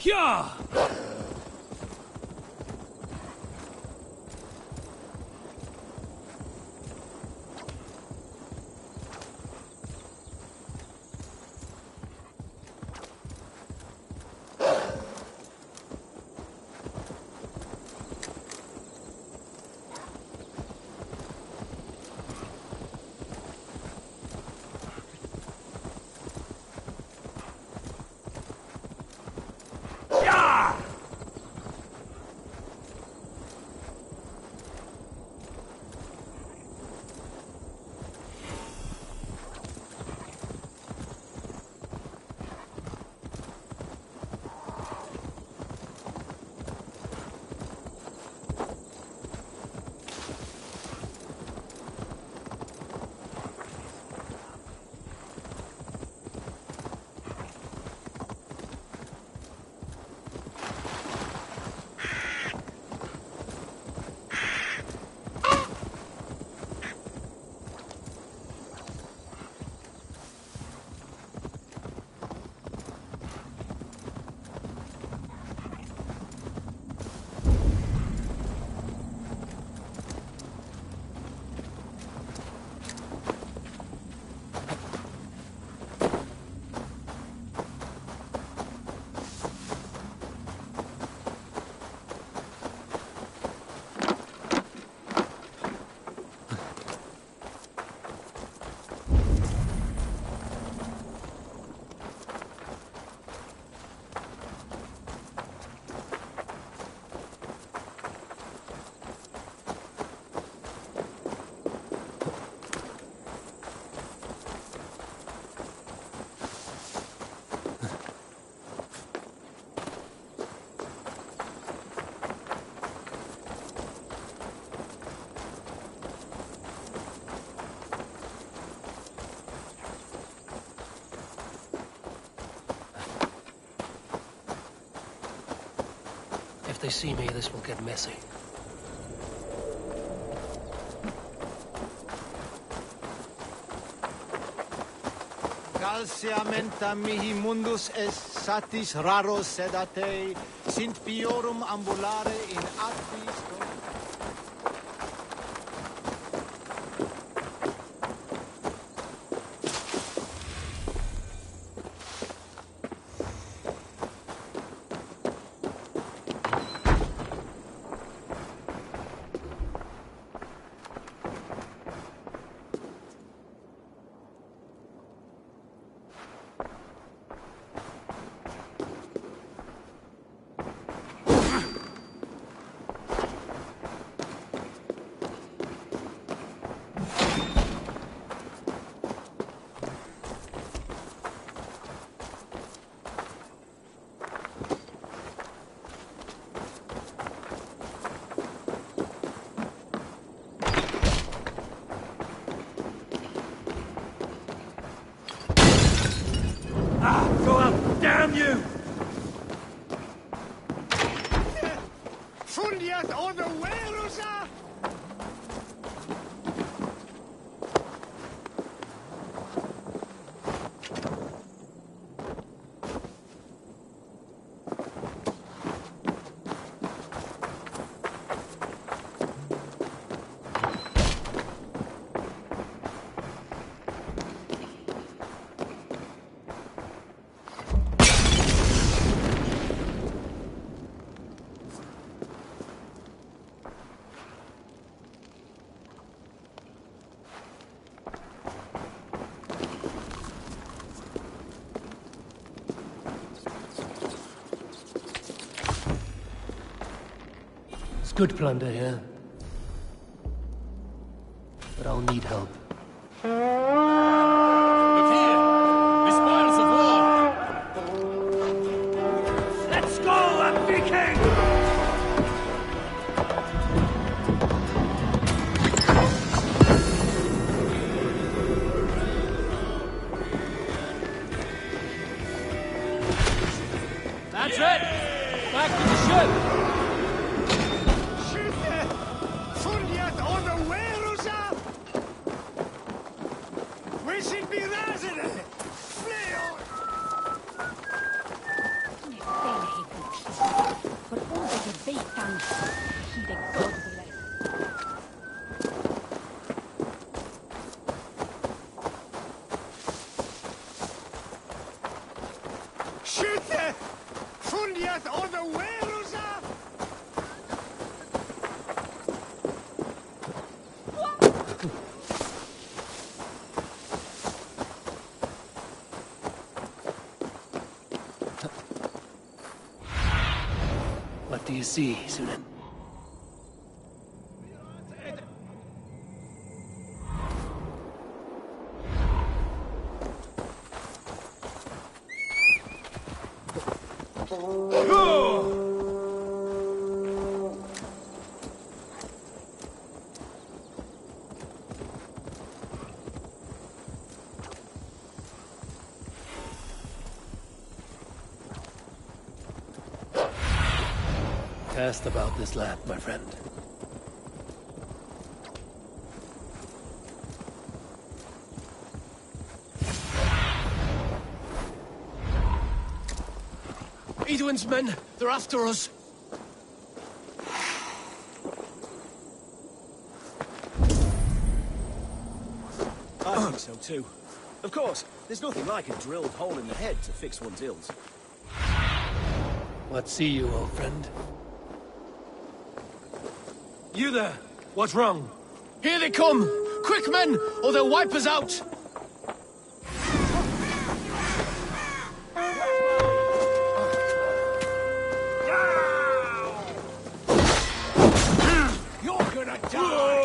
Yeah! If they see me, this will get messy. Calciamenta mihi mundus est satis raro sedate, sint piorum ambulare in advis. Fuliat Onowerusa! It's good plunder here. But I'll need help. Look here! The spoils of war! Let's go, a Viking! That's it! Back to the ship! Fuliat Onowerusa! We should be resident! For all the debate and he the god bless. Skytte! Fuliat Onowerusa! What do you see, Sunan? Cast about this lamp, my friend. Edwin's men, they're after us. I think so too. Of course, there's nothing like a drilled hole in the head to fix one's ills. What see you, old friend? You there! What's wrong? Here they come! Quick, men, or they'll wipe us out! You're gonna die!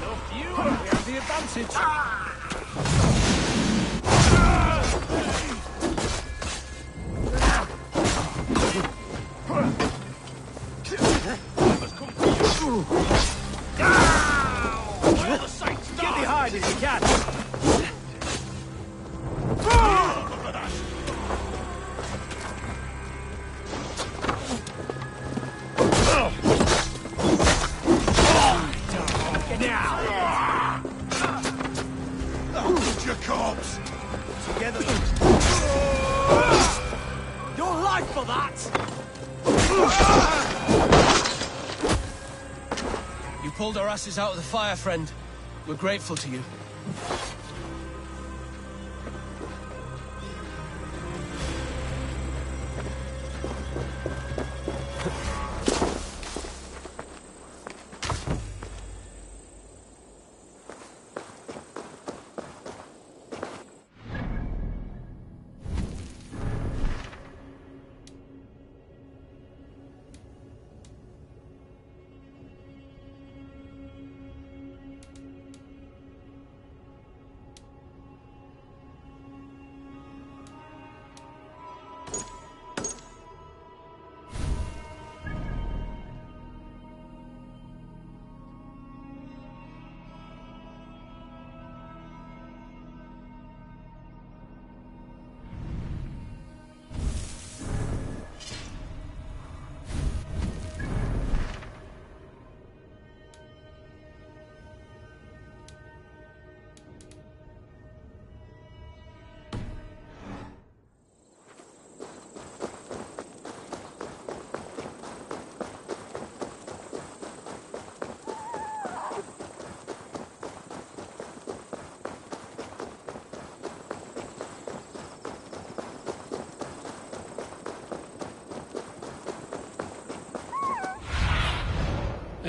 No few, we have the advantage. Get behind if you can! Your corpse! Together. Your life for that! You pulled our asses out of the fire, friend. We're grateful to you.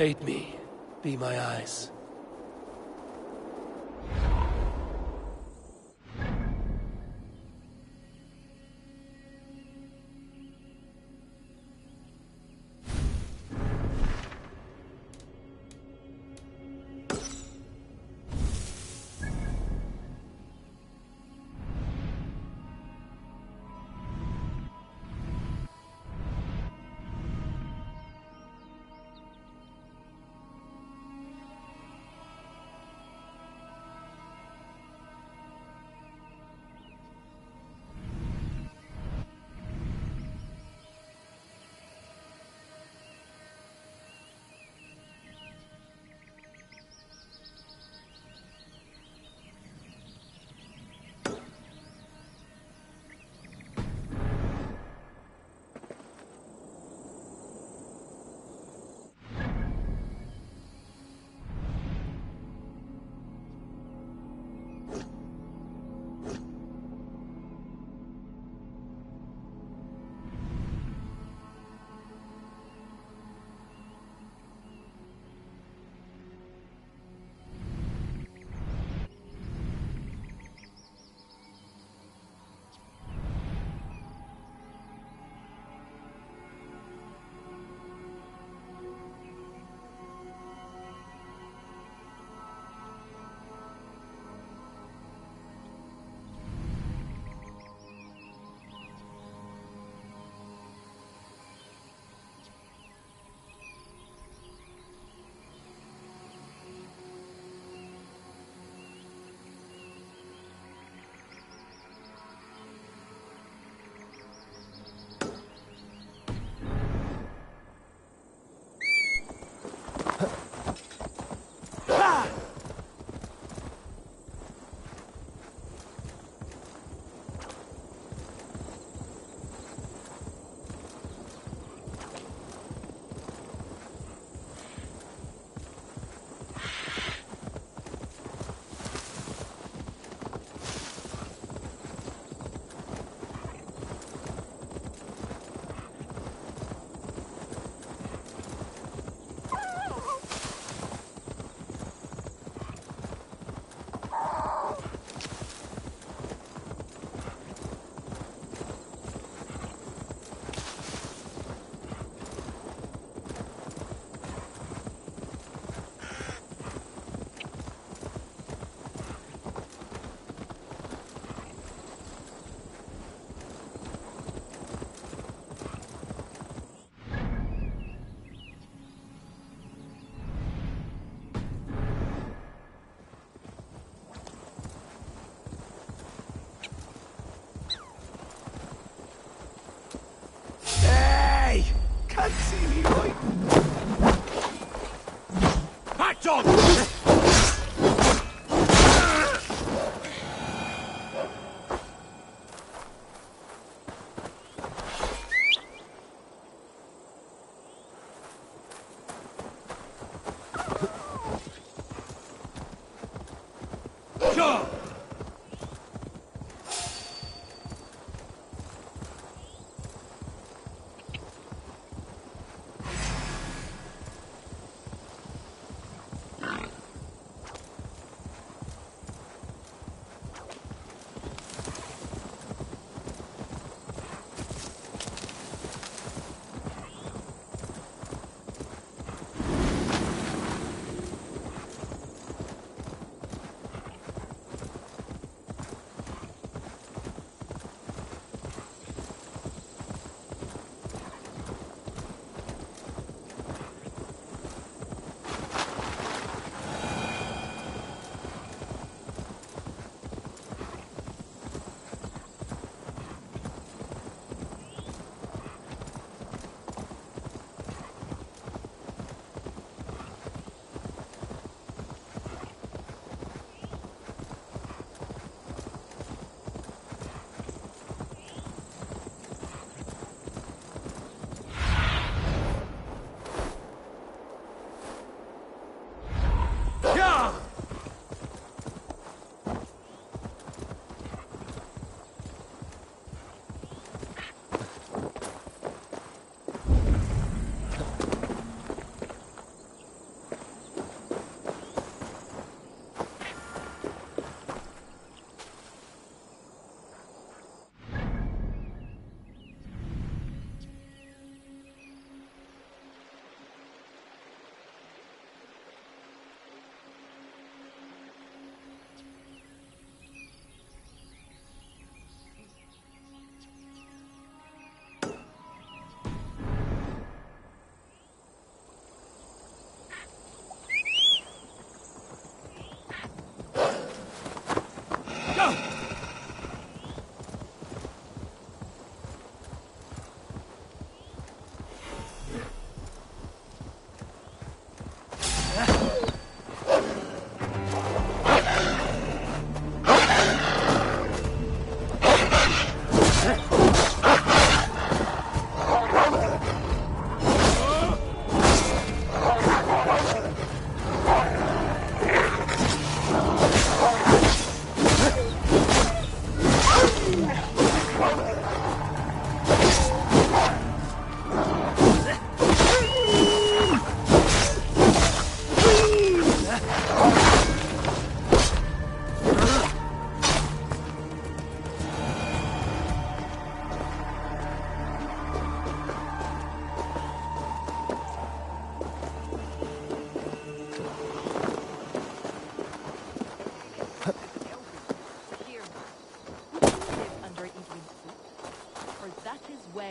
Aid me. Be my eyes.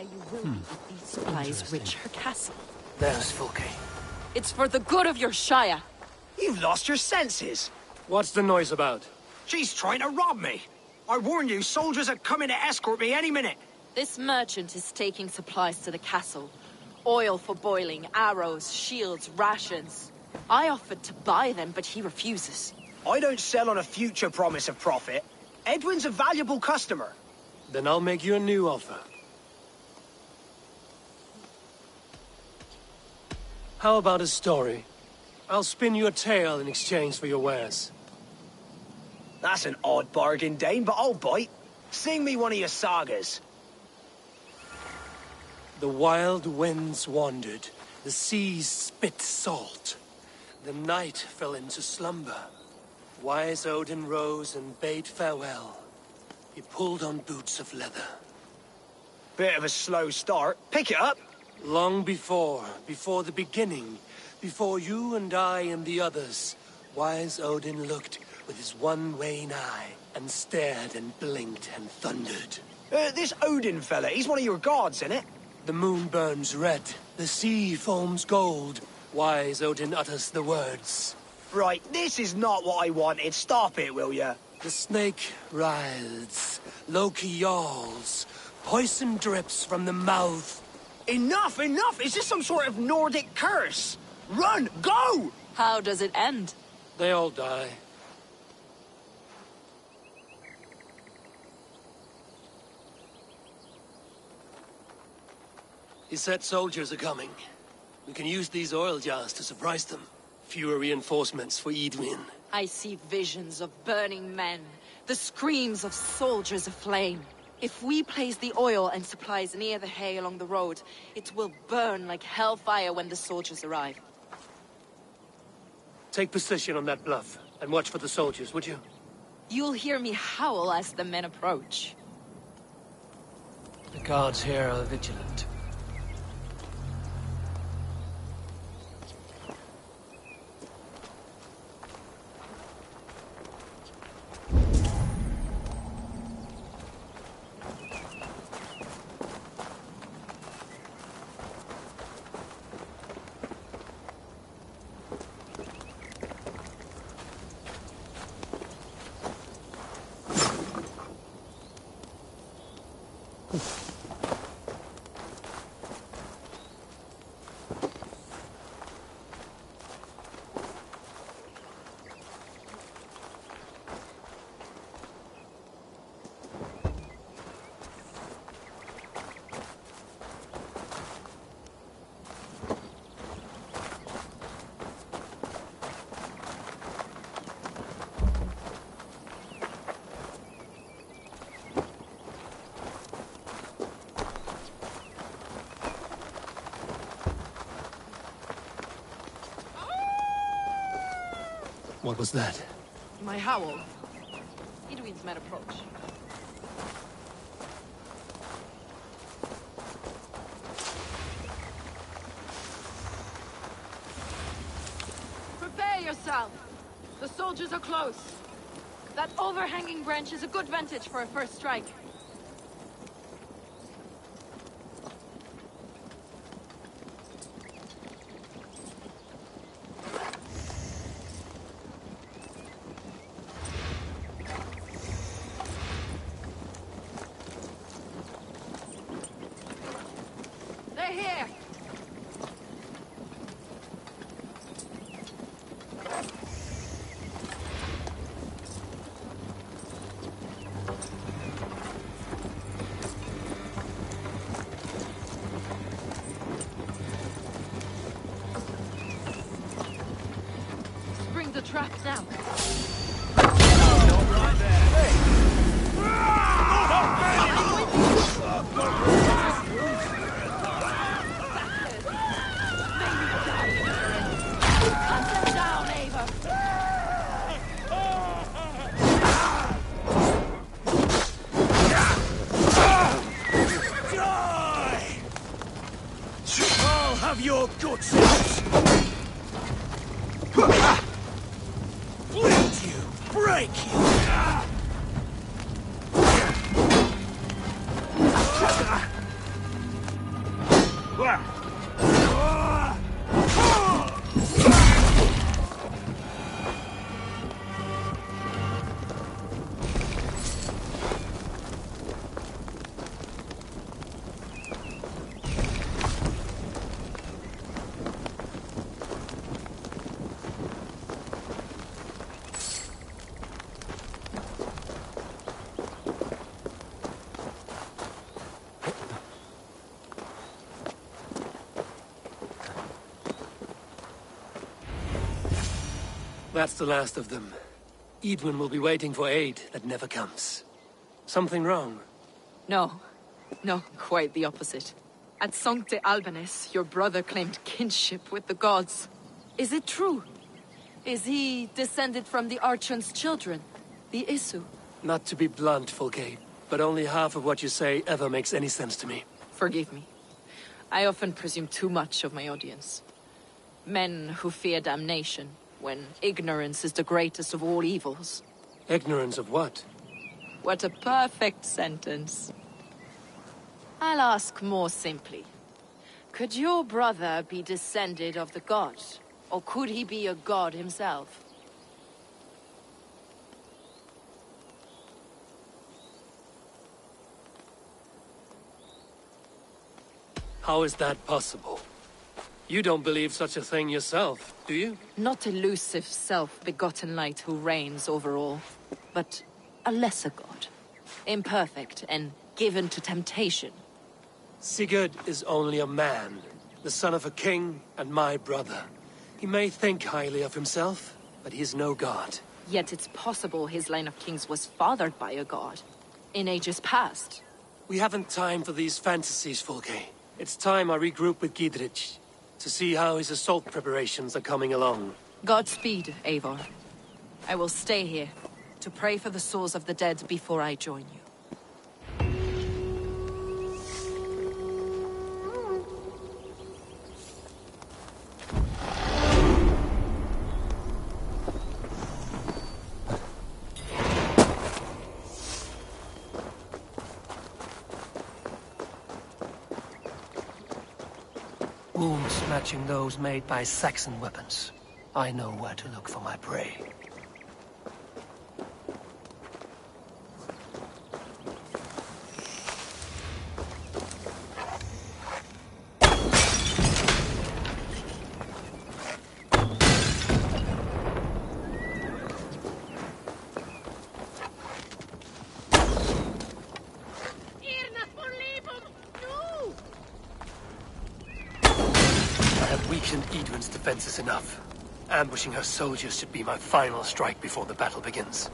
where you will be if these supplies reach her castle. There's Fulke. It's for the good of your Shire. You've lost your senses. What's the noise about? She's trying to rob me. I warned you, soldiers are coming to escort me any minute. This merchant is taking supplies to the castle. Oil for boiling, arrows, shields, rations. I offered to buy them, but he refuses. I don't sell on a future promise of profit. Edwin's a valuable customer. Then I'll make you a new offer. How about a story? I'll spin you a tale in exchange for your wares. That's an odd bargain, Dane, but I'll bite. Sing me one of your sagas. The wild winds wandered, the seas spit salt. The night fell into slumber. Wise Odin rose and bade farewell. He pulled on boots of leather. Bit of a slow start. Pick it up. Long before the beginning, before you and I and the others, Wise Odin looked with his one wane eye and stared and blinked and thundered. This Odin fella, he's one of your gods, isn't it? The moon burns red, the sea foams gold. Wise Odin utters the words. Right, this is not what I wanted. Stop it, will ya? The snake writhes, Loki yawls, poison drips from the mouth. Enough, enough! Is this some sort of Nordic curse? Run! Go! How does it end? They all die. He said soldiers are coming. We can use these oil jars to surprise them. Fewer reinforcements for Edwin. I see visions of burning men, the screams of soldiers aflame. If we place the oil and supplies near the hay along the road, it will burn like hellfire when the soldiers arrive. Take position on that bluff, and watch for the soldiers, would you? You'll hear me howl as the men approach. The guards here are vigilant. What was that? My howl. Edwin's men approach. Prepare yourself! The soldiers are close. That overhanging branch is a good vantage for a first strike. The trap now. Right there. Cut them down, Ava. Die! I'll have your guts out! That's the last of them. Edwin will be waiting for aid that never comes. Something wrong? No. No, quite the opposite. At Sancte Albanus, your brother claimed kinship with the gods. Is it true? Is he descended from the Archon's children, the Isu? Not to be blunt, Fulke, but only half of what you say ever makes any sense to me. Forgive me. I often presume too much of my audience. Men who fear damnation, when ignorance is the greatest of all evils. Ignorance of what? What a perfect sentence. I'll ask more simply. Could your brother be descended of the gods? Or could he be a god himself? How is that possible? You don't believe such a thing yourself, do you? Not elusive self-begotten light who reigns over all, but a lesser god. Imperfect and given to temptation. Sigurd is only a man, the son of a king and my brother. He may think highly of himself, but he is no god. Yet it's possible his line of kings was fathered by a god, in ages past. We haven't time for these fantasies, Fulke. It's time I regroup with Gidrich, to see how his assault preparations are coming along. Godspeed, Eivor. I will stay here, to pray for the souls of the dead before I join you. Wounds matching those made by Saxon weapons. I know where to look for my prey. Edwin's defense is enough. Ambushing her soldiers should be my final strike before the battle begins.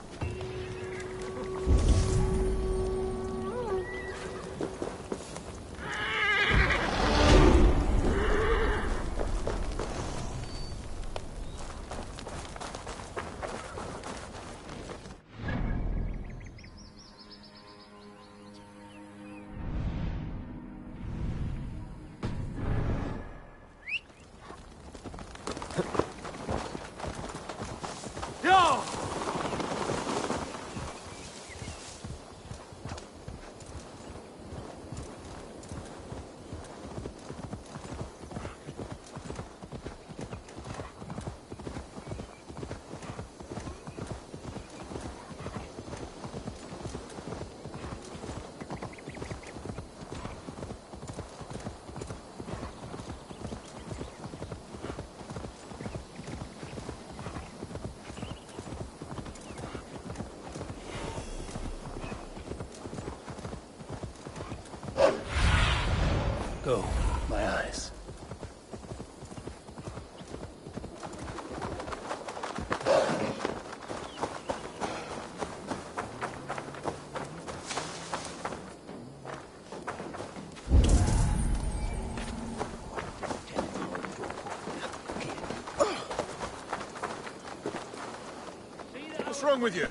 Go, my eyes. What's wrong with you?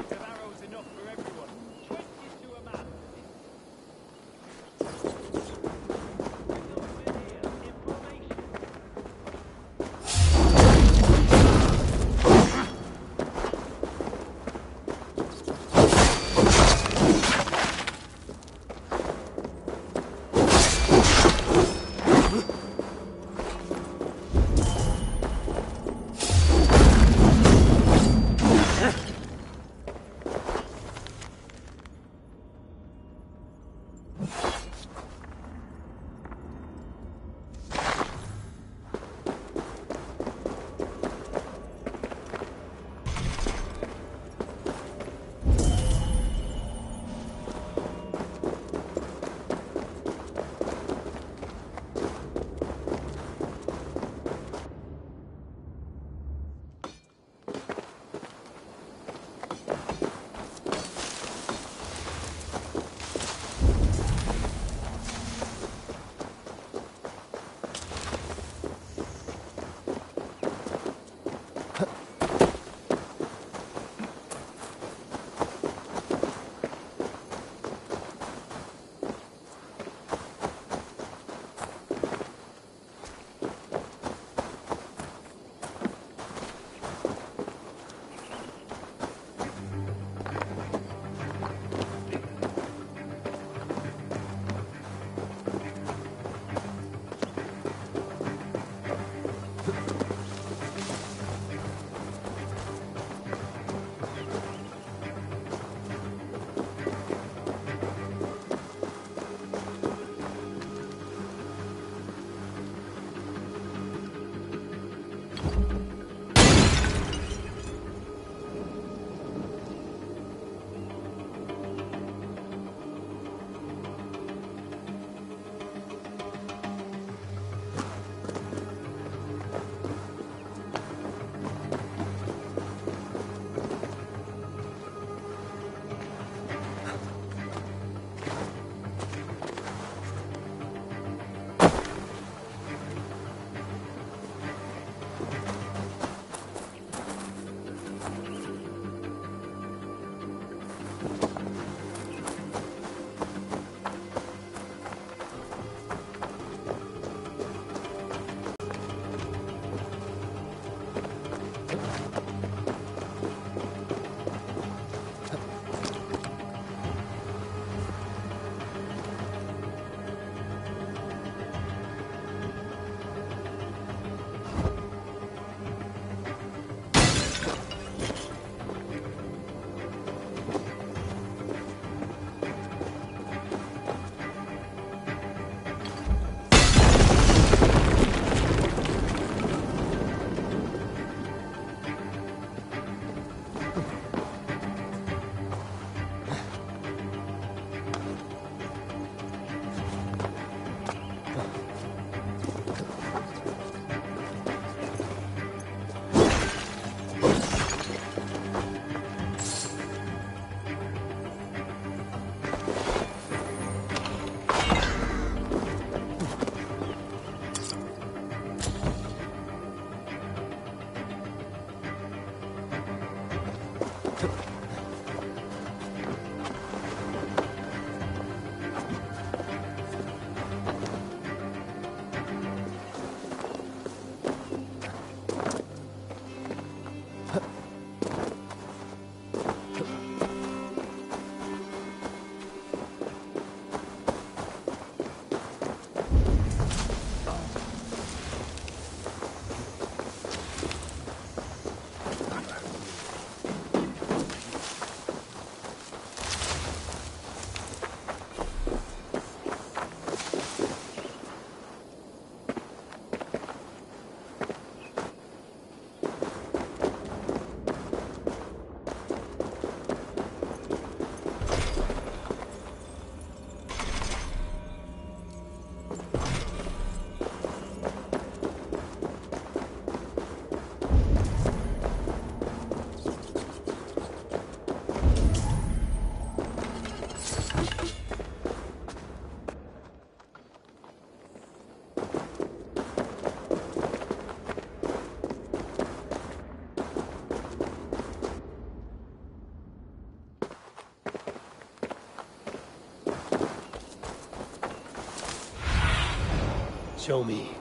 Show me.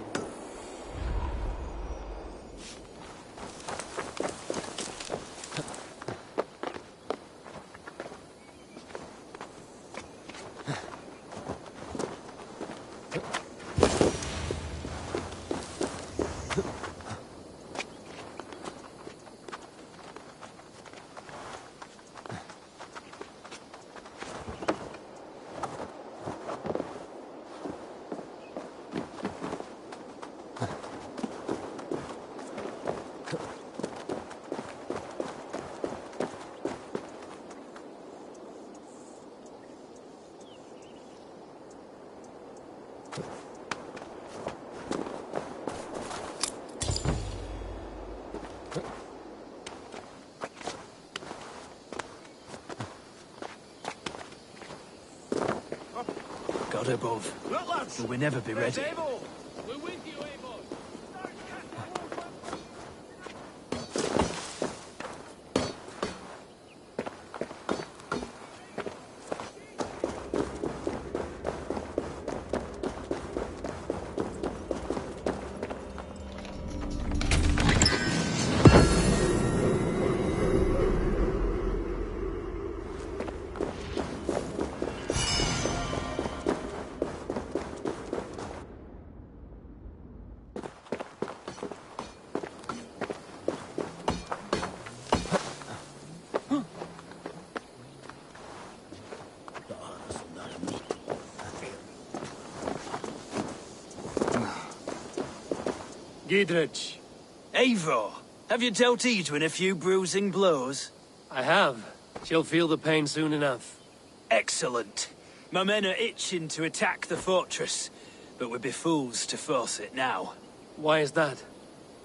God above. Look, lads! Will we never be There's ready? Abel! We're with you, Abel! Giedrich. Eivor, have you dealt Edwin a few bruising blows? I have. She'll feel the pain soon enough. Excellent. My men are itching to attack the fortress, but we'd be fools to force it now. Why is that?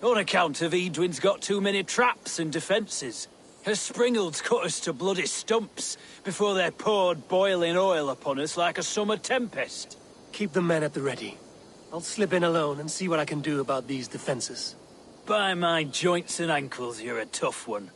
On account of Edwin's got too many traps and defences. Her springalds cut us to bloody stumps before they poured boiling oil upon us like a summer tempest. Keep the men at the ready. I'll slip in alone and see what I can do about these defenses. By my joints and ankles, you're a tough one.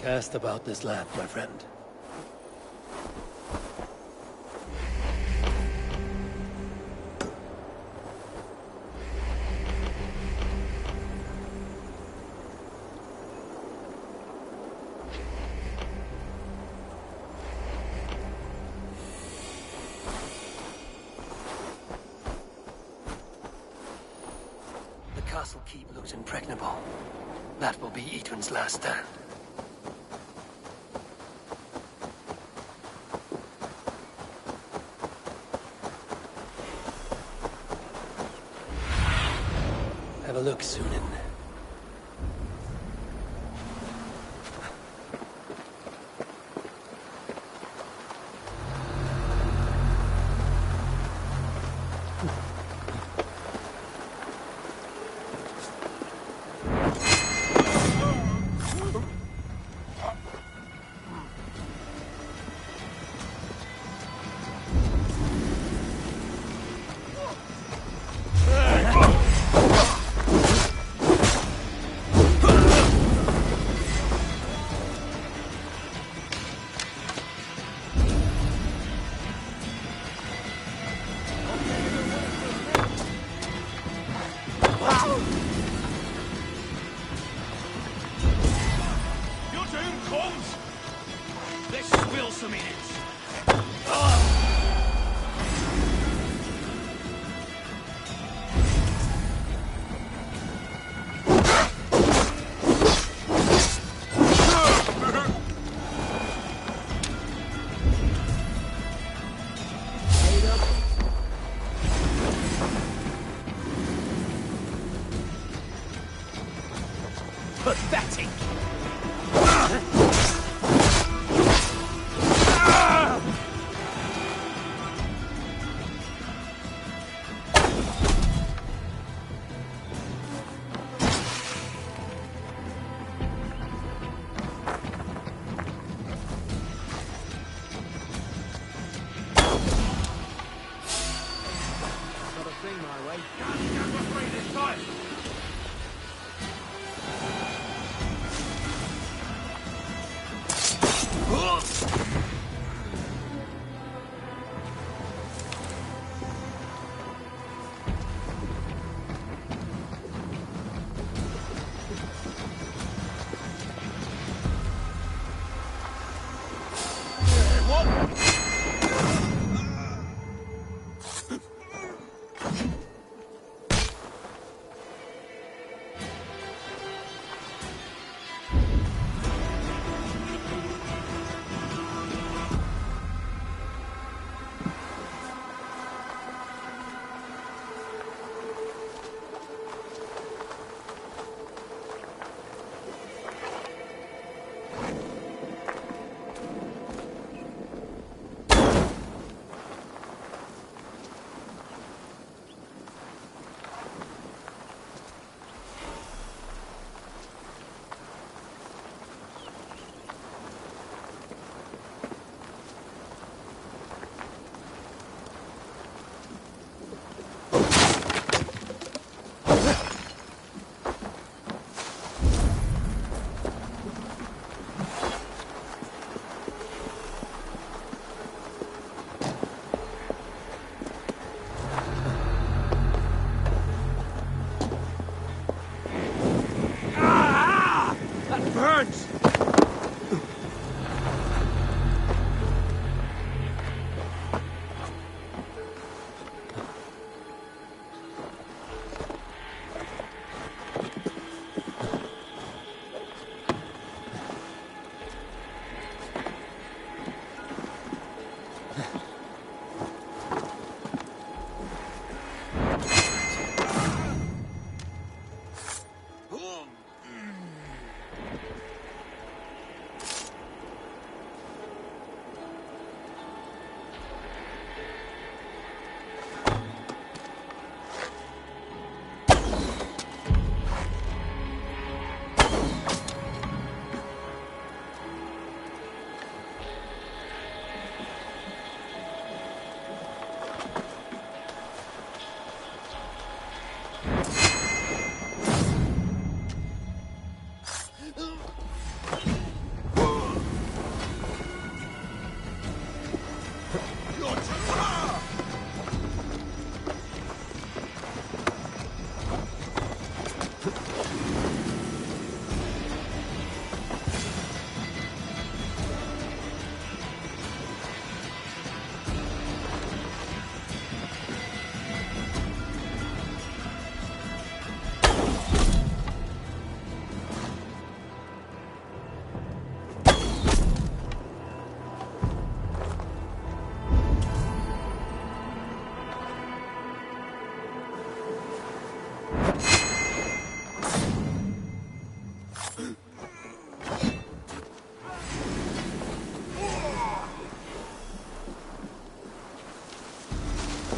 Cast about this land, my friend. The castle keep looks impregnable. That will be Edwin's last stand. Have a look, Sunan.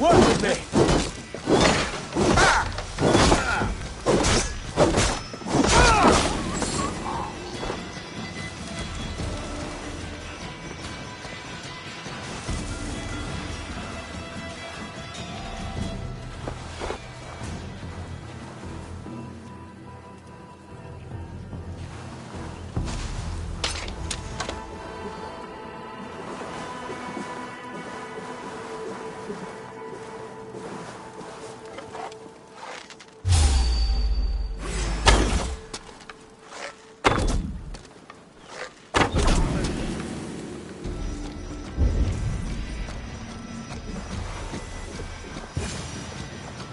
Work with me!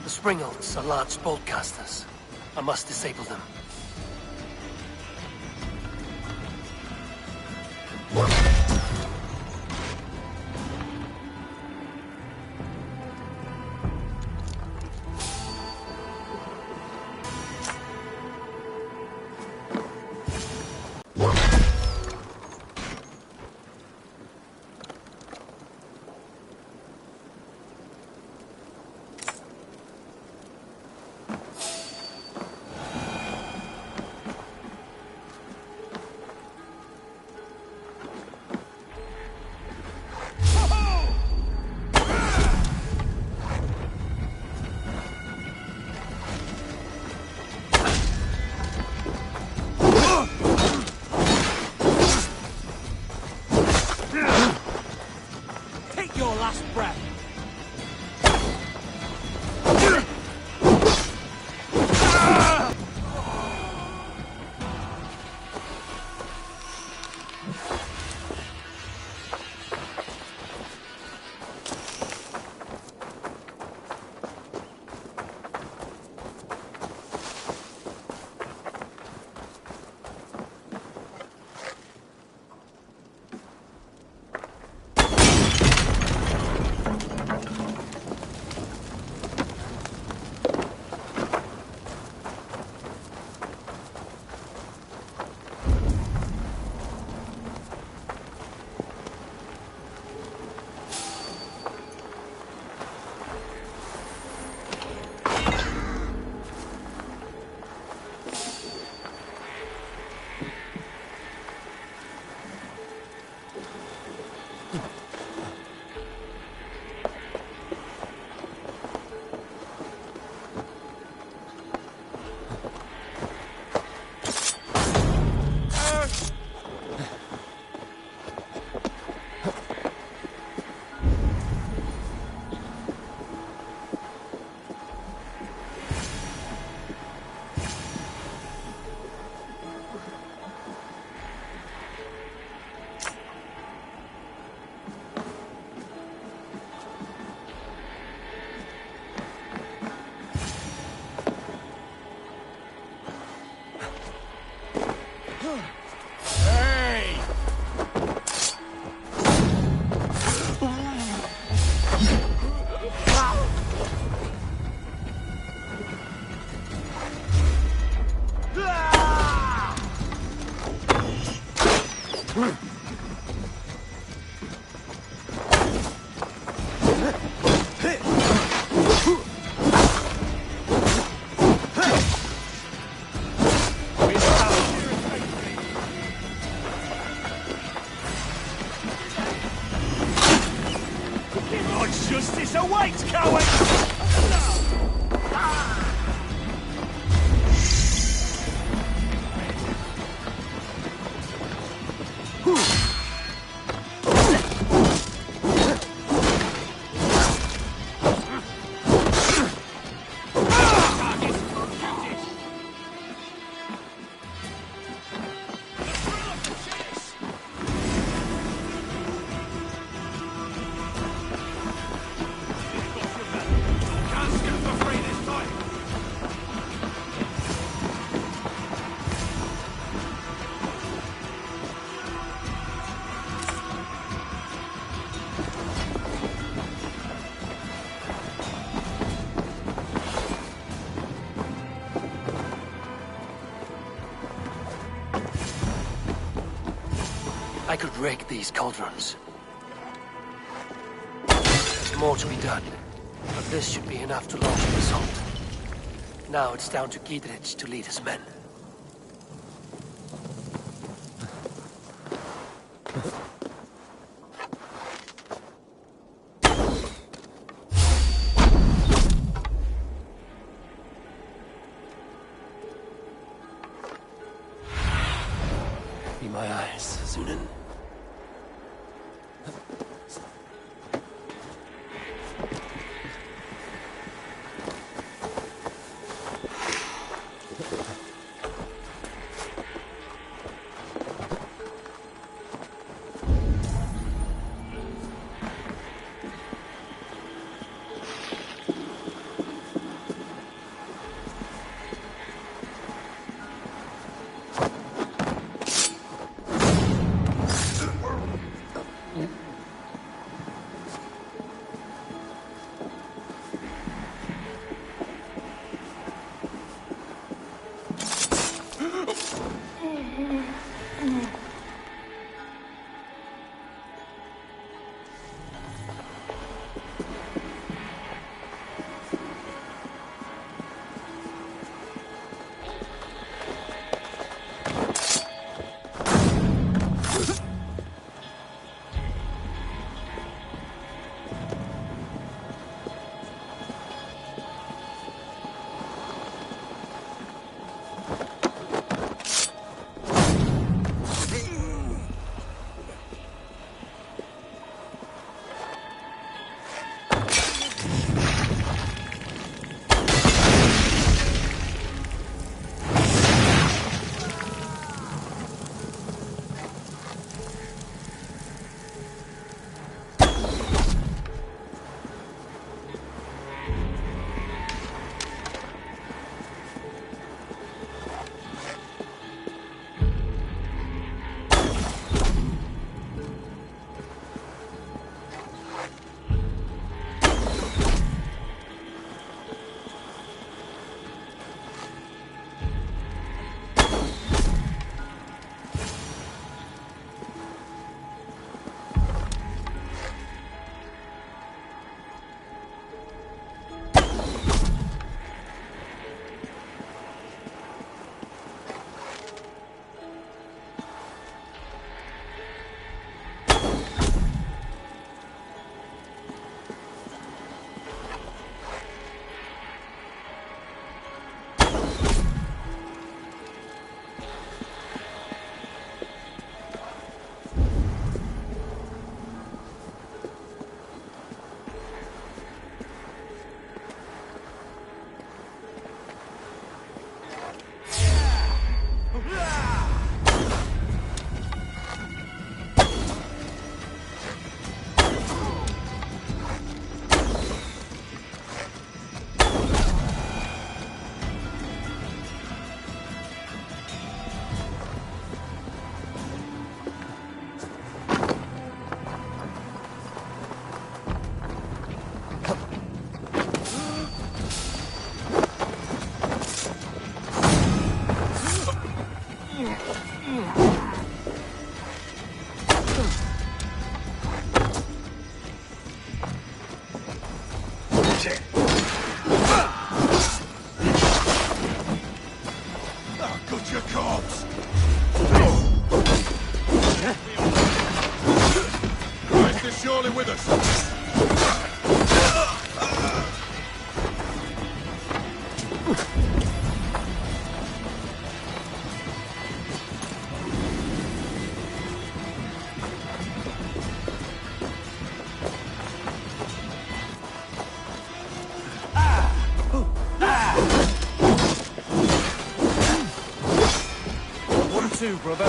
Springholds are large bolt casters. I must disable them. Justice awaits, coward! I could rake these cauldrons. There's more to be done. This should be enough to launch an assault. Now it's down to Giedrich to lead his men. Be my eyes, Zunin. Surely with us. One, two, brother.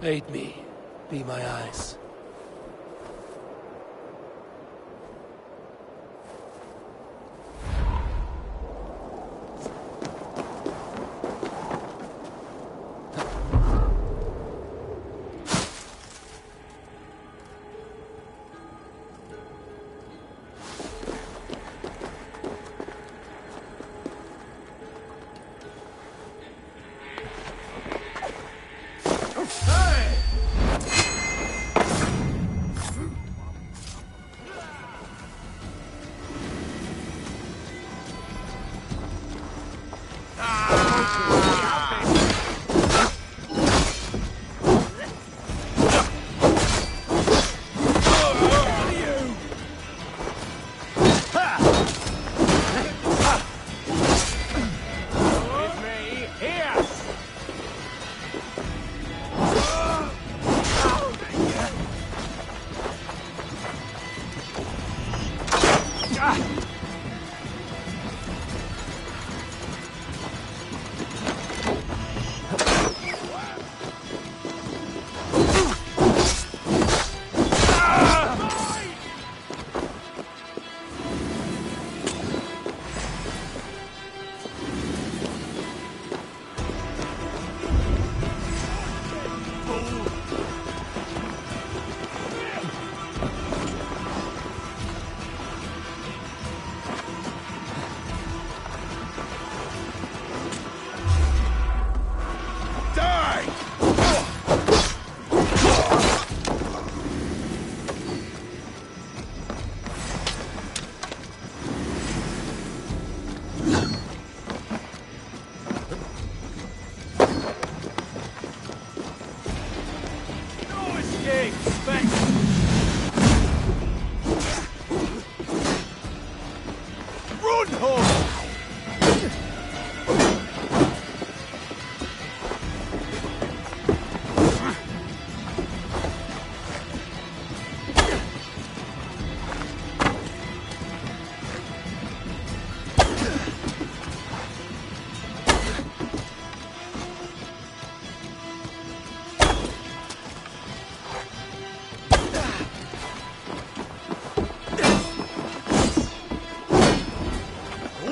Aid me. Be my eyes.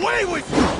Away with you!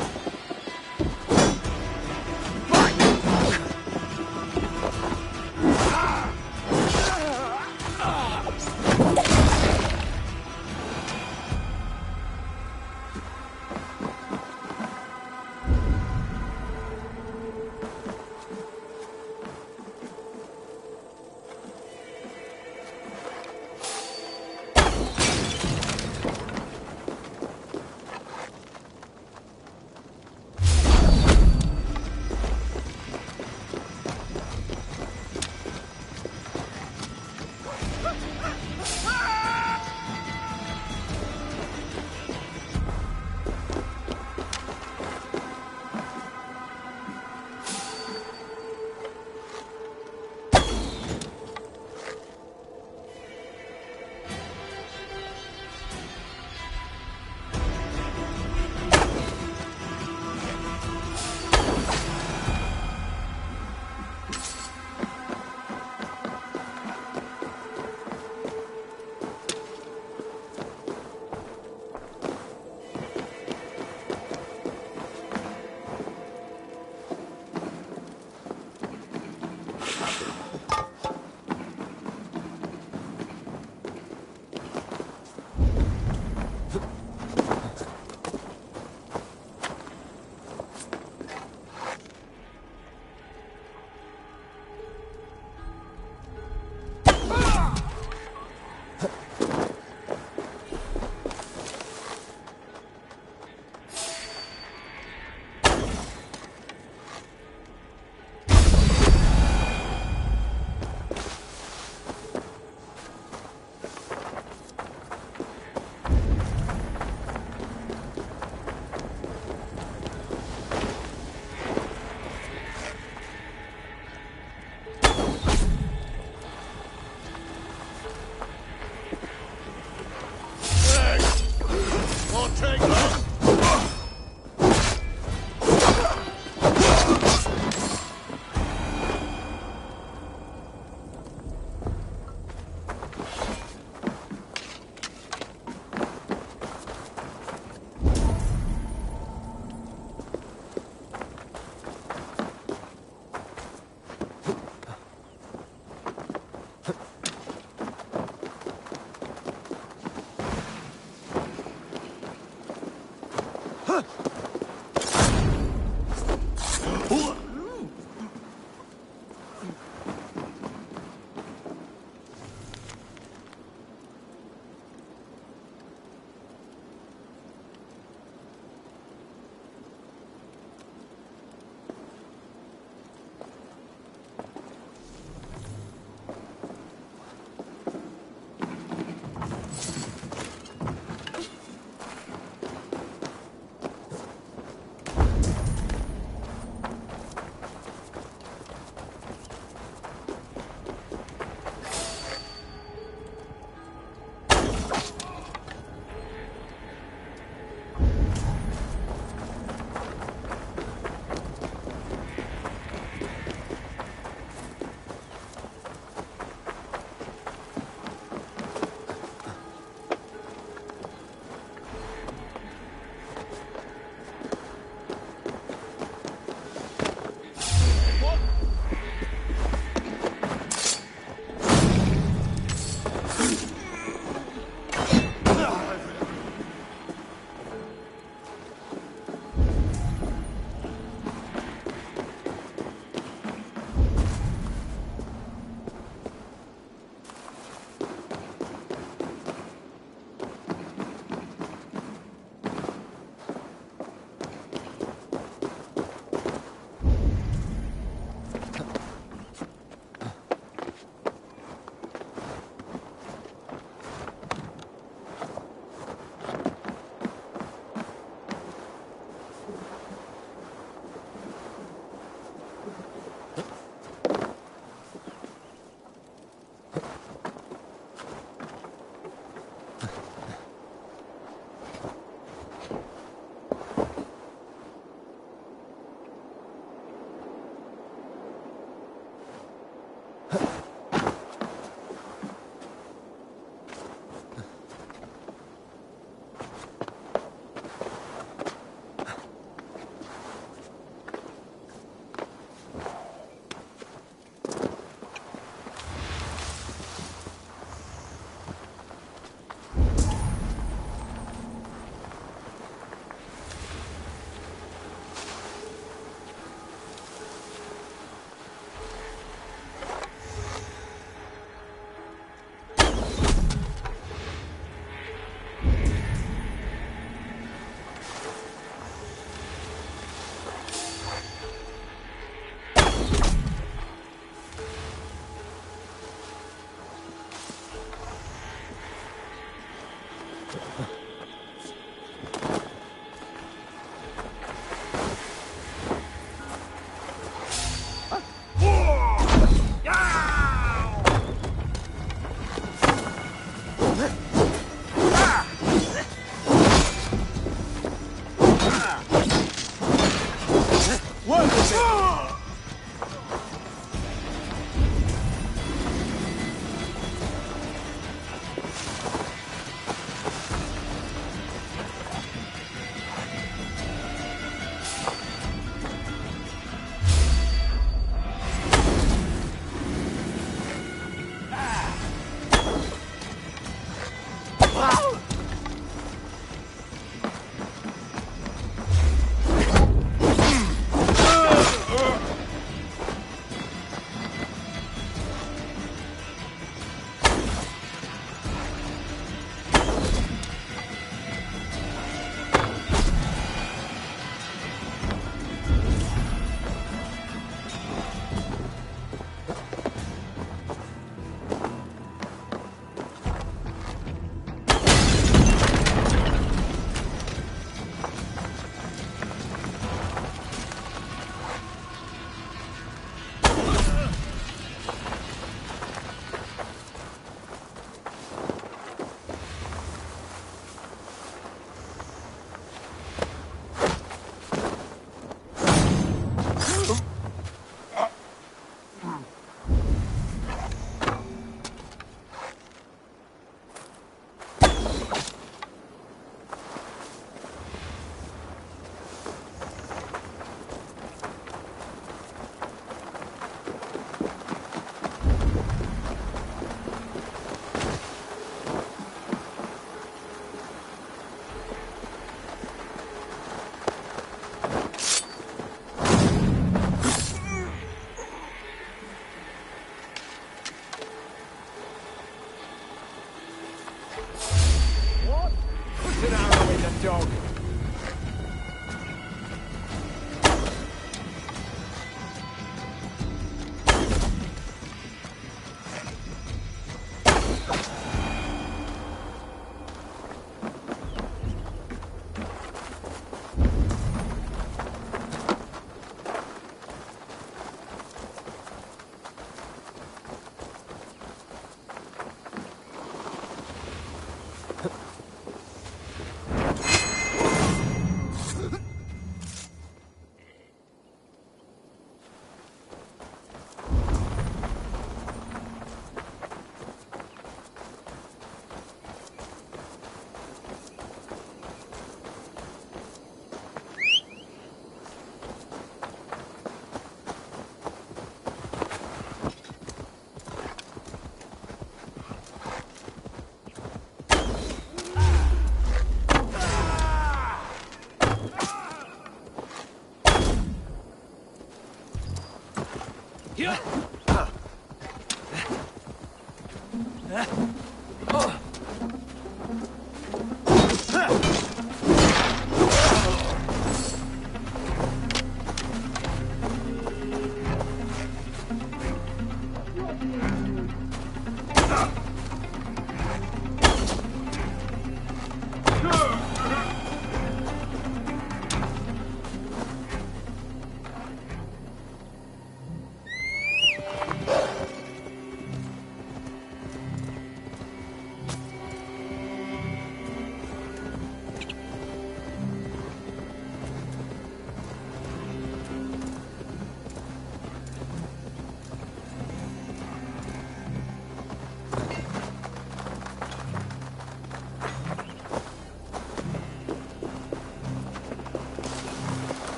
dog.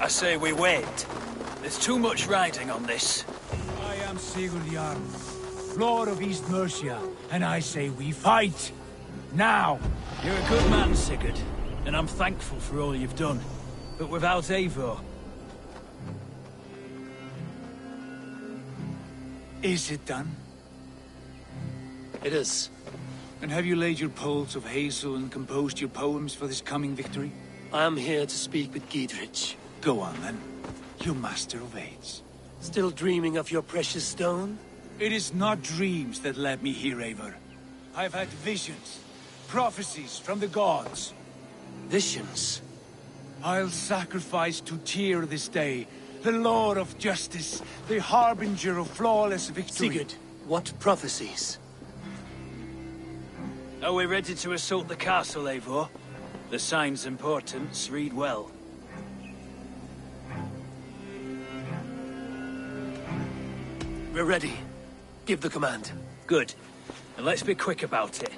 I say we wait. There's too much riding on this. I am Sigurd Jarl, Lord of East Mercia, and I say we fight! Now! You're a good man, Sigurd, and I'm thankful for all you've done. But without Eivor... Is it done? It is. And have you laid your poles of hazel and composed your poems for this coming victory? I am here to speak with Giedrich. Go on, then. You master of aids. Still dreaming of your precious stone? It is not dreams that led me here, Eivor. I've had visions, prophecies from the gods. Visions? I'll sacrifice to Tyr this day, the Lord of Justice, the harbinger of flawless victory. Sigurd, what prophecies? Are we ready to assault the castle, Eivor? The sign's importance, read well. We're ready. Give the command. Good. And let's be quick about it.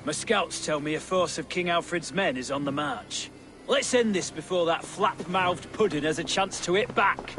My scouts tell me a force of King Alfred's men is on the march. Let's end this before that flap-mouthed pudding has a chance to hit back.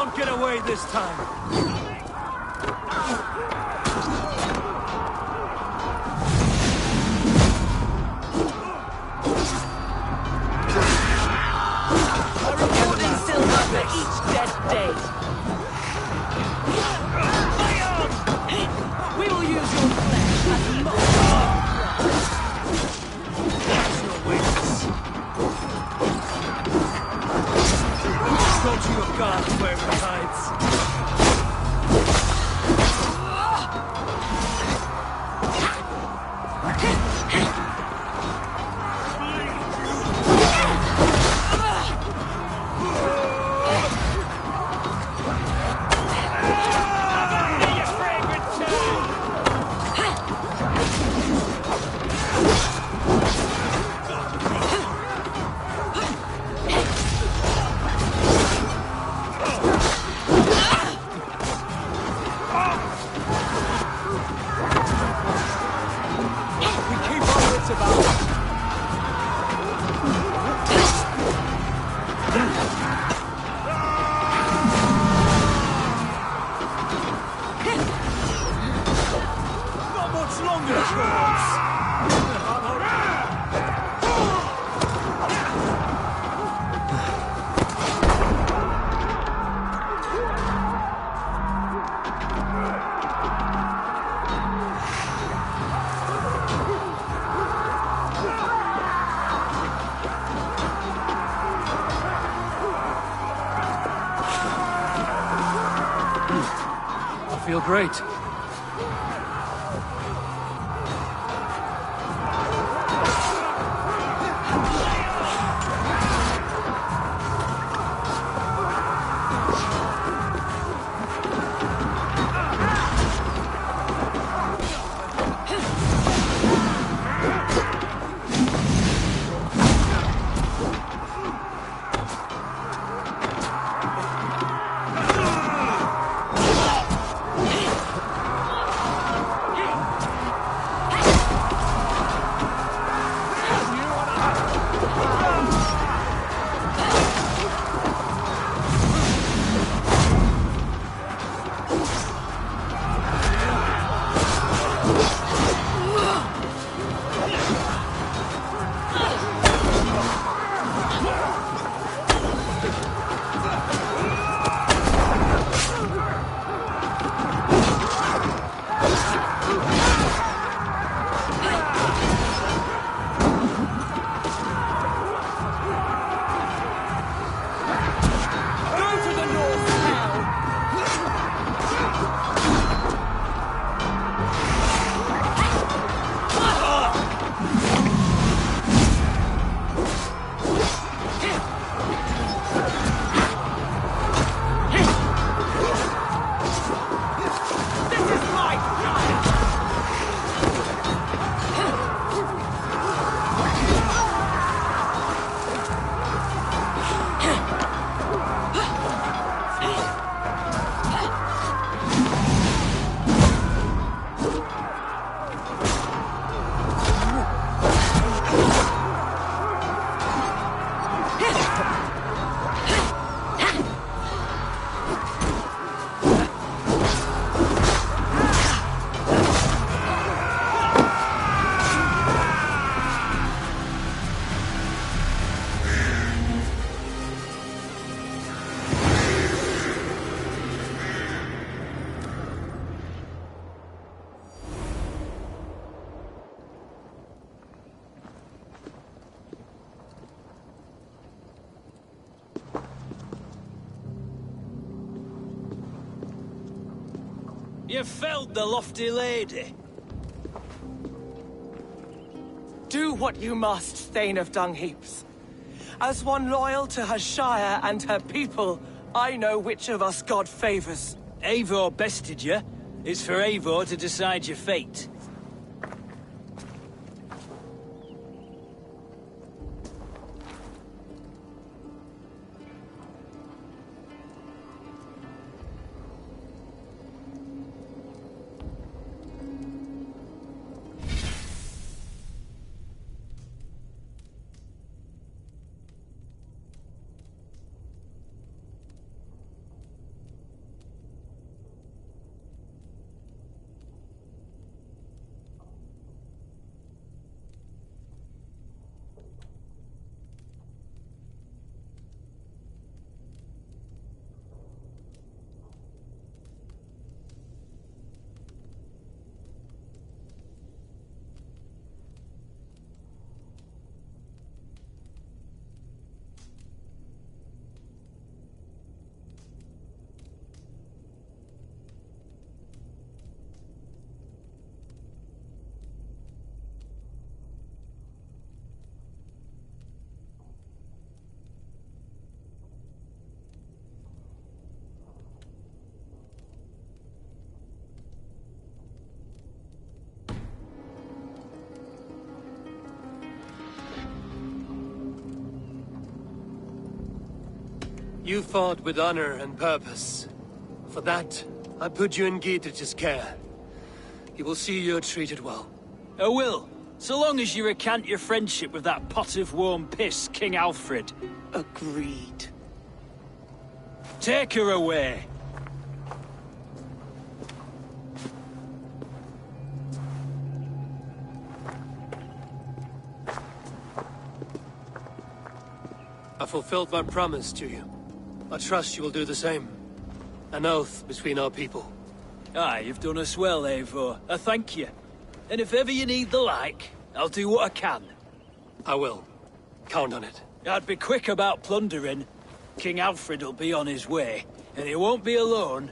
won't get away this time. Rewarding silver for each dead day. We will use your flesh as mock. Go to your god wherever it hides. I feel great. You felled the lofty lady. Do what you must, Thane of Dung Heaps. As one loyal to her shire and her people, I know which of us God favors. Eivor bested you. It's for Eivor to decide your fate. You fought with honor and purpose. For that, I put you in Gietrich's care. He will see you're treated well. I will, so long as you recant your friendship with that pot of warm piss, King Alfred. Agreed. Take her away. I fulfilled my promise to you. I trust you will do the same. An oath between our people. Aye, you've done us well, Eivor. I thank you. And if ever you need the like, I'll do what I can. I will. Count on it. I'd be quick about plundering. King Alfred will be on his way, and he won't be alone.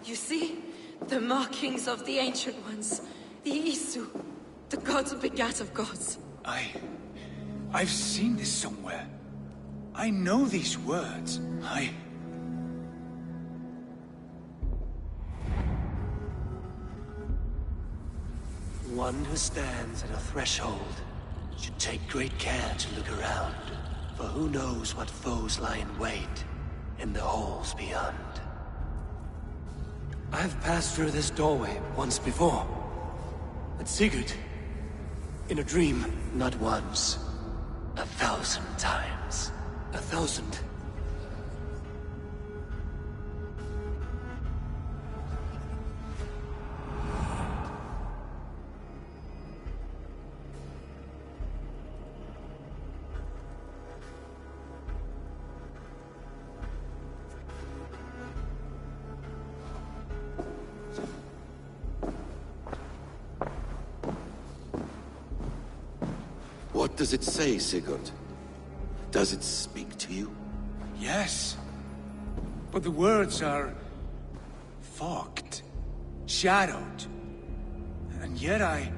You see? The markings of the Ancient Ones. The Isu. The gods begat of gods. I've seen this somewhere. I know these words. One who stands at a threshold should take great care to look around, for who knows what foes lie in wait in the halls beyond. I have passed through this doorway once before. At Sigurd. In a dream. Not once. 1,000 times. 1,000. What does it say, Sigurd? Does it speak to you? Yes. But the words are fogged, shadowed. And yet I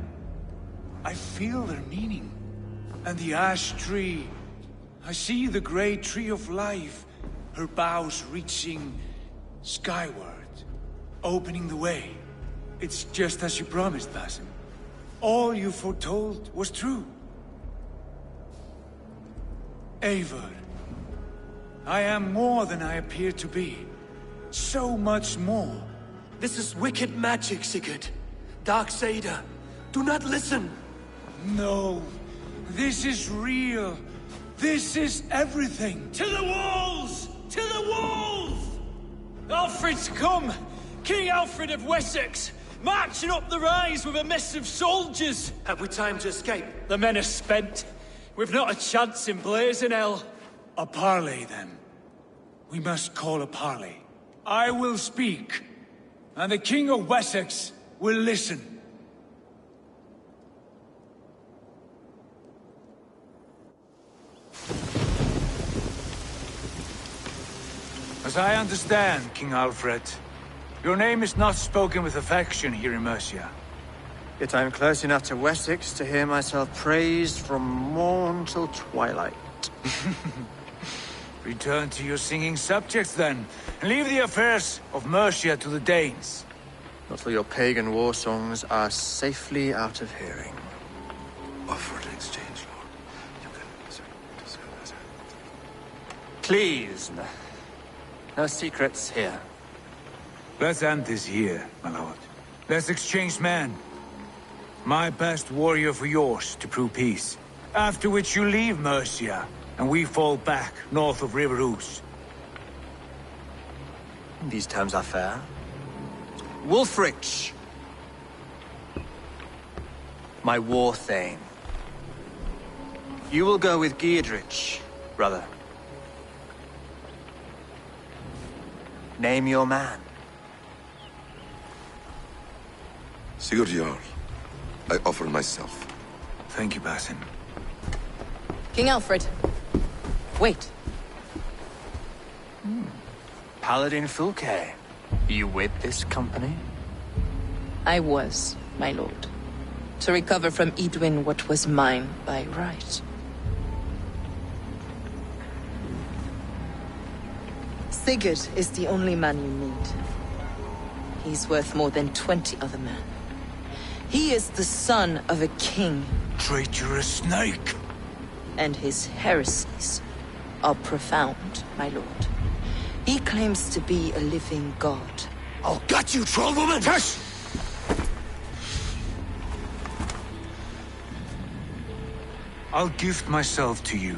feel their meaning. And the ash tree, I see the great tree of life, her boughs reaching skyward, opening the way. It's just as you promised, Basim. All you foretold was true. Eivor, I am more than I appear to be. So much more. This is wicked magic, Sigurd. Darksader. Do not listen. No. This is real. This is everything. To the walls! To the walls! Alfred's come! King Alfred of Wessex! Marching up the rise with a mess of soldiers! Have we time to escape? The men are spent. We've not a chance in blazing hell. A parley, then. We must call a parley. I will speak, and the King of Wessex will listen. As I understand, King Alfred, your name is not spoken with affection here in Mercia. Yet I am close enough to Wessex to hear myself praised from morn till twilight. Return to your singing subjects, then, and leave the affairs of Mercia to the Danes. Not till your pagan war songs are safely out of hearing. offer to exchange, Lord. You can... Please, no secrets here. Let's end this here, my lord. Let's exchange men. My best warrior for yours to prove peace. After which you leave Mercia, and we fall back north of River Ouse. These terms are fair. Wulfrich! My war thane. You will go with Giedrich, brother. Name your man. Sigurd Jarl, I offer myself. Thank you, Basin. King Alfred. Wait. Paladin Fulke. You with this company? I was, my lord. To recover from Edwin what was mine by right. Sigurd is the only man you need. He's worth more than 20 other men. He is the son of a king. Traitorous snake! And his heresies are profound, my lord. He claims to be a living god. I'll gut you, troll woman! Hush! I'll gift myself to you,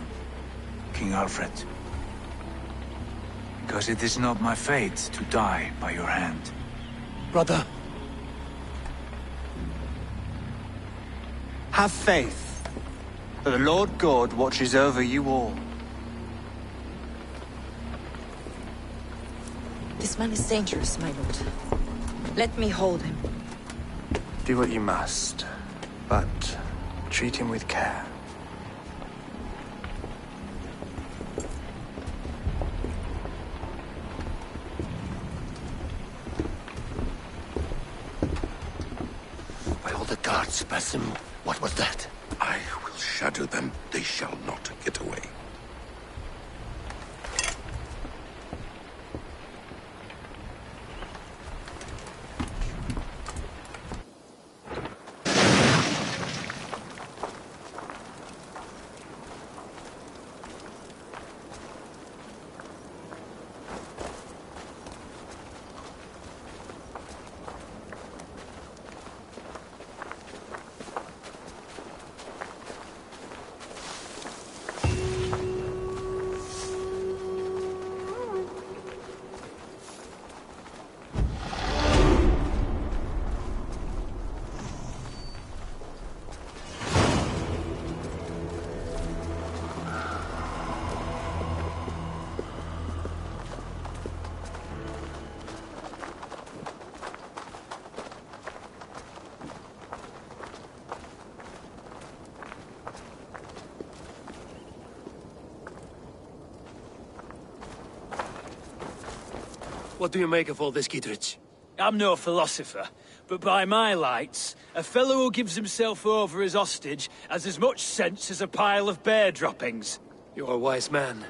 King Alfred. Because it is not my fate to die by your hand. Brother. Have faith that the Lord God watches over you all. This man is dangerous, my lord. Let me hold him. Do what you must, but treat him with care. By all the gods, Basim, what was that? I will shatter them. They shall not get away. What do you make of all this, Giedrich? I'm no philosopher, but by my lights, a fellow who gives himself over as hostage has as much sense as a pile of bear droppings. You're a wise man.